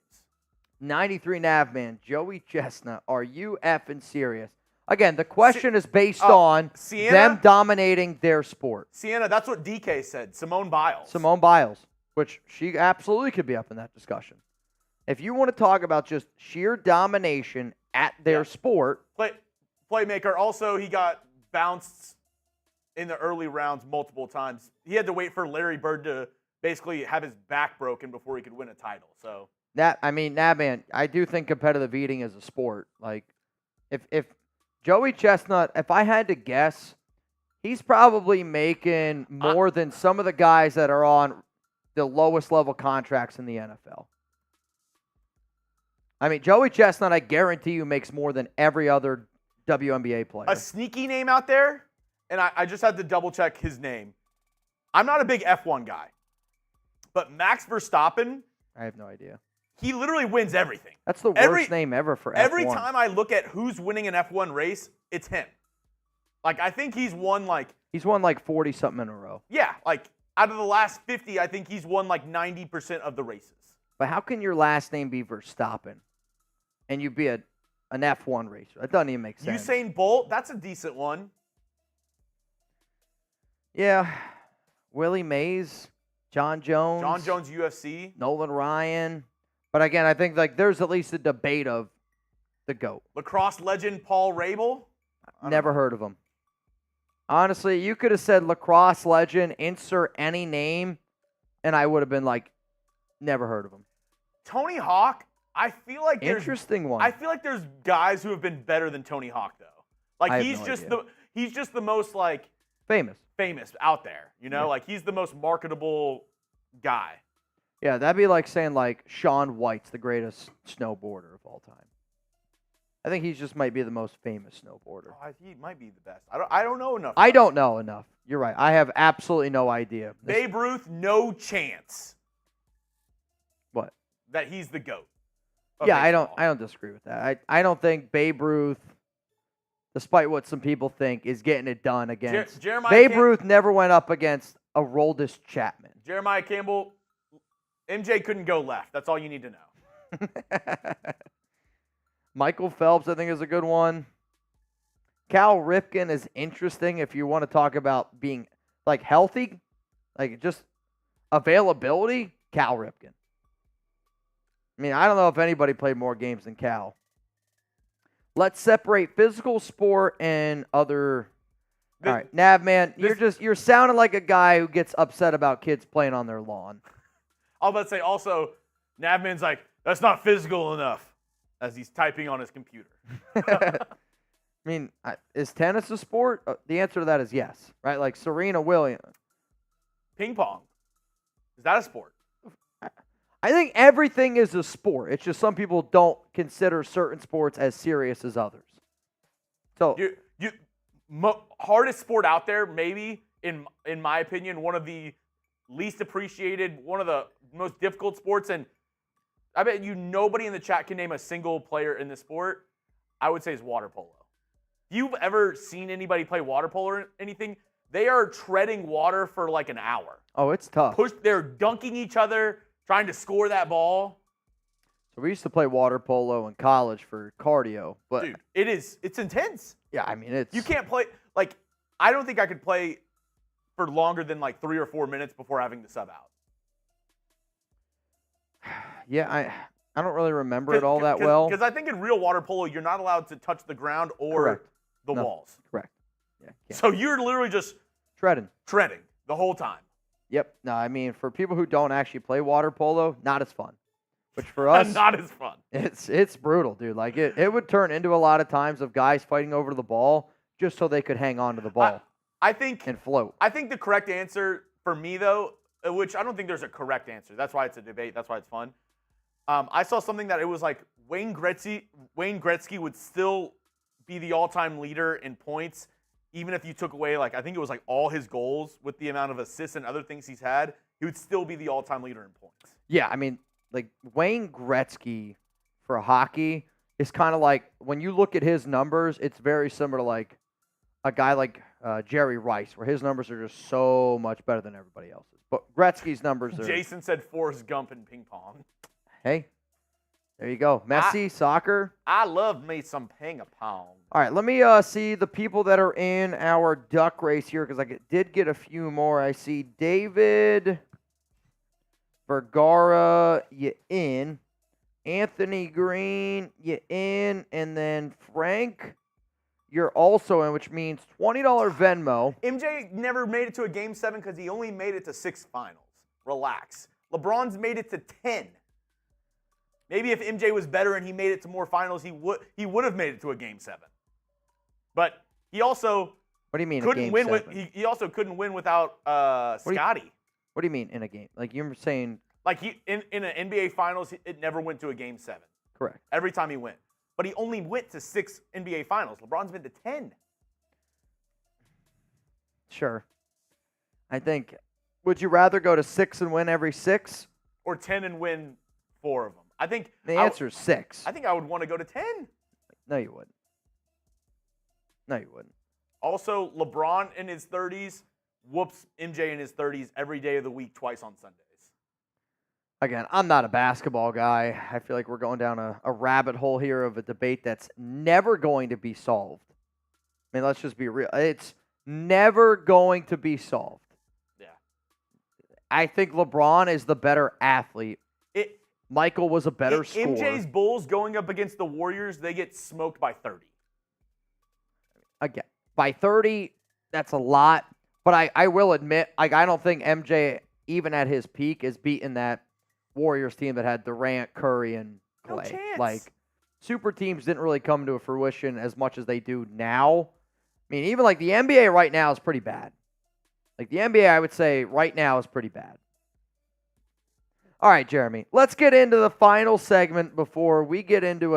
93 Navman, Joey Chestnut, are you effing serious? Again, the question is based on them dominating their sport. Sienna, that's what DK said. Simone Biles, which she absolutely could be up in that discussion. If you want to talk about just sheer domination at their sport. Playmaker. Also, he got bounced in the early rounds multiple times. He had to wait for Larry Bird to basically have his back broken before he could win a title. So Navman, I do think competitive eating is a sport. Like, if Joey Chestnut, if I had to guess, he's probably making more than some of the guys that are on the lowest level contracts in the NFL. I mean, Joey Chestnut, I guarantee you, makes more than every other WNBA player. A sneaky name out there, and I just had to double-check his name. I'm not a big F1 guy, but Max Verstappen, I have no idea. He literally wins everything. That's the worst name ever for F1. Every time I look at who's winning an F1 race, it's him. Like, I think he's won like 40-something in a row. Yeah, like out of the last 50, I think he's won like 90% of the races. But how can your last name be Verstappen and you be an F1 racer? That doesn't even make sense. Usain Bolt, that's a decent one. Yeah. Willie Mays, John Jones. John Jones, UFC. Nolan Ryan. But again, I think like there's at least a debate of the GOAT. Lacrosse legend Paul Rabel. Never heard of him. Honestly, you could have said lacrosse legend, insert any name, and I would have been like, never heard of him. Tony Hawk, I feel like interesting one. I feel like there's guys who have been better than Tony Hawk though. Like he's just the most like famous out there, you know? Yeah. Like he's the most marketable guy. Yeah, that'd be like saying like Shaun White's the greatest snowboarder of all time. I think he just might be the most famous snowboarder. Oh, he might be the best. I don't know enough. I don't know enough. You're right. I have absolutely no idea. Babe Ruth, no chance. What? That he's the GOAT. Yeah, I don't disagree with that. I don't think Babe Ruth, despite what some people think, is getting it done against. Babe Ruth never went up against a Roldis Chapman. Jeremiah Campbell, MJ couldn't go left. That's all you need to know. Michael Phelps, I think, is a good one. Cal Ripken is interesting if you want to talk about being like healthy, like just availability. Cal Ripken. I mean, I don't know if anybody played more games than Cal. Let's separate physical sport and other. All right, Navman, you're sounding like a guy who gets upset about kids playing on their lawn. I was about to say also, Navman's like, that's not physical enough, as he's typing on his computer. I mean, is tennis a sport? The answer to that is yes, right? Like Serena Williams. Ping pong. Is that a sport? I think everything is a sport. It's just some people don't consider certain sports as serious as others. So, hardest sport out there, maybe, in my opinion, one of the least appreciated, one of the most difficult sports, and I bet you nobody in the chat can name a single player in the sport, I would say is water polo. If you've ever seen anybody play water polo or anything, they are treading water for like an hour. Oh, it's tough. They're dunking each other, trying to score that ball. So we used to play water polo in college for cardio, but dude, it's intense. Yeah, I mean you can't play like I don't think I could play for longer than like 3 or 4 minutes before having to sub out. Yeah, I don't really remember it all that well. Because I think in real water polo, you're not allowed to touch the ground or Correct. the walls. Correct. Yeah. Can't. So you're literally just treading the whole time. Yep. No, I mean, for people who don't actually play water polo, not as fun. Which for us, not as fun. It's brutal, dude. Like it would turn into a lot of times of guys fighting over the ball just so they could hang on to the ball. I think and float. I think the correct answer for me though, which I don't think there's a correct answer. That's why it's a debate. That's why it's fun. I saw something that it was like Wayne Gretzky would still be the all-time leader in points, even if you took away, like, I think it was like all his goals with the amount of assists and other things he's had, he would still be the all-time leader in points. Yeah, I mean, like Wayne Gretzky for hockey is kind of like, when you look at his numbers, it's very similar to like a guy like Jerry Rice, where his numbers are just so much better than everybody else's. But Gretzky's numbers are... Jason said Forrest Gump in ping pong. Hey, there you go. Messi, soccer. I love me some ping pong. All right, let me see the people that are in our duck race here, because I did get a few more. I see David Vergara, you in. Anthony Green, you in. And then Frank, you're also in, which means $20 Venmo. MJ never made it to a Game 7 because he only made it to 6 finals. Relax. LeBron's made it to 10. Maybe if MJ was better and he made it to more finals, he would have made it to a Game 7. But he also what do you mean couldn't a game win 7? with he also couldn't win without Scotty. What do you mean in a game? Like you're saying like he in an NBA finals, it never went to a Game 7. Correct. Every time he went. But he only went to 6 NBA finals. LeBron's been to 10. Sure. I think, would you rather go to 6 and win every 6? Or 10 and win 4 of them? I think the answer is 6. I think I would want to go to 10. No, you wouldn't. No, you wouldn't. Also, LeBron in his 30s whoops MJ in his 30s every day of the week, twice on Sundays. Again, I'm not a basketball guy. I feel like we're going down a rabbit hole here of a debate that's never going to be solved. I mean, let's just be real. It's never going to be solved. Yeah. I think LeBron is the better athlete. Michael was a better scorer. MJ's Bulls going up against the Warriors, they get smoked by 30. Again, by 30, that's a lot. But I will admit, like, I don't think MJ, even at his peak, is beating that Warriors team that had Durant, Curry, and Clay. No chance. Like, super teams didn't really come to a fruition as much as they do now. I mean, even like the NBA right now is pretty bad. Like the NBA, I would say right now is pretty bad. All right, Jeremy, let's get into the final segment before we get into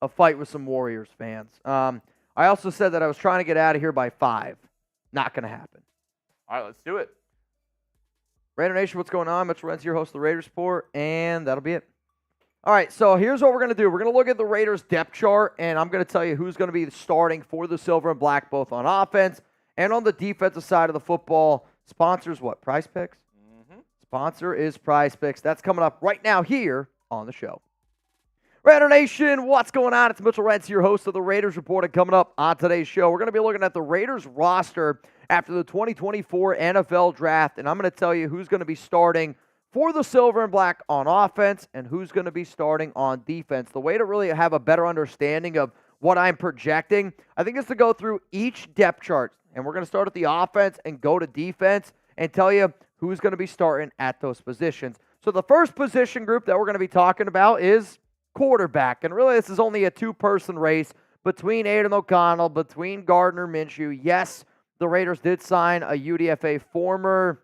a fight with some Warriors fans. I also said that I was trying to get out of here by 5. Not going to happen. All right, let's do it. Raider Nation, what's going on? Mitchell Renz here, host of the Raiders Report, and that'll be it. All right, so here's what we're going to do. We're going to look at the Raiders depth chart, and I'm going to tell you who's going to be starting for the Silver and Black, both on offense and on the defensive side of the football. Sponsors what? PrizePicks? Mm-hmm. Sponsor is PrizePicks. That's coming up right now here on the show. Raider Nation, what's going on? It's Mitchell Renz, your host of the Raiders Report, and coming up on today's show, we're going to be looking at the Raiders roster after the 2024 NFL Draft, and I'm going to tell you who's going to be starting for the Silver and Black on offense and who's going to be starting on defense. The way to really have a better understanding of what I'm projecting, I think, is to go through each depth chart, and we're going to start at the offense and go to defense and tell you who's going to be starting at those positions. So the first position group that we're going to be talking about is quarterback, and really this is only a two-person race between Aidan O'Connell, between Gardner Minshew. Yes, the Raiders did sign a UDFA former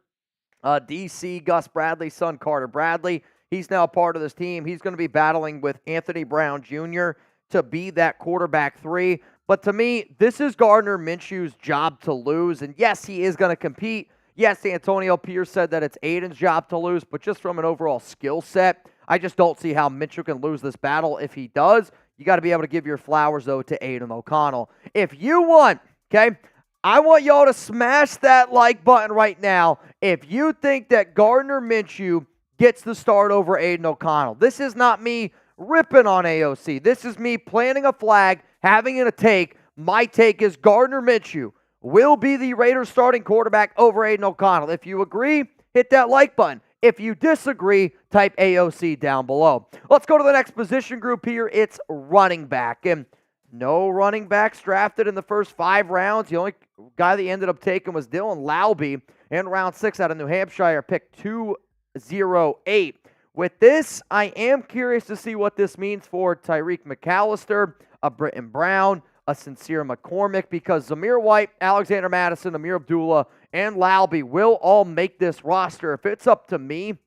DC Gus Bradley's son, Carter Bradley. He's now part of this team. He's going to be battling with Anthony Brown Jr. to be that quarterback 3. But to me, this is Gardner Minshew's job to lose. And yes, he is going to compete. Yes, Antonio Pierce said that it's Aidan's job to lose, but just from an overall skill set, I just don't see how Minshew can lose this battle. If he does, you got to be able to give your flowers, though, to Aidan O'Connell. If you want, okay, I want y'all to smash that like button right now if you think that Gardner Minshew gets the start over Aidan O'Connell. This is not me ripping on AOC. This is me planting a flag, having a take. My take is Gardner Minshew will be the Raiders starting quarterback over Aidan O'Connell. If you agree, hit that like button. If you disagree, type AOC down below. Let's go to the next position group here. It's running back. And no running backs drafted in the first 5 rounds. The only guy that ended up taking was Dylan Laube in round 6 out of New Hampshire, pick 208. With this, I am curious to see what this means for Tyreek McAllister, a Britton Brown, a Sincere McCormick, because Zamir White, Alexander Madison, Amir Abdullah, and Laube will all make this roster. If it's up to me,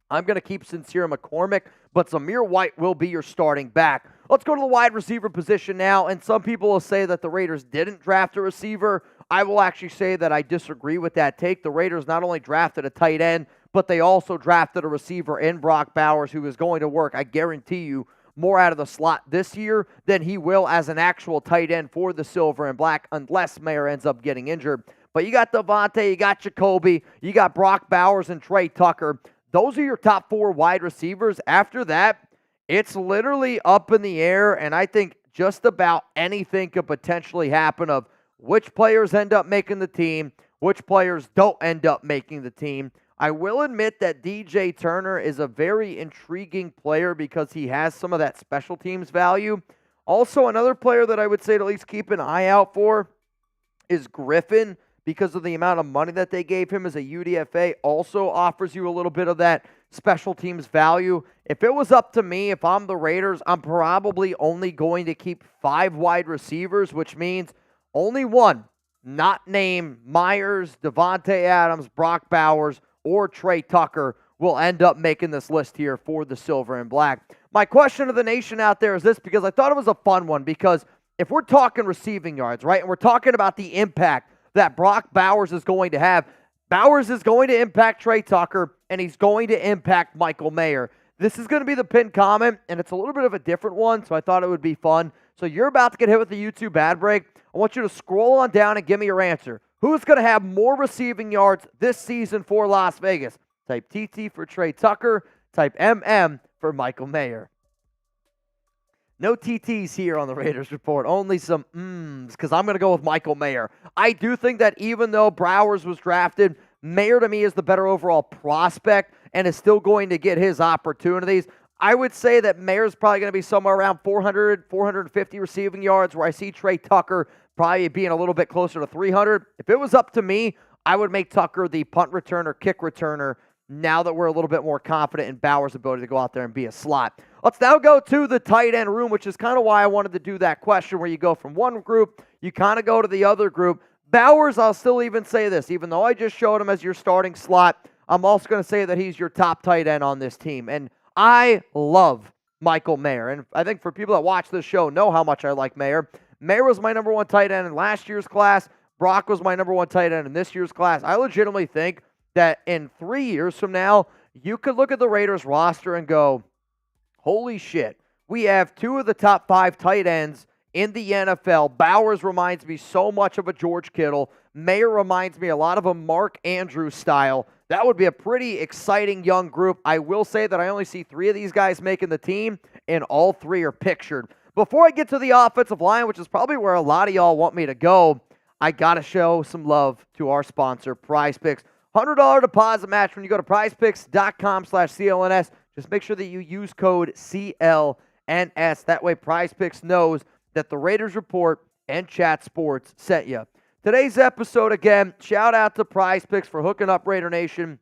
I'm going to keep Sincere McCormick, but Zamir White will be your starting back. Let's go to the wide receiver position now, and some people will say that the Raiders didn't draft a receiver. I will actually say that I disagree with that take. The Raiders not only drafted a tight end, but they also drafted a receiver in Brock Bowers who is going to work, I guarantee you, more out of the slot this year than he will as an actual tight end for the Silver and Black, unless Mayer ends up getting injured. But you got Devontae, you got Jacoby, you got Brock Bowers and Trey Tucker. Those are your top 4 wide receivers. After that, it's literally up in the air, and I think just about anything could potentially happen of which players end up making the team, which players don't end up making the team. I will admit that DJ Turner is a very intriguing player because he has some of that special teams value. Also, another player that I would say to at least keep an eye out for is Griffin, because of the amount of money that they gave him as a UDFA, also offers you a little bit of that special teams value. If it was up to me, if I'm the Raiders, I'm probably only going to keep 5 wide receivers, which means only one, not named Myers, Devontae Adams, Brock Bowers, or Trey Tucker, will end up making this list here for the Silver and Black. My question to the nation out there is this, because I thought it was a fun one, because if we're talking receiving yards, right, and we're talking about the impact that Brock Bowers is going to have, Bowers is going to impact Trey Tucker, and he's going to impact Michael Mayer. This is going to be the pinned comment, and it's a little bit of a different one, so I thought it would be fun. So you're about to get hit with the YouTube ad break. I want you to scroll on down and give me your answer. Who's going to have more receiving yards this season for Las Vegas? Type TT for Trey Tucker. Type MM for Michael Mayer. No TTs here on the Raiders Report. Only some because I'm going to go with Michael Mayer. I do think that even though Bowers was drafted, Mayer to me is the better overall prospect and is still going to get his opportunities. I would say that Mayer's probably going to be somewhere around 400, 450 receiving yards, where I see Trey Tucker probably being a little bit closer to 300. If it was up to me, I would make Tucker the punt returner, kick returner, now that we're a little bit more confident in Bowers' ability to go out there and be a slot. Let's now go to the tight end room, which is kind of why I wanted to do that question, where you go from one group, you kind of go to the other group. Bowers, I'll still even say this, even though I just showed him as your starting slot, I'm also going to say that he's your top tight end on this team. And I love Michael Mayer. And I think for people that watch this show know how much I like Mayer. Mayer was my number 1 tight end in last year's class. Brock was my number 1 tight end in this year's class. I legitimately think that in 3 years from now, you could look at the Raiders roster and go, holy shit, we have 2 of the top 5 tight ends in the NFL. Bowers reminds me so much of a George Kittle. Mayer reminds me a lot of a Mark Andrews style. That would be a pretty exciting young group. I will say that I only see 3 of these guys making the team, and all 3 are pictured. Before I get to the offensive line, which is probably where a lot of y'all want me to go, I got to show some love to our sponsor, PrizePicks. $100 deposit match when you go to prizepicks.com/CLNS. Just make sure that you use code CLNS. That way PrizePicks knows that the Raiders Report and Chat Sports sent you. Today's episode, again, shout out to PrizePicks for hooking up Raider Nation,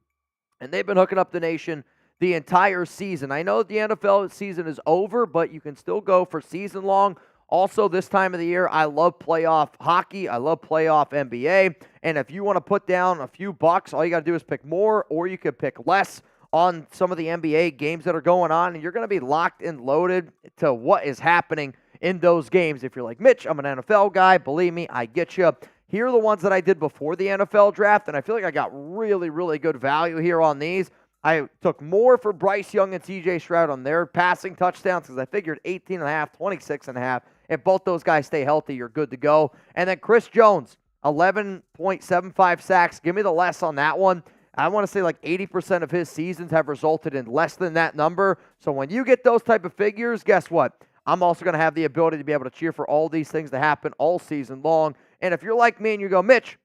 and they've been hooking up the nation the entire season. I know the NFL season is over, but you can still go for season long. Also, this time of the year, I love playoff hockey. I love playoff NBA. And if you want to put down a few bucks, all you got to do is pick more, or you could pick less on some of the NBA games that are going on, and you're going to be locked and loaded to what is happening in those games. If you're like, Mitch, I'm an NFL guy, believe me, I get you. Here are the ones that I did before the NFL draft, and I feel like I got really, really good value here on these. I took more for Bryce Young and CJ Stroud on their passing touchdowns because I figured 18.5, 26.5. If both those guys stay healthy, you're good to go. And then Chris Jones, 11.75 sacks. Give me the less on that one. I want to say like 80% of his seasons have resulted in less than that number. So when you get those type of figures, guess what? I'm also going to have the ability to be able to cheer for all these things to happen all season long. And if you're like me and you go, Mitch,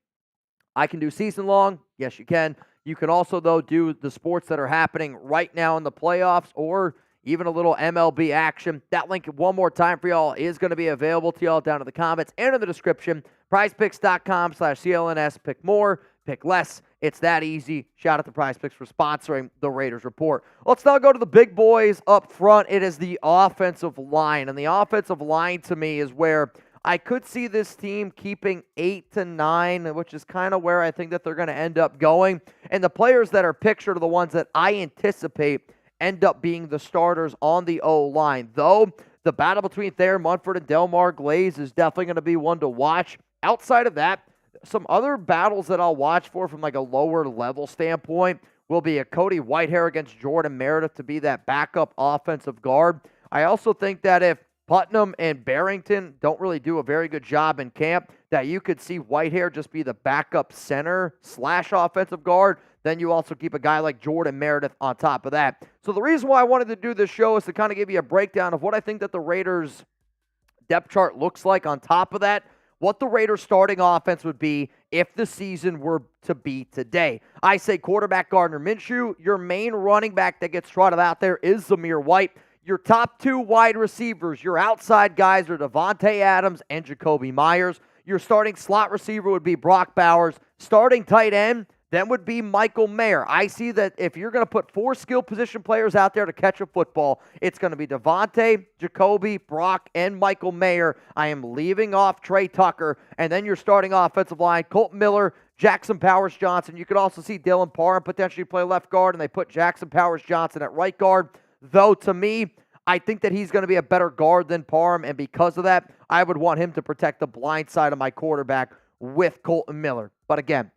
I can do season long. Yes, you can. You can also, though, do the sports that are happening right now in the playoffs or even a little MLB action. That link one more time for y'all is going to be available to y'all down in the comments and in the description. PrizePicks.com/CLNS. Pick more, pick less. It's that easy. Shout out to PrizePicks for sponsoring the Raiders Report. Let's now go to the big boys up front. It is the offensive line. And the offensive line, to me, is where I could see this team keeping 8 to 9, which is kind of where I think that they're going to end up going. And the players that are pictured are the ones that I anticipate end up being the starters on the O-line. Though, the battle between Thayer Munford and Delmar Glaze is definitely going to be one to watch. Outside of that, some other battles that I'll watch for from like a lower level standpoint will be a Cody Whitehair against Jordan Meredith to be that backup offensive guard. I also think that if Putnam and Barrington don't really do a very good job in camp, that you could see Whitehair just be the backup center / offensive guard. Then you also keep a guy like Jordan Meredith on top of that. So the reason why I wanted to do this show is to kind of give you a breakdown of what I think that the Raiders' depth chart looks like. On top of that, what the Raiders' starting offense would be if the season were to be today. I say quarterback Gardner Minshew. Your main running back that gets trotted out there is Zamir White. Your top 2 wide receivers, your outside guys are Devontae Adams and Jacoby Myers. Your starting slot receiver would be Brock Bowers. Starting tight end then would be Michael Mayer. I see that if you're going to put 4 skill position players out there to catch a football, it's going to be Devontae, Jacoby, Brock, and Michael Mayer. I am leaving off Trey Tucker. And then your starting offensive line, Colton Miller, Jackson Powers-Johnson. You could also see Dylan Parham potentially play left guard, and they put Jackson Powers-Johnson at right guard. Though, to me, I think that he's going to be a better guard than Parham, and because of that, I would want him to protect the blind side of my quarterback with Colton Miller. But again,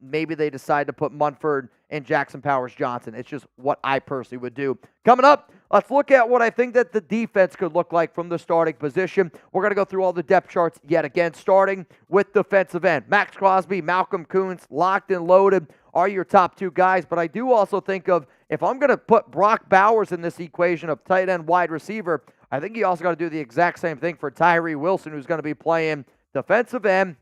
maybe they decide to put Munford and Jackson Powers-Johnson. It's just what I personally would do. Coming up, let's look at what I think that the defense could look like from the starting position. We're going to go through all the depth charts yet again, starting with defensive end. Maxx Crosby, Malcolm Koonce, locked and loaded are your top 2 guys. But I do also think of, if I'm going to put Brock Bowers in this equation of tight end wide receiver, I think you also got to do the exact same thing for Tyree Wilson, who's going to be playing defensive end,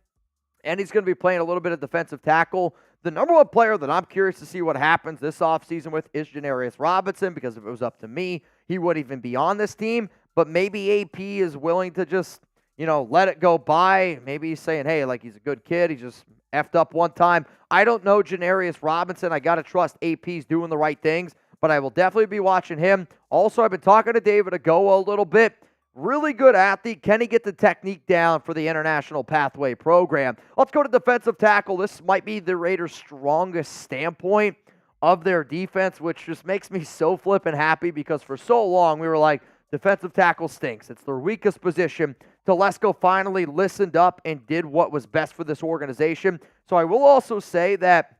and he's going to be playing a little bit of defensive tackle. The number 1 player that I'm curious to see what happens this offseason with is Janarius Robinson, because if it was up to me, he wouldn't even be on this team. But maybe AP is willing to just, let it go by. Maybe he's saying, hey, like, he's a good kid. He just effed up one time. I don't know Janarius Robinson. I got to trust AP's doing the right things, but I will definitely be watching him. Also, I've been talking to David Agoa a little bit. Really good athlete. Can he get the technique down for the International Pathway program? Let's go to defensive tackle. This might be the Raiders' strongest standpoint of their defense, which just makes me so flippin' happy, because for so long we were like, defensive tackle stinks. It's their weakest position. Telesco finally listened up and did what was best for this organization. So I will also say that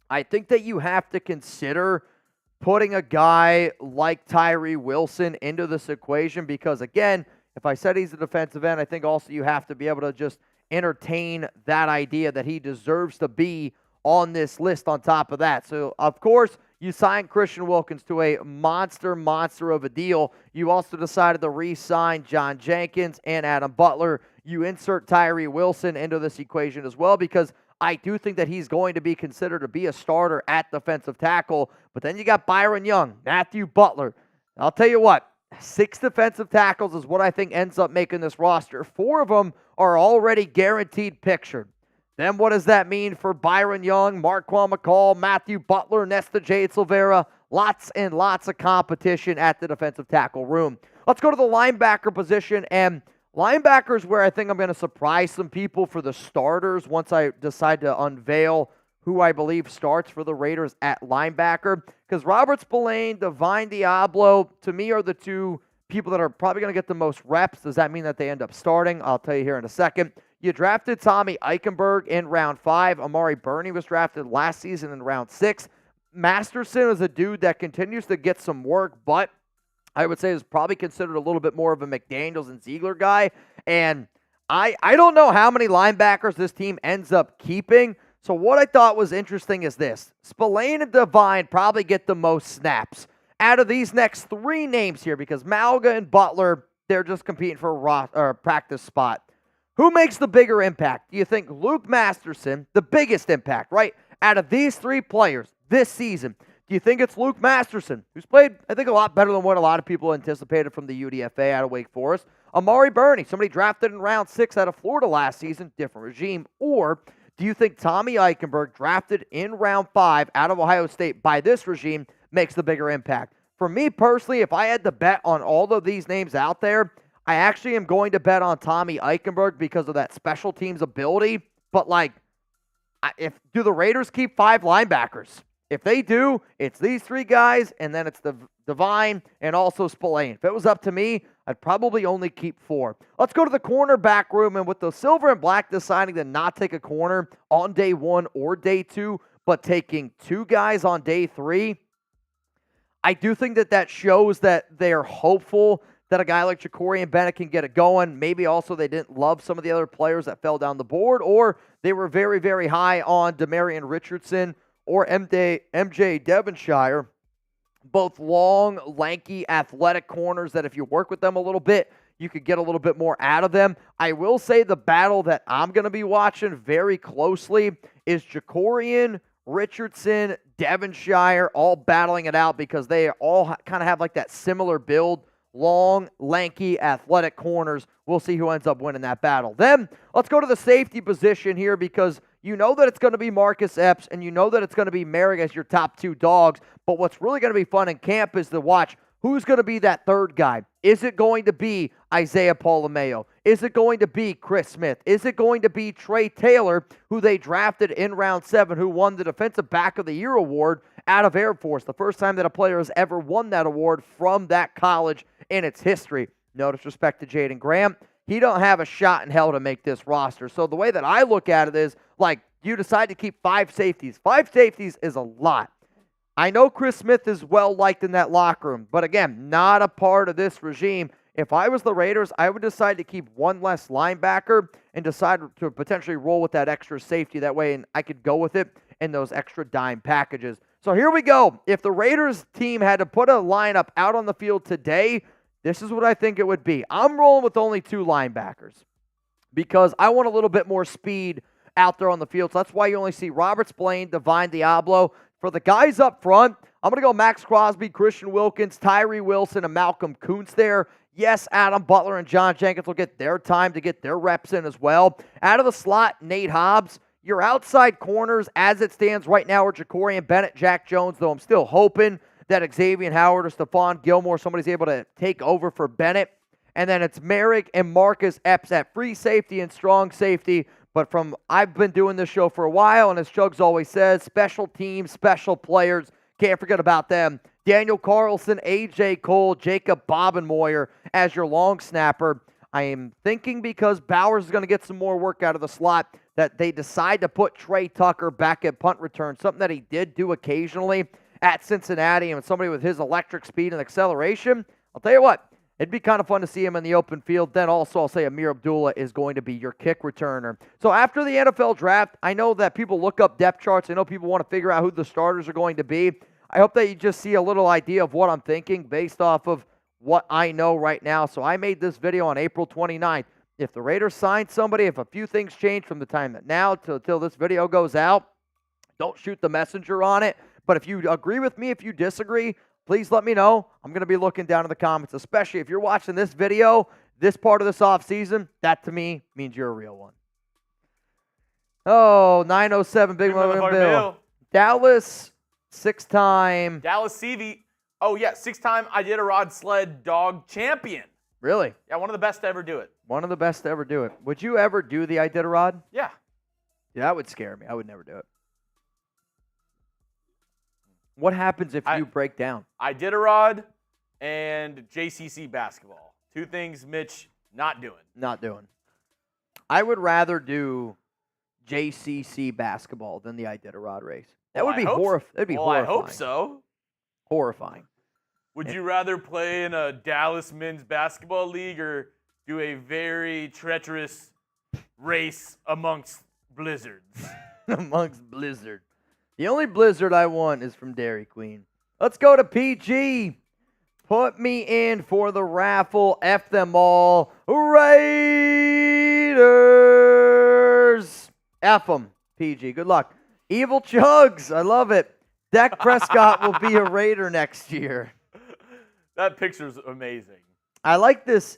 I think that you have to consider putting a guy like Tyree Wilson into this equation, because, again, if I said he's a defensive end, I think also you have to be able to just entertain that idea that he deserves to be on this list on top of that. So, of course, you signed Christian Wilkins to a monster of a deal. You also decided to re-sign John Jenkins and Adam Butler. You insert Tyree Wilson into this equation as well, because I do think that he's going to be considered to be a starter at defensive tackle. But then you got Byron Young, Matthew Butler. I'll tell you what, 6 defensive tackles is what I think ends up making this roster. 4 of them are already guaranteed pictured. Then what does that mean for Byron Young, Marquand McCall, Matthew Butler, Nesta Jade Silvera? Lots and lots of competition at the defensive tackle room. Let's go to the linebacker position, and linebackers where I think I'm going to surprise some people for the starters once I decide to unveil who I believe starts for the Raiders at linebacker. Because Robert Spillane, Divine Diablo, to me are the 2 people that are probably going to get the most reps. Does that mean that they end up starting? I'll tell you here in a second. You drafted Tommy Eichenberg in round 5. Amari Burney was drafted last season in round 6. Masterson is a dude that continues to get some work, but I would say is probably considered a little bit more of a McDaniels and Ziegler guy. And I don't know how many linebackers this team ends up keeping. So what I thought was interesting is this. Spillane and Divine probably get the most snaps out of these next 3 names here, because Malga and Butler, they're just competing for a practice spot. Who makes the bigger impact? Do you think Luke Masterson, the biggest impact, right? Out of these 3 players this season, do you think it's Luke Masterson, who's played, I think, a lot better than what a lot of people anticipated from the UDFA out of Wake Forest? Amari Burney, somebody drafted in round 6 out of Florida last season, different regime. Or do you think Tommy Eichenberg, drafted in round 5 out of Ohio State by this regime, makes the bigger impact? For me personally, if I had to bet on all of these names out there, I actually am going to bet on Tommy Eichenberg because of that special teams ability. But, like, do the Raiders keep 5 linebackers? If they do, it's these 3 guys, and then it's the Divine and also Spillane. If it was up to me, I'd probably only keep 4. Let's go to the cornerback room, and with the silver and black deciding to not take a corner on day 1 or day 2, but taking 2 guys on day 3, I do think that shows that they're hopeful that a guy like Ja'Cory Bennett can get it going. Maybe also they didn't love some of the other players that fell down the board, or they were very, very high on Demarion Richardson or MJ Devonshire. Both long, lanky, athletic corners that if you work with them a little bit, you could get a little bit more out of them. I will say the battle that I'm going to be watching very closely is Ja'Cory Richardson, Devonshire, all battling it out because they all kind of have like that similar build. Long, lanky, athletic corners. We'll see who ends up winning that battle. Then, let's go to the safety position here because you know that it's going to be Marcus Epps and you know that it's going to be Merrick as your top 2 dogs. But what's really going to be fun in camp is to watch who's going to be that 3rd guy. Is it going to be Isaiah Paulomeo? Is it going to be Chris Smith? Is it going to be Trey Taylor, who they drafted in round 7, who won the Defensive Back of the Year award out of Air Force? The first time that a player has ever won that award from that college in its history. No disrespect to Jaden Graham. He don't have a shot in hell to make this roster. So the way that I look at it is, like, you decide to keep 5 safeties. 5 safeties is a lot. I know Chris Smith is well-liked in that locker room, but again, not a part of this regime. If I was the Raiders, I would decide to keep 1 less linebacker and decide to potentially roll with that extra safety that way, and I could go with it in those extra dime packages. So here we go. If the Raiders team had to put a lineup out on the field today, this is what I think it would be. I'm rolling with only 2 linebackers because I want a little bit more speed out there on the field. So that's why you only see Robert Spillane, Divine Diablo. For the guys up front, I'm going to go Maxx Crosby, Christian Wilkins, Tyree Wilson, and Malcolm Kuntz there. Yes, Adam Butler and John Jenkins will get their time to get their reps in as well. Out of the slot, Nate Hobbs. Your outside corners, as it stands right now, are Ja'Cory Bennett, Jack Jones, though I'm still hoping that Xavien Howard or Stephon Gilmore, somebody's able to take over for Bennett. And then it's Merrick and Marcus Epps at free safety and strong safety. But I've been doing this show for a while, and as Chuggs always says, special teams, special players, can't forget about them. Daniel Carlson, A.J. Cole, Jacob Bobenmoyer as your long snapper. I am thinking because Bowers is going to get some more work out of the slot that they decide to put Trey Tucker back at punt return, something that he did do occasionally at Cincinnati, and somebody with his electric speed and acceleration. I'll tell you what, it'd be kind of fun to see him in the open field. Then also I'll say Amir Abdullah is going to be your kick returner. So after the NFL draft, I know that people look up depth charts. I know people want to figure out who the starters are going to be. I hope that you just see a little idea of what I'm thinking based off of what I know right now. So I made this video on April 29th. If the Raiders sign somebody, if a few things change from the time that now till this video goes out, don't shoot the messenger on it. But if you agree with me, if you disagree, please let me know. I'm going to be looking down in the comments, especially if you're watching this video, this part of this offseason. That, to me, means you're a real one. Oh, 907, Big Motherfucker Bill. Dallas, 6-time. Dallas CV. Oh, yeah, 6-time Iditarod sled dog champion. Really? Yeah, one of the best to ever do it. One of the best to ever do it. Would you ever do the Iditarod? Yeah. Yeah, that would scare me. I would never do it. What happens if you break down? Iditarod and JCC basketball. 2 things Mitch not doing. Not doing. I would rather do JCC basketball than the Iditarod race. That would be horrifying. That'd be horrifying. I hope so. Horrifying. Would you rather play in a Dallas men's basketball league or do a very treacherous race amongst blizzards? Amongst blizzard. The only blizzard I want is from Dairy Queen. Let's go to PG. Put me in for the raffle. F them all. Raiders. F them, PG. Good luck. Evil Chuggs. I love it. Dak Prescott will be a Raider next year. That picture's amazing. I like this.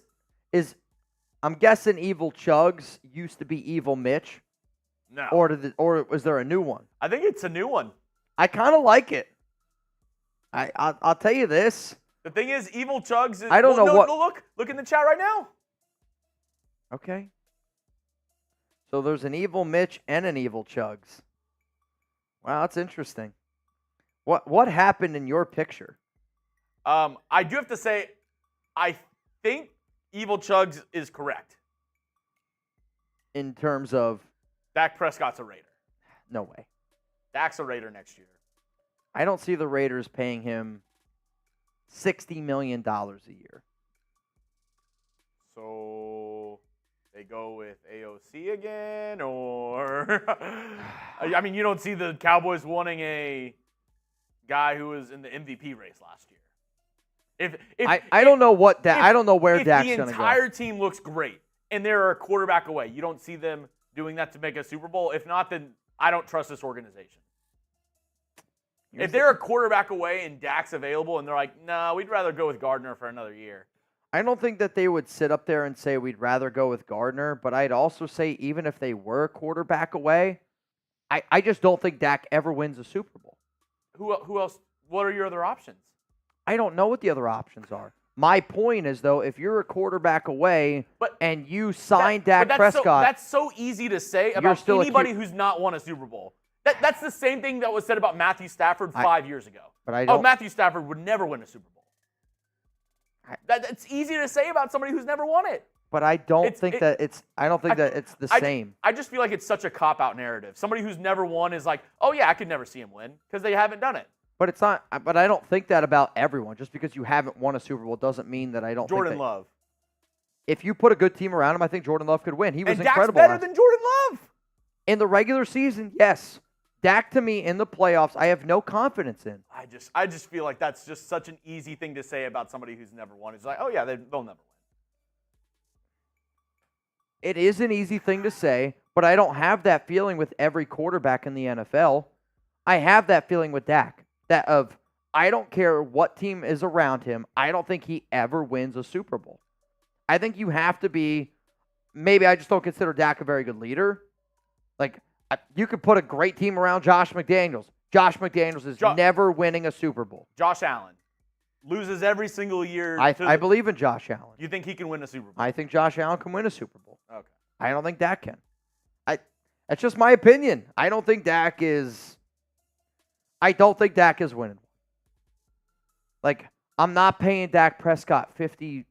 I'm guessing Evil Chuggs used to be Evil Mitch. No. Or was there a new one? I think it's a new one. I kind of like it. I'll tell you this. The thing is, Evil Chuggs is... I don't know what... No, look in the chat right now. Okay. So there's an Evil Mitch and an Evil Chuggs. Wow, that's interesting. What happened in your picture? I do have to say, I think Evil Chuggs is correct. In terms of... Dak Prescott's a Raider. No way. Dak's a Raider next year. I don't see the Raiders paying him $60 million a year. So they go with AOC again, or I mean, you don't see the Cowboys wanting a guy who was in the MVP race last year. I don't know what that. I don't know where Dak's going to go. If the entire team looks great and they're a quarterback away, you don't see them doing that to make a Super Bowl. If not, then I don't trust this organization. If they're a quarterback away and Dak's available and they're like, no, we'd rather go with Gardner for another year. I don't think that they would sit up there and say we'd rather go with Gardner, but I'd also say even if they were a quarterback away, I just don't think Dak ever wins a Super Bowl. Who else? What are your other options? I don't know what the other options are. My point is, though, if you're a quarterback away and you sign Dak Prescott... that's so easy to say about anybody who's not won a Super Bowl. That's the same thing that was said about Matthew Stafford 5 years ago. But Matthew Stafford would never win a Super Bowl. That's easy to say about somebody who's never won it. But I don't think that it's the same. I just feel like it's such a cop-out narrative. Somebody who's never won is like, oh yeah, I could never see him win because they haven't done it. But it's not. But I don't think that about everyone. Just because you haven't won a Super Bowl doesn't mean that I don't. Jordan Love. If you put a good team around him, I think Jordan Love could win. He was incredible. Dak's better than Jordan Love. In the regular season, yes. Dak, to me, in the playoffs, I have no confidence in. I just feel like that's just such an easy thing to say about somebody who's never won. It's like, oh, yeah, they'll never win. It is an easy thing to say, but I don't have that feeling with every quarterback in the NFL. I have that feeling with Dak, I don't care what team is around him. I don't think he ever wins a Super Bowl. I think you have to be, maybe I just don't consider Dak a very good leader. Like, you could put a great team around Josh McDaniels. Josh McDaniels is never winning a Super Bowl. Josh Allen loses every single year. I believe in Josh Allen. You think he can win a Super Bowl? I think Josh Allen can win a Super Bowl. Okay. I don't think Dak can. That's just my opinion. I don't think Dak is winning. Like, I'm not paying Dak Prescott $50+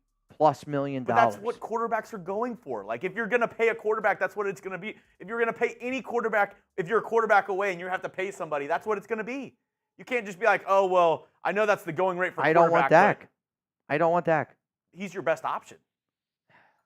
million. But that's what quarterbacks are going for. Like, if you're going to pay a quarterback, that's what it's going to be. If you're going to pay any quarterback, if you're a quarterback away and you have to pay somebody, that's what it's going to be. You can't just be like, oh, well, I know that's the going rate for quarterback. I don't want Dak. He's your best option.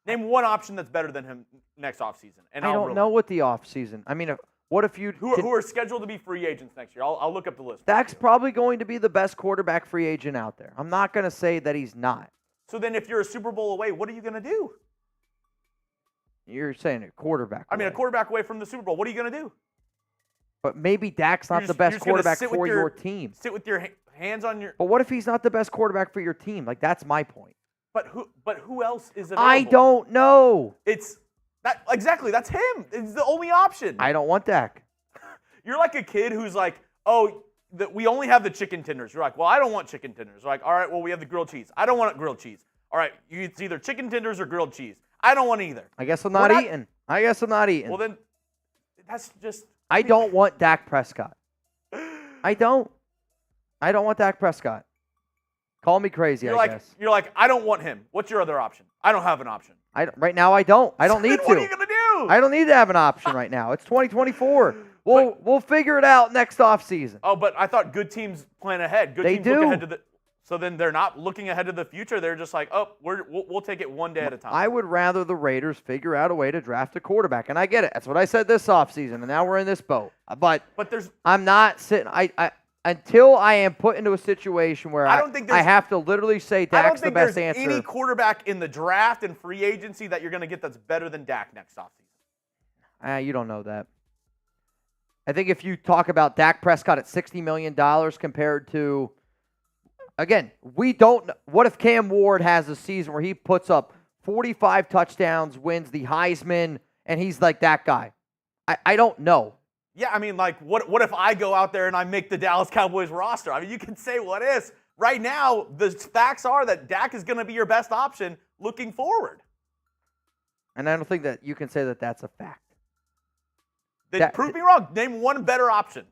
Name one option that's better than him next offseason. I don't know what the offseason. I mean, what if you... Who are scheduled to be free agents next year? I'll look up the list. Dak's probably going to be the best quarterback free agent out there. I'm not going to say that he's not. So then if you're a Super Bowl away, what are you going to do? You're saying a quarterback away. A quarterback away from the Super Bowl. What are you going to do? But maybe Dak's not the best quarterback for your team. Sit with your hands on your... But what if he's not the best quarterback for your team? Like, that's my point. But who else is available? I don't know. Exactly. That's him. It's the only option. I don't want Dak. You're like a kid who's like, oh, we only have the chicken tenders. You're like, well, I don't want chicken tenders. You're like, all right, well, we have the grilled cheese. I don't want grilled cheese. All right, it's either chicken tenders or grilled cheese. I don't want either. I guess I'm not eating. Well, then that's just... I don't want Dak Prescott. I don't want Dak Prescott. Call me crazy, I guess. You're like, I don't want him. What's your other option? I don't have an option. Right now, I don't. I don't need to. What are you going to do? I don't need to have an option right now. It's 2024. We'll figure it out next offseason. Oh, but I thought good teams plan ahead. Good teams look ahead to the... So then they're not looking ahead to the future. They're just like, oh, we'll take it one day at a time. I would rather the Raiders figure out a way to draft a quarterback. And I get it. That's what I said this offseason. And now we're in this boat. But I'm not sitting... Until I am put into a situation where I have to literally say Dak's the best answer. I don't think there's any quarterback in the draft and free agency that you're going to get that's better than Dak next offseason. You don't know that. I think if you talk about Dak Prescott at $60 million compared to, again, we don't. What if Cam Ward has a season where he puts up 45 touchdowns, wins the Heisman, and he's like that guy? I don't know. Yeah, I mean, like, what if I go out there and I make the Dallas Cowboys roster? I mean, you can say what is. Right now, the facts are that Dak is going to be your best option looking forward. And I don't think that you can say that that's a fact. Then prove me wrong. Name one better option.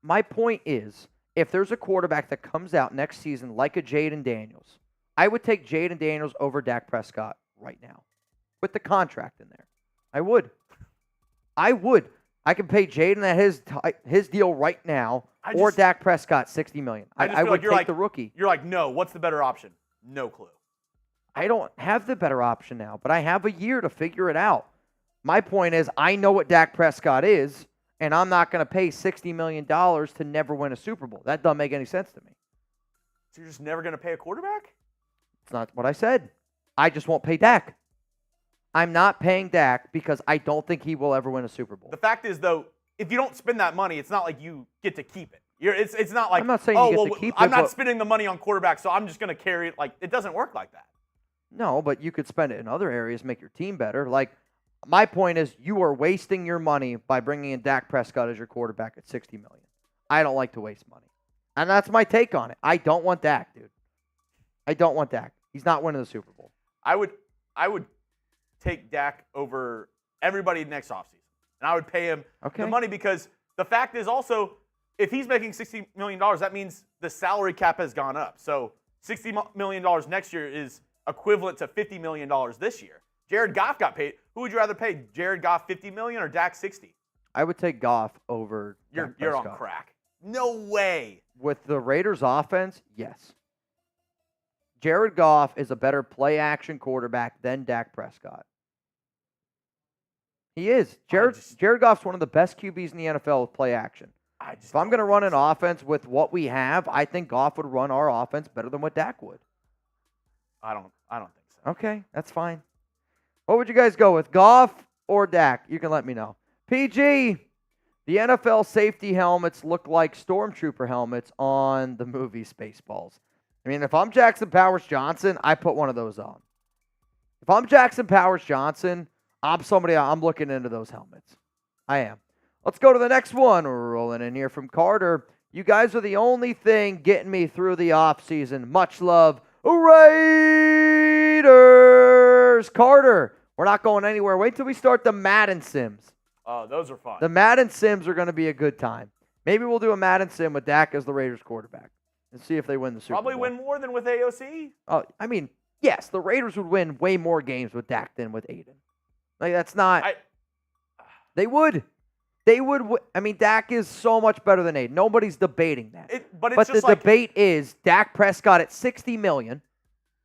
My point is, if there's a quarterback that comes out next season like a Jaden Daniels, I would take Jaden Daniels over Dak Prescott right now with the contract in there. I would. I can pay Jaden at his deal right now, or Dak Prescott $60 million. I would take the rookie. You're like, no, what's the better option? No clue. I don't have the better option now, but I have a year to figure it out. My point is, I know what Dak Prescott is, and I'm not going to pay $60 million to never win a Super Bowl. That doesn't make any sense to me. So you're just never going to pay a quarterback? It's not what I said. I just won't pay Dak. I'm not paying Dak because I don't think he will ever win a Super Bowl. The fact is, though, if you don't spend that money, it's not like you get to keep it. It's not like, I'm not saying you get to keep I'm it, not but spending the money on quarterback, so I'm just going to carry it. Like, it doesn't work like that. No, but you could spend it in other areas, make your team better. Like, my point is, you are wasting your money by bringing in Dak Prescott as your quarterback at $60 million. I don't like to waste money. And that's my take on it. I don't want Dak, dude. I don't want Dak. He's not winning the Super Bowl. I would take Dak over everybody next offseason. And I would pay him the money because the fact is also, if he's making $60 million, that means the salary cap has gone up. So $60 million next year is equivalent to $50 million this year. Jared Goff got paid. Who would you rather pay? Jared Goff $50 million or Dak $60? I would take Goff over You're Prescott. on crack. No way. With the Raiders' offense, yes. Jared Goff is a better play-action quarterback than Dak Prescott. He is. Jared Goff's one of the best QBs in the NFL with play-action. If I'm going to run an offense with what we have, I think Goff would run our offense better than what Dak would. I don't think so. Okay, that's fine. What would you guys go with, Goff or Dak? You can let me know. PG, the NFL safety helmets look like stormtrooper helmets on the movie Spaceballs. I mean, if I'm Jackson Powers Johnson, I put one of those on. If I'm Jackson Powers Johnson, I'm looking into those helmets. I am. Let's go to the next one. We're rolling in here from Carter. You guys are the only thing getting me through the offseason. Much love, Raiders. Carter, we're not going anywhere. Wait till we start the Madden Sims. Oh, those are fun. The Madden Sims are going to be a good time. Maybe we'll do a Madden Sim with Dak as the Raiders quarterback and see if they win the Super Bowl. Probably win more than with AOC. Oh, I mean, yes, the Raiders would win way more games with Dak than with Aidan. Like, that's not. They would. I mean, Dak is so much better than Aidan. Nobody's debating that. But the debate is Dak Prescott at $60 million.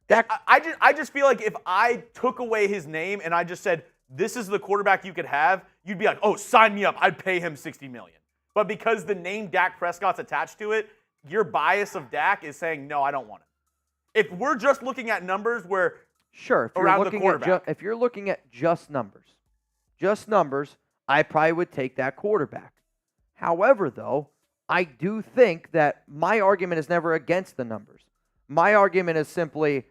I just feel like if I took away his name and I just said, this is the quarterback you could have, you'd be like, oh, sign me up. I'd pay him $60 million. But because the name Dak Prescott's attached to it, your bias of Dak is saying, no, I don't want it. If we're just looking at numbers where sure, if you're looking at just numbers, I probably would take that quarterback. However, though, I do think that my argument is never against the numbers. My argument is simply,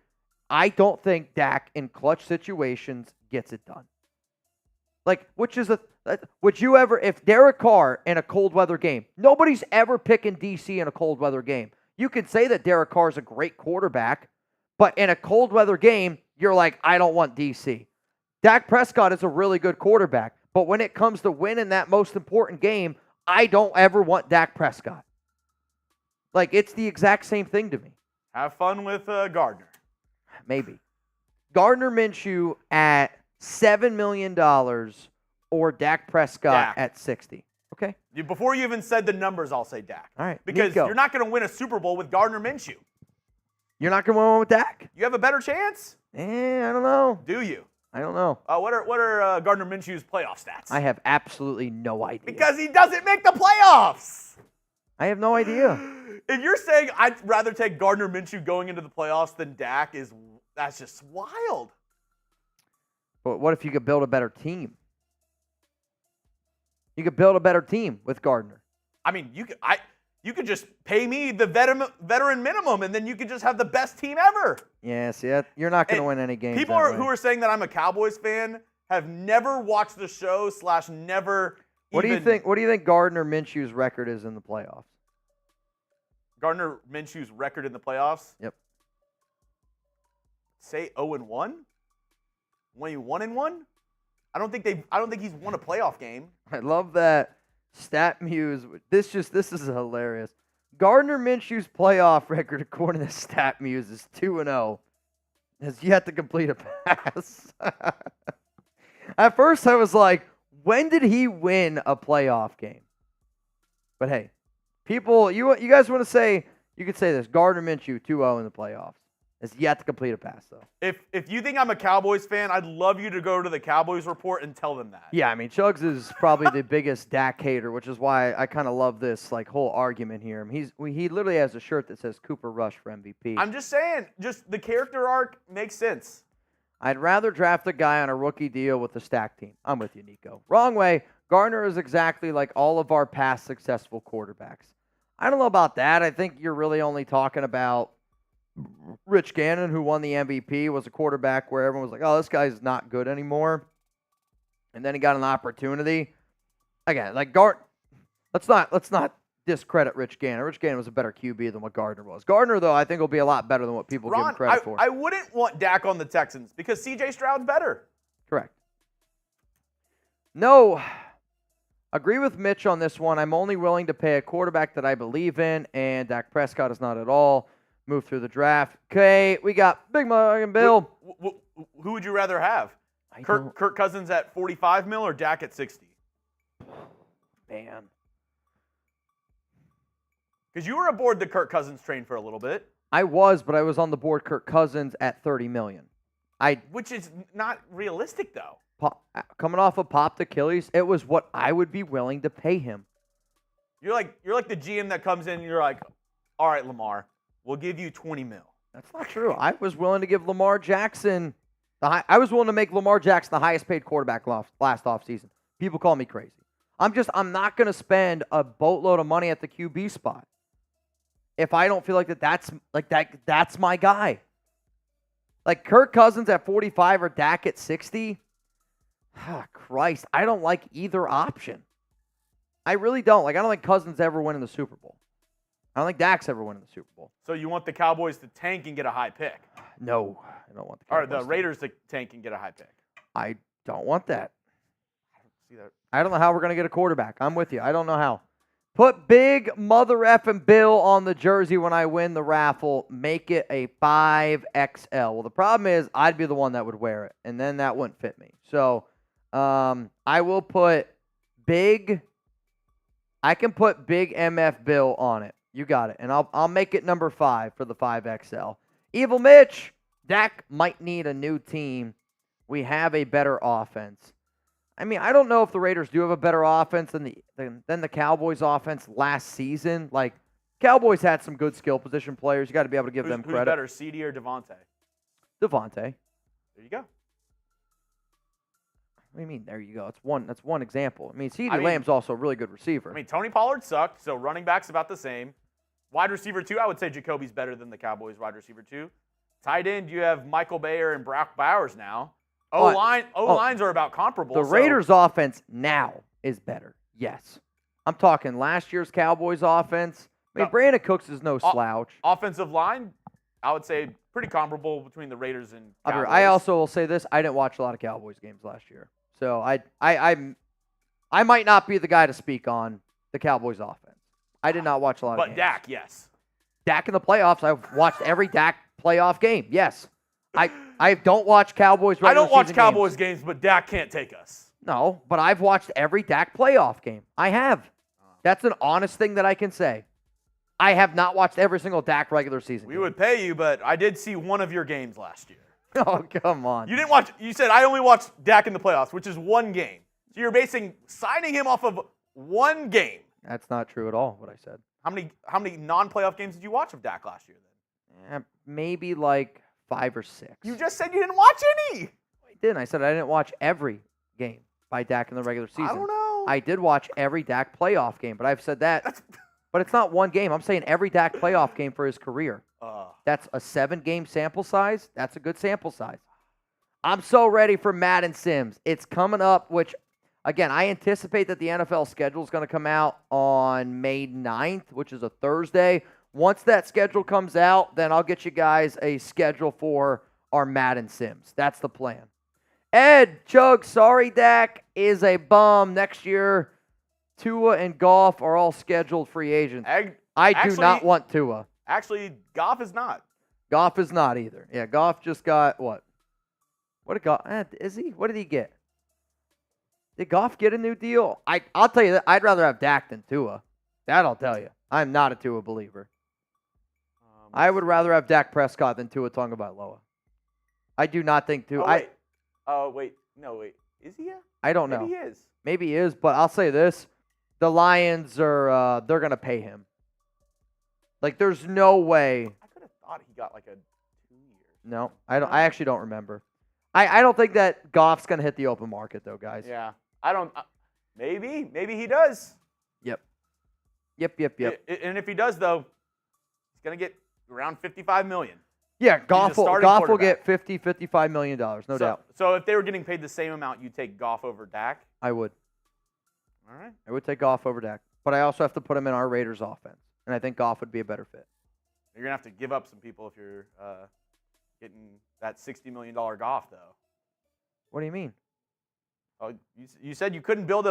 I don't think Dak in clutch situations gets it done. Like, would you ever, if Derek Carr in a cold weather game, nobody's ever picking DC in a cold weather game. You can say that Derek Carr is a great quarterback, but in a cold weather game, you're like, I don't want DC. Dak Prescott is a really good quarterback, but when it comes to winning that most important game, I don't ever want Dak Prescott. Like, it's the exact same thing to me. Have fun with Gardner. Maybe. Gardner Minshew at $7 million or Dak Prescott at 60. Okay. Before you even said the numbers, I'll say Dak. All right. Because you're not going to win a Super Bowl with Gardner Minshew. You're not going to win with Dak? You have a better chance? I don't know. Do you? I don't know. What are Gardner Minshew's playoff stats? I have absolutely no idea. Because he doesn't make the playoffs. I have no idea. If you're saying I'd rather take Gardner Minshew going into the playoffs than Dak, that's just wild. But what if you could build a better team? You could build a better team with Gardner. I mean, you could just pay me the veteran minimum, and then you could just have the best team ever. Yeah, see, you're not going to win any games. People who are saying that I'm a Cowboys fan have never watched the show / never. What do you think Gardner Minshew's record is in the playoffs? Gardner Minshew's record in the playoffs? Yep. Say 0-1? When you 1-1? I don't think he's won a playoff game. I love that StatMuse. This is hilarious. Gardner Minshew's playoff record, according to StatMuse, is 2-0. Has yet to complete a pass. At first, I was like, when did he win a playoff game? But hey, people, you guys want to say, you could say this. Gardner Minshew, 2-0 in the playoffs. Has yet to complete a pass, though. If you think I'm a Cowboys fan, I'd love you to go to the Cowboys report and tell them that. Yeah, I mean, Chuggs is probably the biggest Dak hater, which is why I kind of love this whole argument here. He literally has a shirt that says Cooper Rush for MVP. I'm just saying, just the character arc makes sense. I'd rather draft a guy on a rookie deal with a stacked team. I'm with you, Nico. Wrong way. Gardner is exactly like all of our past successful quarterbacks. I don't know about that. I think you're really only talking about Rich Gannon, who won the MVP, was a quarterback where everyone was like, oh, this guy's not good anymore. And then he got an opportunity. Again, let's not discredit Rich Gannon. Rich Gannon was a better QB than what Gardner was. Gardner, though, I think will be a lot better than what people give him credit for. I wouldn't want Dak on the Texans because C.J. Stroud's better. Correct. No, agree with Mitch on this one. I'm only willing to pay a quarterback that I believe in, and Dak Prescott is not at all. Move through the draft. Okay, we got Big Mug and Bill. Who would you rather have? Kirk Cousins at 45 mil or Dak at 60? Man. Because you were aboard the Kirk Cousins train for a little bit. I was, but I was on the board Kirk Cousins at 30 million. Which is not realistic, though. Coming off of popped Achilles, it was what I would be willing to pay him. You're like the GM that comes in and you're like, all right, Lamar, we'll give you 20 mil. That's not true. I was willing to give Lamar Jackson I was willing to make Lamar Jackson the highest paid quarterback last offseason. People call me crazy. I'm not going to spend a boatload of money at the QB spot if I don't feel like that's my guy. Like Kirk Cousins at 45 or Dak at 60. Christ, I don't like either option. I really don't. I don't think Cousins ever win in the Super Bowl. I don't think Dak's ever won in the Super Bowl. So you want the Cowboys to tank and get a high pick? No, I don't want the Cowboys. Or the Raiders to tank and get a high pick? I don't want that. I don't see that. I don't know how we're going to get a quarterback. I'm with you. I don't know how. Put big mother effing Bill on the jersey when I win the raffle. Make it a 5XL. Well, the problem is I'd be the one that would wear it, and then that wouldn't fit me. So I will put big. I can put big MF Bill on it. You got it. And I'll make it number 5 for the 5XL. Evil Mitch, Dak might need a new team. We have a better offense. I mean, I don't know if the Raiders do have a better offense than the Cowboys' offense last season. Like, Cowboys had some good skill position players. You got to be able to give them credit. Who's better, CD or Devontae? Devontae. There you go. What do you mean, there you go? That's one example. I mean, CeeDee Lamb's also a really good receiver. I mean, Tony Pollard sucked, so running back's about the same. Wide receiver 2, I would say Jacoby's better than the Cowboys wide receiver 2. Tight end, you have Michael Bayer and Brock Bowers now. O-lines are about comparable. The Raiders' offense now is better. Yes. I'm talking last year's Cowboys offense. I mean, Brandon Cooks is no slouch. Offensive line, I would say pretty comparable between the Raiders and Cowboys. I also will say this. I didn't watch a lot of Cowboys games last year. So I might not be the guy to speak on the Cowboys offense. I did not watch a lot of games. But Dak, yes. Dak in the playoffs, I've watched every Dak playoff game. Yes. I don't watch Cowboys regular season games. I don't watch Cowboys games, but Dak can't take us. No, but I've watched every Dak playoff game. I have. That's an honest thing that I can say. I have not watched every single Dak regular season game. We would pay you, but I did see one of your games last year. Oh, come on. You didn't watch. You said I only watched Dak in the playoffs, which is one game. So you're basing signing him off of one game. That's not true at all, what I said. How many non-playoff games did you watch of Dak last year then? Maybe like 5 or 6. You just said you didn't watch any. I didn't. I said I didn't watch every game by Dak in the regular season. I don't know. I did watch every Dak playoff game, but I've said that. But it's not one game. I'm saying every Dak playoff game for his career. That's a 7-game sample size. That's a good sample size. I'm so ready for Madden Sims. It's coming up, which, again, I anticipate that the NFL schedule is going to come out on May 9th, which is a Thursday. Once that schedule comes out, then I'll get you guys a schedule for our Madden Sims. That's the plan. Ed, Chug, sorry Dak is a bum. Next year, Tua and Goff are all scheduled free agents. I do not want Tua. Actually, Goff is not. Goff is not either. Yeah, Goff just got what? What did Goff? Is he? What did he get? Did Goff get a new deal? I'll tell you that I'd rather have Dak than Tua. That I'll tell you. I'm not a Tua believer. I would rather have Dak Prescott than Tua Tagovailoa. I do not think Tua. Wait. No, wait. Is he? I don't know. Maybe he is. Maybe he is, but I'll say this: the Lions are they're gonna pay him. Like, there's no way. I could have thought he got like a 2 year. No, I don't. I actually don't remember. I don't think that Goff's gonna hit the open market though, guys. Yeah, I don't. Maybe he does. Yep. And if he does, though, he's gonna get around $55 million. Yeah, Goff will get $55 million, no doubt. So if they were getting paid the same amount, you'd take Goff over Dak? I would. All right. I would take Goff over Dak, but I also have to put him in our Raiders offense, and I think Goff would be a better fit. You're gonna have to give up some people if you're getting that $60 million Goff, though. What do you mean? Oh, you said you couldn't build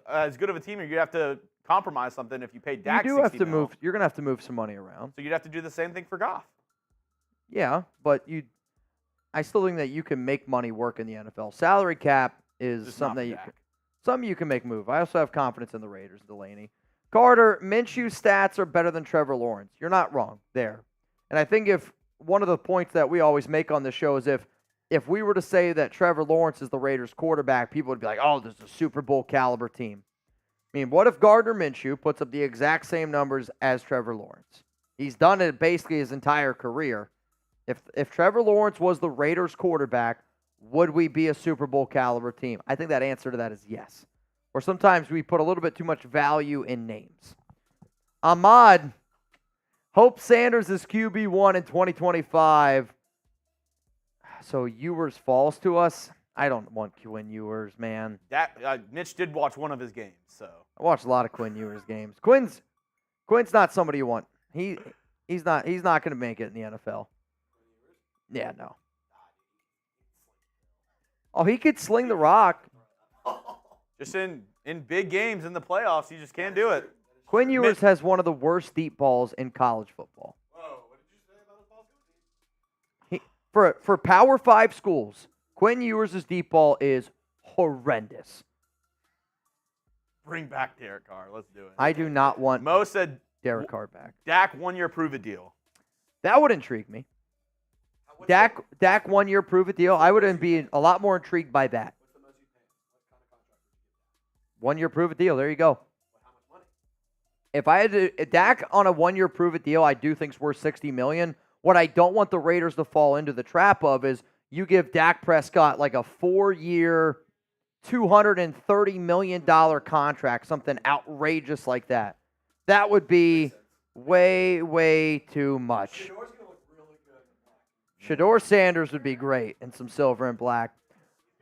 as good of a team, or you'd have to compromise something if you paid Dak. You do have to move. You're gonna have to move some money around. So you'd have to do the same thing for Goff. Yeah, but I still think that you can make money work in the NFL. Salary cap is Just something not that for something you can make move. I also have confidence in the Raiders, Delaney. Carter, Minshew's stats are better than Trevor Lawrence. You're not wrong there. And I think if one of the points that we always make on this show is if we were to say that Trevor Lawrence is the Raiders quarterback, people would be like, oh, this is a Super Bowl caliber team. I mean, what if Gardner Minshew puts up the exact same numbers as Trevor Lawrence? He's done it basically his entire career. If Trevor Lawrence was the Raiders quarterback, would we be a Super Bowl caliber team? I think that answer to that is yes. Or sometimes we put a little bit too much value in names. Ahmad, hope Sanders is QB1 in 2025. So Ewers falls to us. I don't want Quinn Ewers, man. Mitch did watch one of his games, so I watched a lot of Quinn Ewers games. Quinn's not somebody you want. He's not going to make it in the NFL. Yeah, no. Oh, he could sling the rock. Just in big games in the playoffs, you just can't do it. Quinn Ewers has one of the worst deep balls in college football. Whoa, what did you say about his ball? For Power 5 schools, Quinn Ewers' deep ball is horrendous. Bring back Derek Carr. Let's do it. I do not want Mo said Derek Carr back. Dak 1 year prove it deal. That would intrigue me. Dak 1 year prove it deal. I would be a lot more intrigued by that. What's the most you pay? What kind of contract would you get? 1 year prove it deal. There you go. How much money? If I had to, Dak on a 1 year prove it deal, I do think is worth $60 million. What I don't want the Raiders to fall into the trap of is you give Dak Prescott like a 4-year, $230 million contract, something outrageous like that. That would be way, way too much. Shador Sanders would be great in some silver and black.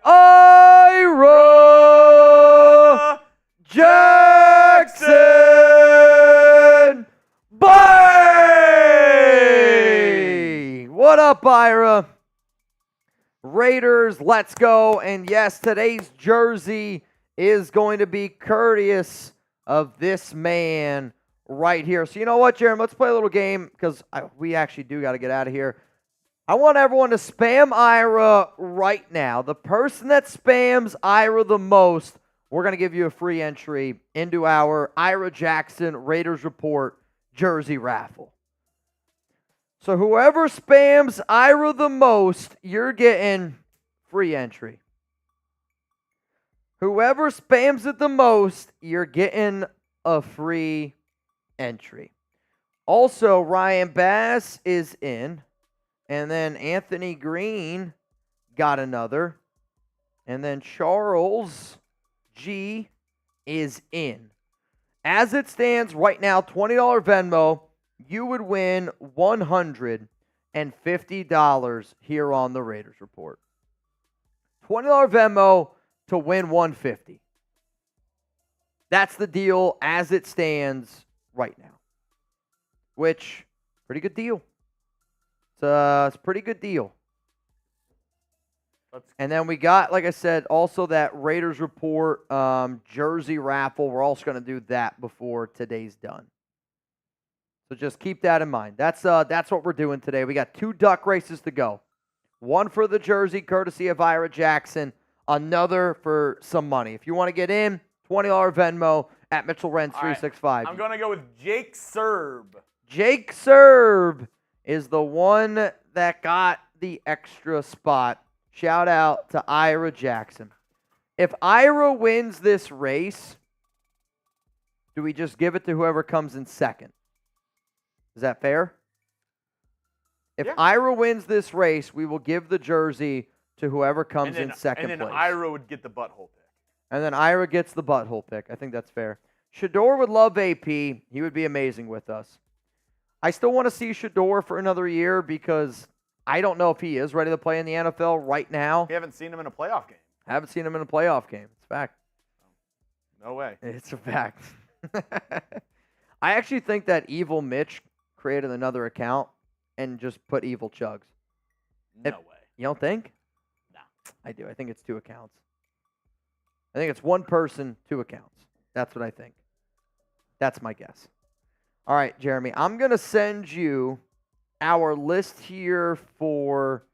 Ira Jackson! Bye! What up, Ira? Raiders, let's go. And yes, today's jersey is going to be courteous of this man right here. So you know what, Jeremy? Let's play a little game because we actually do got to get out of here. I want everyone to spam Ira right now. The person that spams Ira the most, we're going to give you a free entry into our Ira Jackson Raiders Report jersey raffle. So whoever spams Ira the most, you're getting free entry. Whoever spams it the most, you're getting a free entry. Also, Ryan Bass is in. And then Anthony Green got another. And then Charles G is in. As it stands right now, $20 Venmo, you would win $150 here on the Raiders Report. $20 Venmo to win $150. That's the deal as it stands right now. Which, pretty good deal. It's a pretty good deal. And then we got, like I said, also that Raiders Report jersey raffle. We're also going to do that before today's done. So just keep that in mind. That's what we're doing today. We got 2 duck races to go. One for the jersey, courtesy of Ira Jackson. Another for some money. If you want to get in, $20 Venmo at Mitchell Renz 365. I'm going to go with Jake Serb. Jake Serb is the one that got the extra spot. Shout out to Ira Jackson. If Ira wins this race, do we just give it to whoever comes in second? Is that fair? If Ira wins this race, we will give the jersey to whoever comes in second place. And then Ira would get the butthole pick. And then Ira gets the butthole pick. I think that's fair. Shador would love AP. He would be amazing with us. I still want to see Shador for another year because I don't know if he is ready to play in the NFL right now. You haven't seen him in a playoff game. Haven't seen him in a playoff game. It's a fact. No way. It's a fact. I actually think that Evil Mitch created another account and just put Evil Chuggs. No way. You don't think? No. I do. I think it's 2 accounts. I think it's 1 person, 2 accounts. That's what I think. That's my guess. All right, Jeremy, I'm going to send you our list here for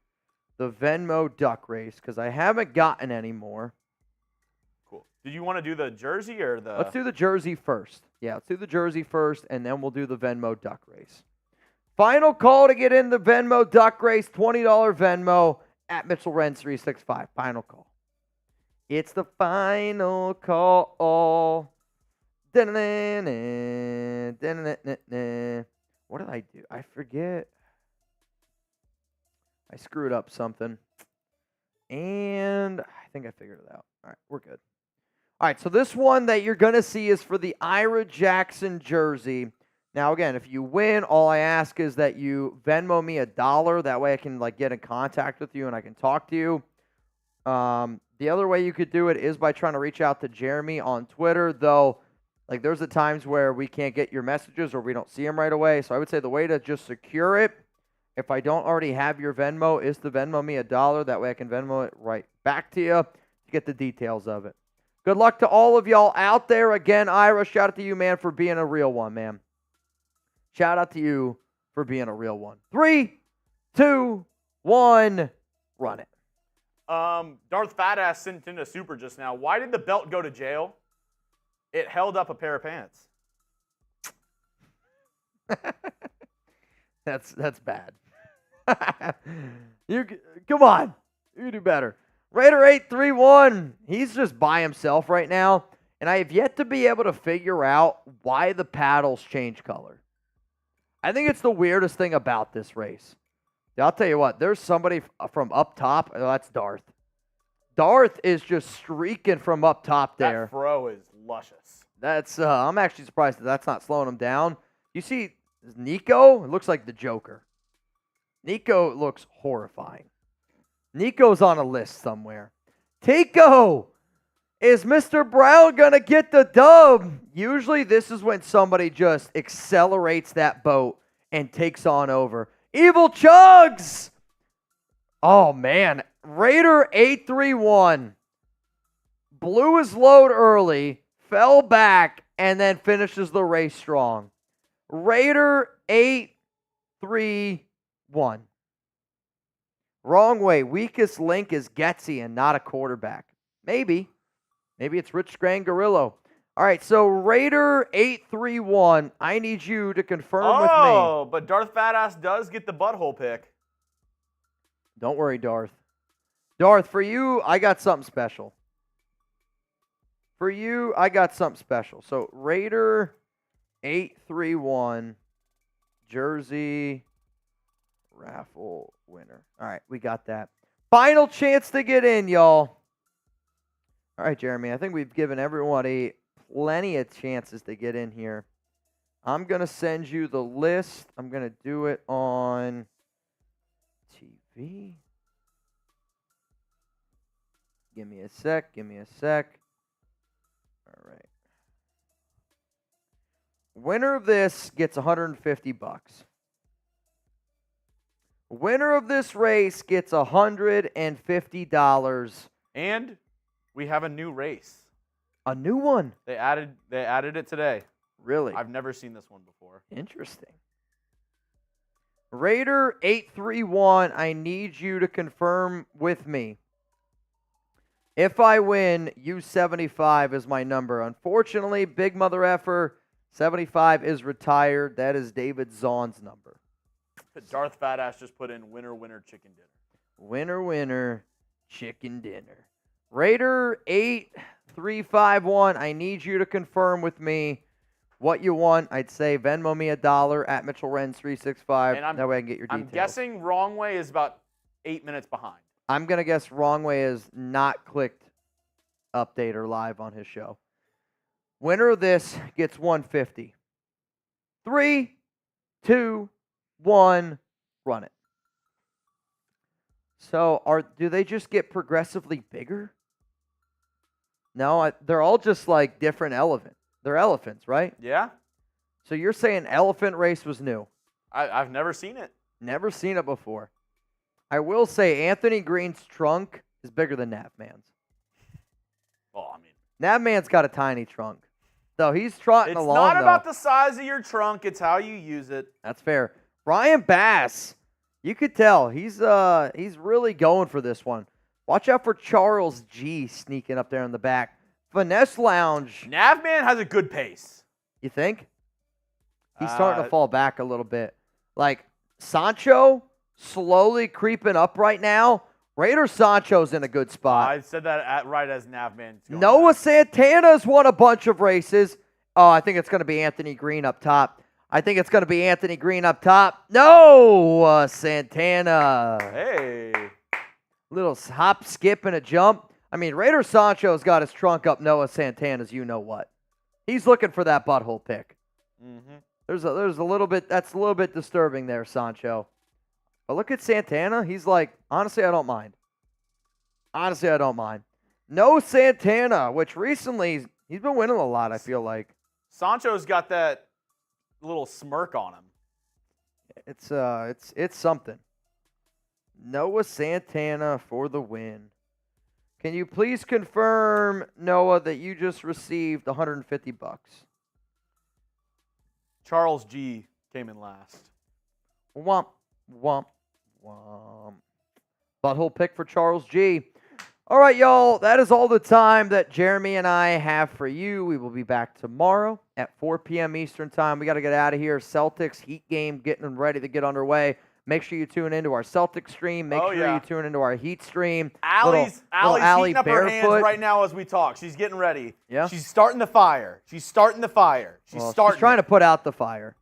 the Venmo duck race because I haven't gotten any more. Cool. Did you want to do the jersey or the... Let's do the jersey first. Yeah, let's do the jersey first, and then we'll do the Venmo duck race. Final call to get in the Venmo duck race, $20 Venmo at Mitchell Renz 365. Final call. It's the final call. What did I do? I forget. I screwed up something. And I think I figured it out. All right, we're good. All right, so this one that you're going to see is for the Ira Jackson jersey. Now, again, if you win, all I ask is that you Venmo me $1. That way I can get in contact with you and I can talk to you. The other way you could do it is by trying to reach out to Jeremy on Twitter, though. There's the times where we can't get your messages or we don't see them right away. So I would say the way to just secure it, if I don't already have your Venmo, is to Venmo me $1. That way I can Venmo it right back to you to get the details of it. Good luck to all of y'all out there. Again, Ira, shout out to you, man, for being a real one, man. Shout out to you for being a real one. 3, 2, 1, run it. Darth Fatass sent in a super just now. Why did the belt go to jail? It held up a pair of pants. That's bad. Come on. You can do better. Raider 831. He's just by himself right now, and I have yet to be able to figure out why the paddles change color. I think it's the weirdest thing about this race. I'll tell you what, there's somebody from up top. Oh, that's Darth. Darth is just streaking from up top there. That fro is luscious. That's I'm actually surprised that that's not slowing him down. You see Nico? It looks like the Joker. Nico looks horrifying. Nico's on a list somewhere. Tico! Is Mr. Brown going to get the dub? Usually this is when somebody just accelerates that boat and takes on over. Evil Chuggs! Oh, man. Raider 831 blew his load early, fell back, and then finishes the race strong. Raider 831. Wrong way. Weakest link is Getsy and not a quarterback. Maybe. Maybe it's Rich Grangarillo. All right, so Raider 831, I need you to confirm with me. Oh, but Darth Fatass does get the butthole pick. Don't worry, Darth. Darth, for you, I got something special. For you, I got something special. So Raider 831, jersey raffle winner. All right, we got that. Final chance to get in, y'all. All right, Jeremy, I think we've given everybody plenty of chances to get in here. I'm going to send you the list. I'm going to do it on TV. Give me a sec. All right. Winner of this gets $150. Winner of this race gets $150. And we have a new race. A new one. They added it today. Really? I've never seen this one before. Interesting. Raider 831, I need you to confirm with me. If I win, use 75 as my number. Unfortunately, big mother effer, 75 is retired. That is David Zahn's number. Darth Fatass just put in winner, chicken dinner. Winner, chicken dinner. Raider 8351, I need you to confirm with me what you want. I'd say Venmo me $1 at Mitchell Renz 365. That way I can get your details. I'm guessing wrong way is about 8 minutes behind. I'm going to guess wrong way is not clicked update or live on his show. Winner of this gets $150. 3, 2, 1, run it. So do they just get progressively bigger? No, they're all just like different elephants. They're elephants, right? Yeah. So you're saying elephant race was new? I've never seen it. Never seen it before. I will say Anthony Green's trunk is bigger than Navman's. Well, I mean, Navman's got a tiny trunk. So he's trotting along, it's not about the size of your trunk. It's how you use it. That's fair. Brian Bass, you could tell he's really going for this one. Watch out for Charles G sneaking up there in the back. Finesse Lounge. Navman has a good pace. You think? He's starting to fall back a little bit. Like Sancho slowly creeping up right now. Raider Sancho's in a good spot. I said that right as Navman. Noah Santana's won a bunch of races. Oh, I think it's going to be Anthony Green up top. Noah Santana. Hey. Little hop, skip, and a jump. I mean, Raider Sancho's got his trunk up Noah Santana's you-know-what. He's looking for that butthole pick. Mm-hmm. There's a little bit, that's a little bit disturbing there, Sancho. But look at Santana. He's like, honestly, I don't mind. No Santana, which recently, he's been winning a lot, I feel like. Sancho's got that little smirk on him. It's something. Noah Santana for the win. Can you please confirm, Noah, that you just received $150? Charles G came in last. Womp, womp, womp. Butthole pick for Charles G. All right, y'all. That is all the time that Jeremy and I have for you. We will be back tomorrow at 4 p.m. Eastern time. We got to get out of here. Celtics Heat game getting ready to get underway. Make sure you tune into our Celtics stream. Make sure you tune into our Heat stream. Allie's heating up her hands right now as we talk. She's getting ready. Yeah. She's starting the fire. She's trying to put out the fire.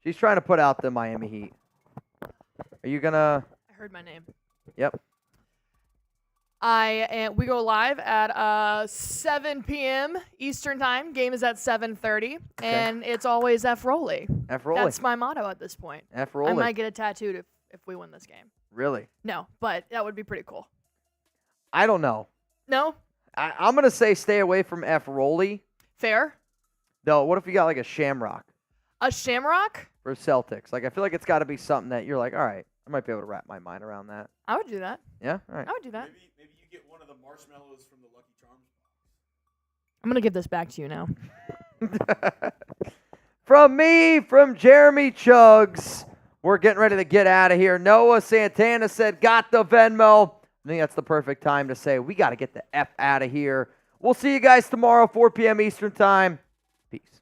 She's trying to put out the Miami Heat. Are you gonna? I heard my name. Yep. We go live at 7 p.m. Eastern time. Game is at 7:30, and it's always F Rolly. F Rolly. That's my motto at this point. F Rolly. I might get it tattooed if we win this game. Really? No, but that would be pretty cool. I don't know. No? I'm gonna say stay away from F Rolly. Fair. No. What if you got like a Shamrock? A Shamrock? For Celtics. Like I feel like it's got to be something that you're like, all right, I might be able to wrap my mind around that. I would do that. Yeah. All right. I would do that. Maybe you get one of the marshmallows from the Lucky Charms box. I'm gonna give this back to you now. From me, from Jeremy Chuggs, we're getting ready to get out of here. Noah Santana said, got the Venmo. I think that's the perfect time to say we got to get the F out of here. We'll see you guys tomorrow, 4 p.m. Eastern time. Peace.